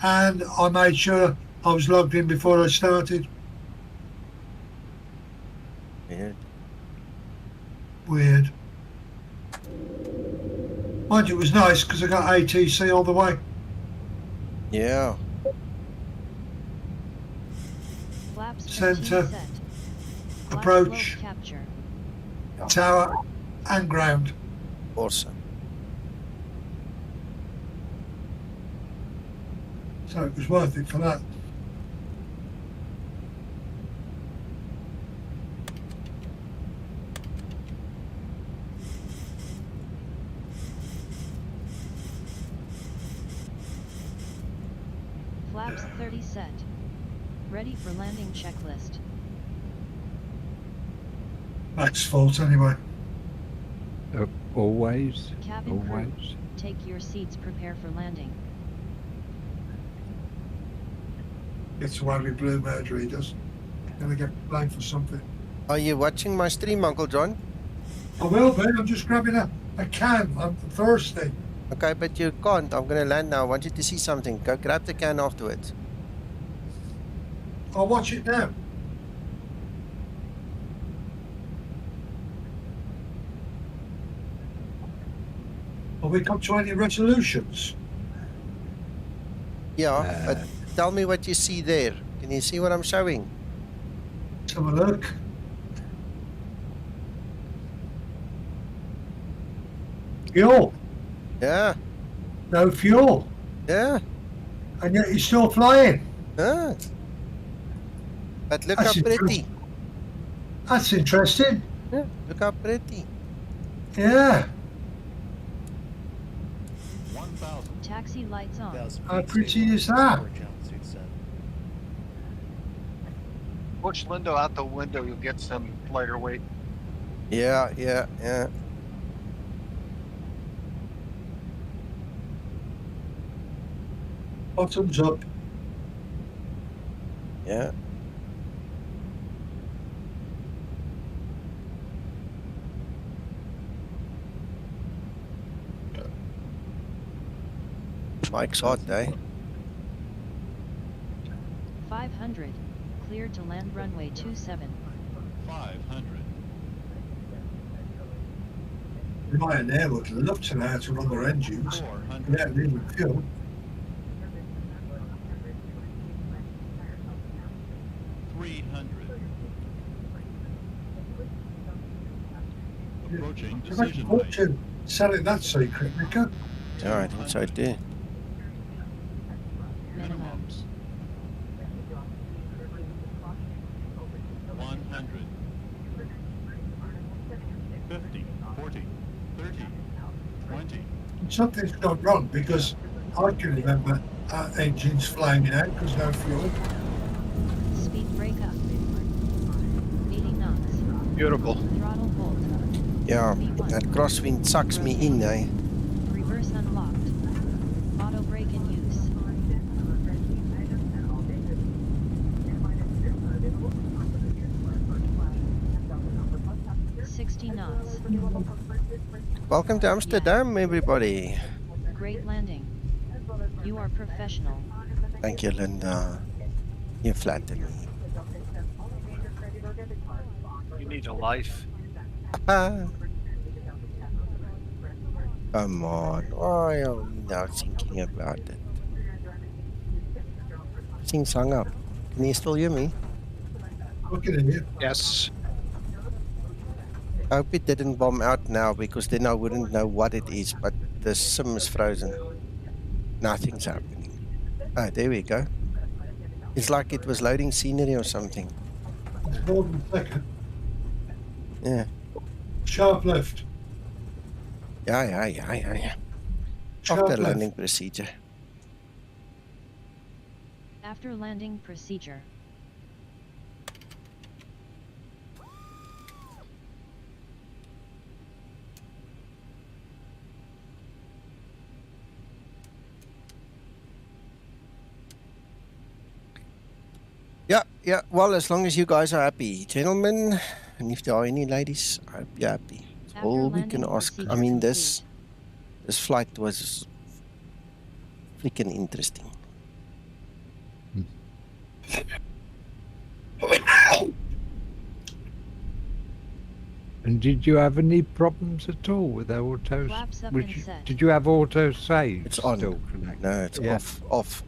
and I made sure I was logged in before I started. Weird. Mind you, it was nice because I got ATC all the way. Yeah. Flaps 15 Centre, set. approach, Capture. tower and ground. Awesome. So it was worth it for that. Flaps 30 set. Ready for landing checklist. Max fault anyway. Always. Cabin crew, Always. take your seats, prepare for landing. Gets away with blue murder, he does. Gonna get blamed for something. Are you watching my stream, Uncle John? I will be, I'm just grabbing a can, I'm thirsty. Okay, but you can't. I'm gonna land now. I want you to see something. Go grab the can afterwards. I'll watch it now. Have we come to any resolutions? Yeah, but tell me what you see there. Can you see what I'm showing? Let's have a look. Fuel. Yeah. No fuel. Yeah. And yet you're still flying. Yeah. But look how pretty. That's interesting. Yeah, look how pretty. Yeah. Taxi lights on. How pretty is that? Push Lindo out the window, you'll get some lighter weight. Yeah, yeah, yeah. Bottoms up. Yeah. Mike's hot, eh? 500. Cleared to land runway 27. 500. Ryan there would love to know how to run their engines. Yeah, leave with fuel. Approaching I've got decision to to selling that secret, Nico. Yeah, I think so too. Minimums. 100. something's gone wrong because I can remember engines flaming out because no fuel. Speed brake up. 80 knots. Beautiful. Throttle hold. Yeah, that crosswind sucks me in, eh? Reverse unlocked. Auto brake in use. $60 knots. Welcome to Amsterdam, everybody. Great landing. You are professional. Thank you, Linda. You flatter me. You need a life. Come on, why are we now thinking about it? Things hung up. Can you still hear me? Looking at you. Yes. I hope it didn't bomb out now because then I wouldn't know what it is, but the sim is frozen. Nothing's happening. Oh, there we go. It's like it was loading scenery or something. It's more than a second. Yeah. Sharp left. Yeah. Sharp After left. landing procedure. After landing procedure. Yeah. Well, as long as you guys are happy, gentlemen, and if there are any ladies, I hope you're happy. That's all we can ask. I mean, this flight was freaking interesting. And did you have any problems at all with auto? Did you have auto save? It's on. Still connected? No, it's off.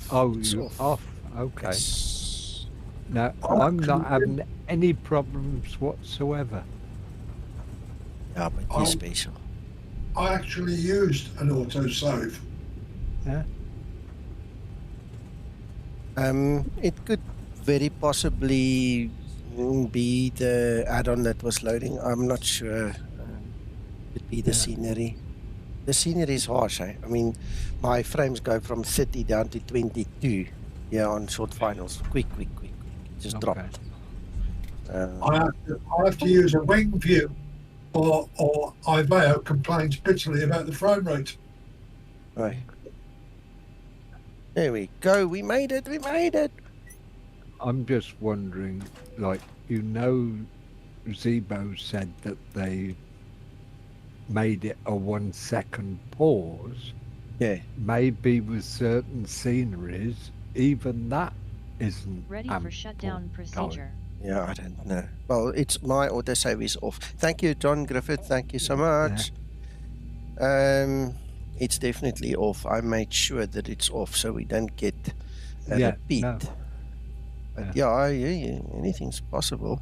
Oh, it's you off? Okay. Yes. No, I'm not having any problems whatsoever. Yeah, but you're special. I actually used an auto save. Yeah. It could very possibly be the add-on that was loading. I'm not sure. Could be the scenery. The scenery is harsh. I mean, my frames go from 30 down to 22. Yeah, on short finals. Quick. It just dropped. I have to use a wing view, or Iveo complains bitterly about the frame rate. Right. There we go. We made it. I'm just wondering, like, Zibo said that they made it a 1 second pause. Yeah. Maybe with certain sceneries, even that isn't ready for shutdown procedure. Yeah, I don't know. Well, it's my autosave is off. Thank you, John Griffith. Thank you so much. It's definitely off. I made sure that it's off so we don't get a repeat. No. But yeah, anything's possible.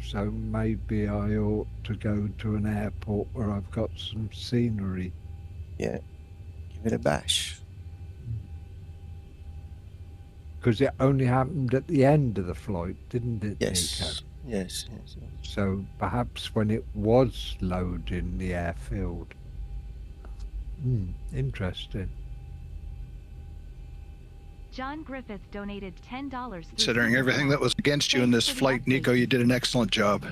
So maybe I ought to go to an airport where I've got some scenery. Yeah, give it a bash. Because it only happened at the end of the flight, didn't it, Yes. Nico? Yes. So perhaps when it was loading the airfield. Interesting. John Griffith donated $10. Considering everything that was against you in this flight, Nico, you did an excellent job.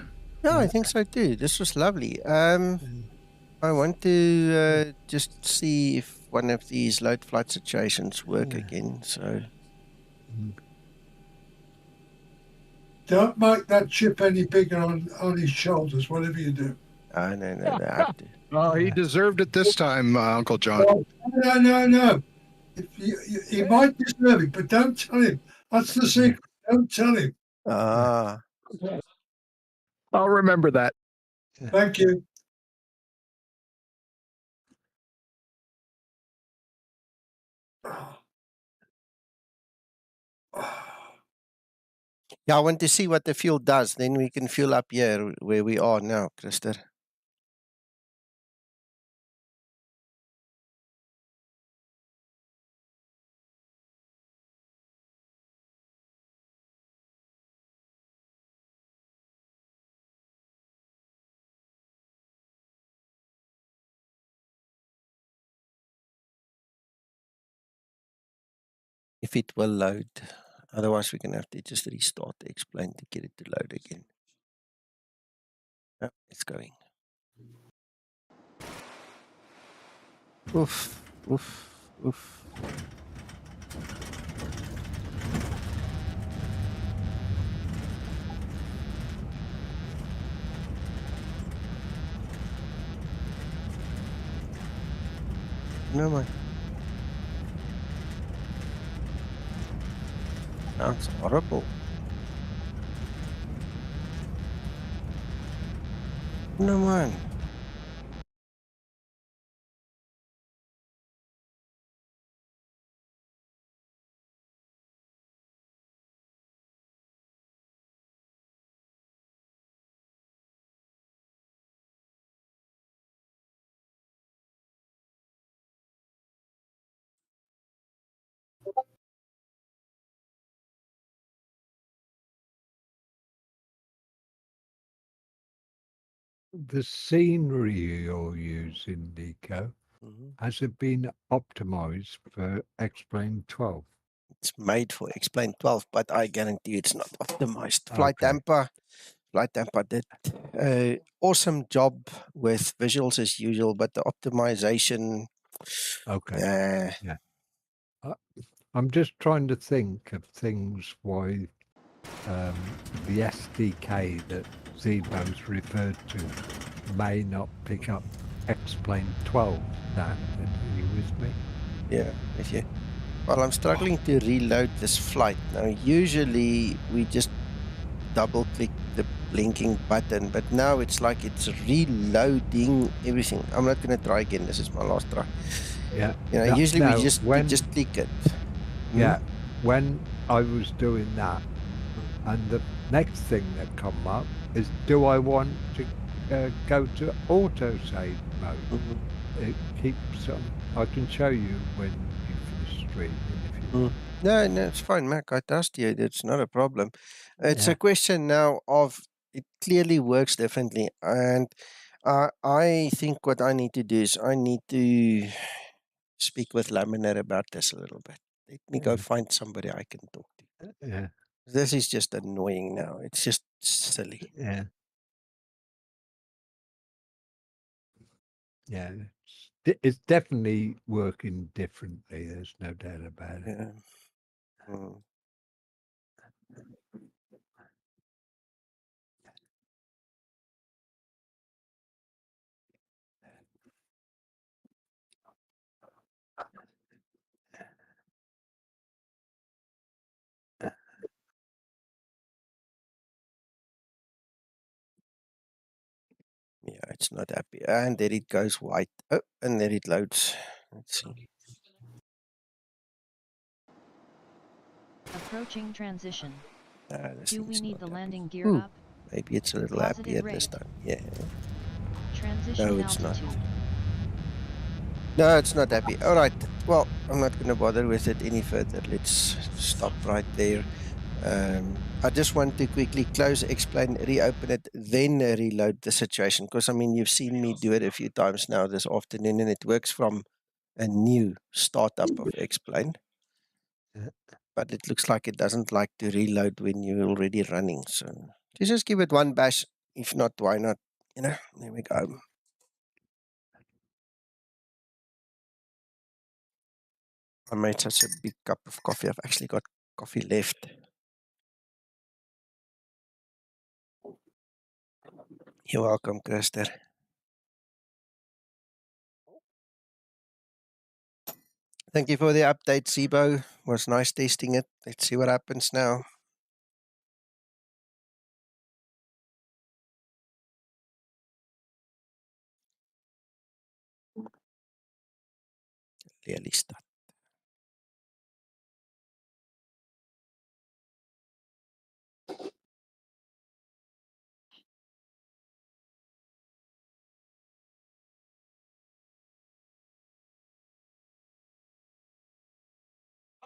Yeah, I think so too. This was lovely. I want to just see if one of these load flight situations work again. So Don't make that chip any bigger on his shoulders, whatever you do. No, I have to. Oh, he deserved it this time, Uncle John. Oh, no. He might deserve it, but don't tell him. That's the secret. Don't tell him. Ah. I'll remember that. Thank you. Yeah, I want to see what the fuel does. Then we can fuel up here where we are now, Christer. if it will load. Otherwise, we're going to have to just restart the explain to get it to load again. Oh, it's going. Oof, oof, oof. No, man. Sounds horrible. No, man. The scenery you're using, Nico, has it been optimized for Explain 12? It's made for Explain 12, but I guarantee you it's not optimized. Flight Tampa did an awesome job with visuals as usual, but the optimization. Okay. Yeah. I'm just trying to think of things why the SDK that Zibo's referred to may not pick up Explain 12 standard. Are you with me? Yeah, with you. Well, I'm struggling to reload this flight. Now, usually we just double click the blinking button, but now it's like it's reloading everything. I'm not going to try again. This is my last try. Yeah. You know, usually we just click it. Yeah. When I was doing that, and the next thing that come up is, do I want to go to autosave mode? It keeps I can show you when you finish streaming if you want. No, it's fine, Mac. I trust you. It's not a problem. It's a question now of it clearly works differently, and I think what I need to do is I need to speak with Laminar about this a little bit. Let me go find somebody I can talk to. Yeah. This is just annoying now. It's just silly. Yeah. Yeah. It's definitely working differently. There's no doubt about it. Yeah. Yeah, it's not happy. And there it goes white. Oh, and there it loads. Let's see. Approaching transition. This Do we thing's need not the happy. landing gear Ooh, up? maybe it's a little Positive happier rate. this time. Yeah. Transition No, it's not. altitude. No, it's not happy. All right. Well, I'm not going to bother with it any further. Let's stop right there. I just want to quickly close, explain, reopen it, then reload the situation. Because, I mean, you've seen me do it a few times now this afternoon, and it works from a new startup of Explain. But it looks like it doesn't like to reload when you're already running. So just give it one bash. If not, why not? You know, there we go. I made such a big cup of coffee. I've actually got coffee left. You're welcome, Christer. Thank you for the update, Zibo. Was nice testing it. Let's see what happens now. Really start.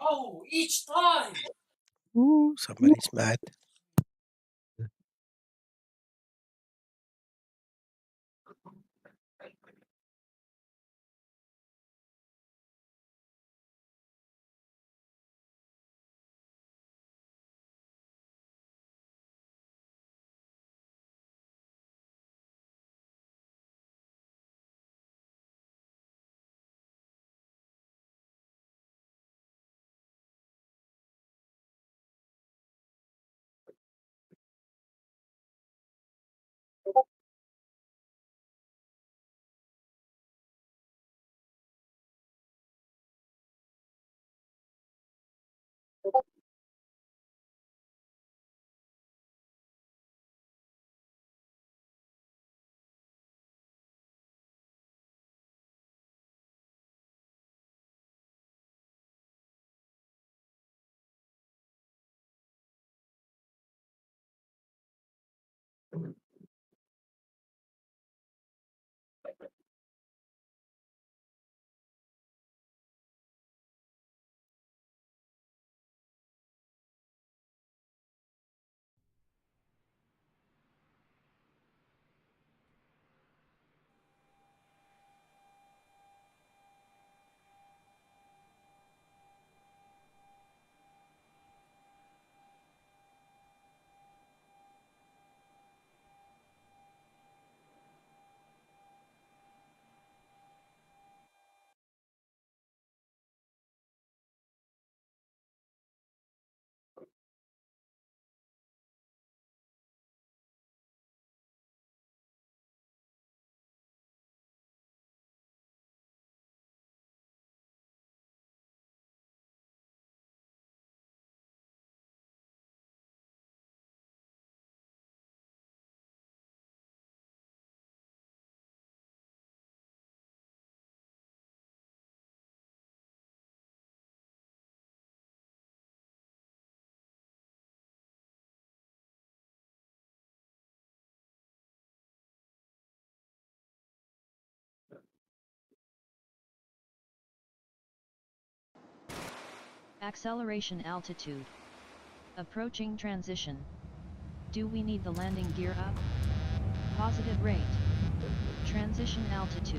Oh, each time. Ooh, somebody's mad. Acceleration altitude. Approaching transition. Do we need the landing gear up? Positive rate. Transition altitude.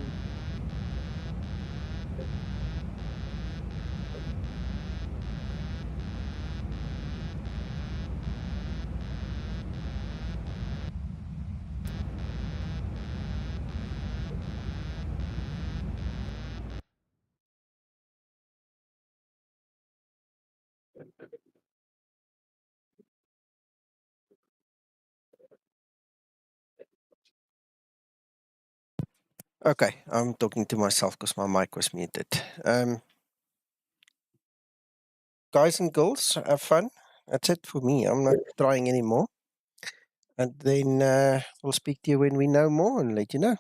Okay, I'm talking to myself because my mic was muted. Guys and girls, have fun. That's it for me. I'm not trying anymore. And then we'll speak to you when we know more and let you know.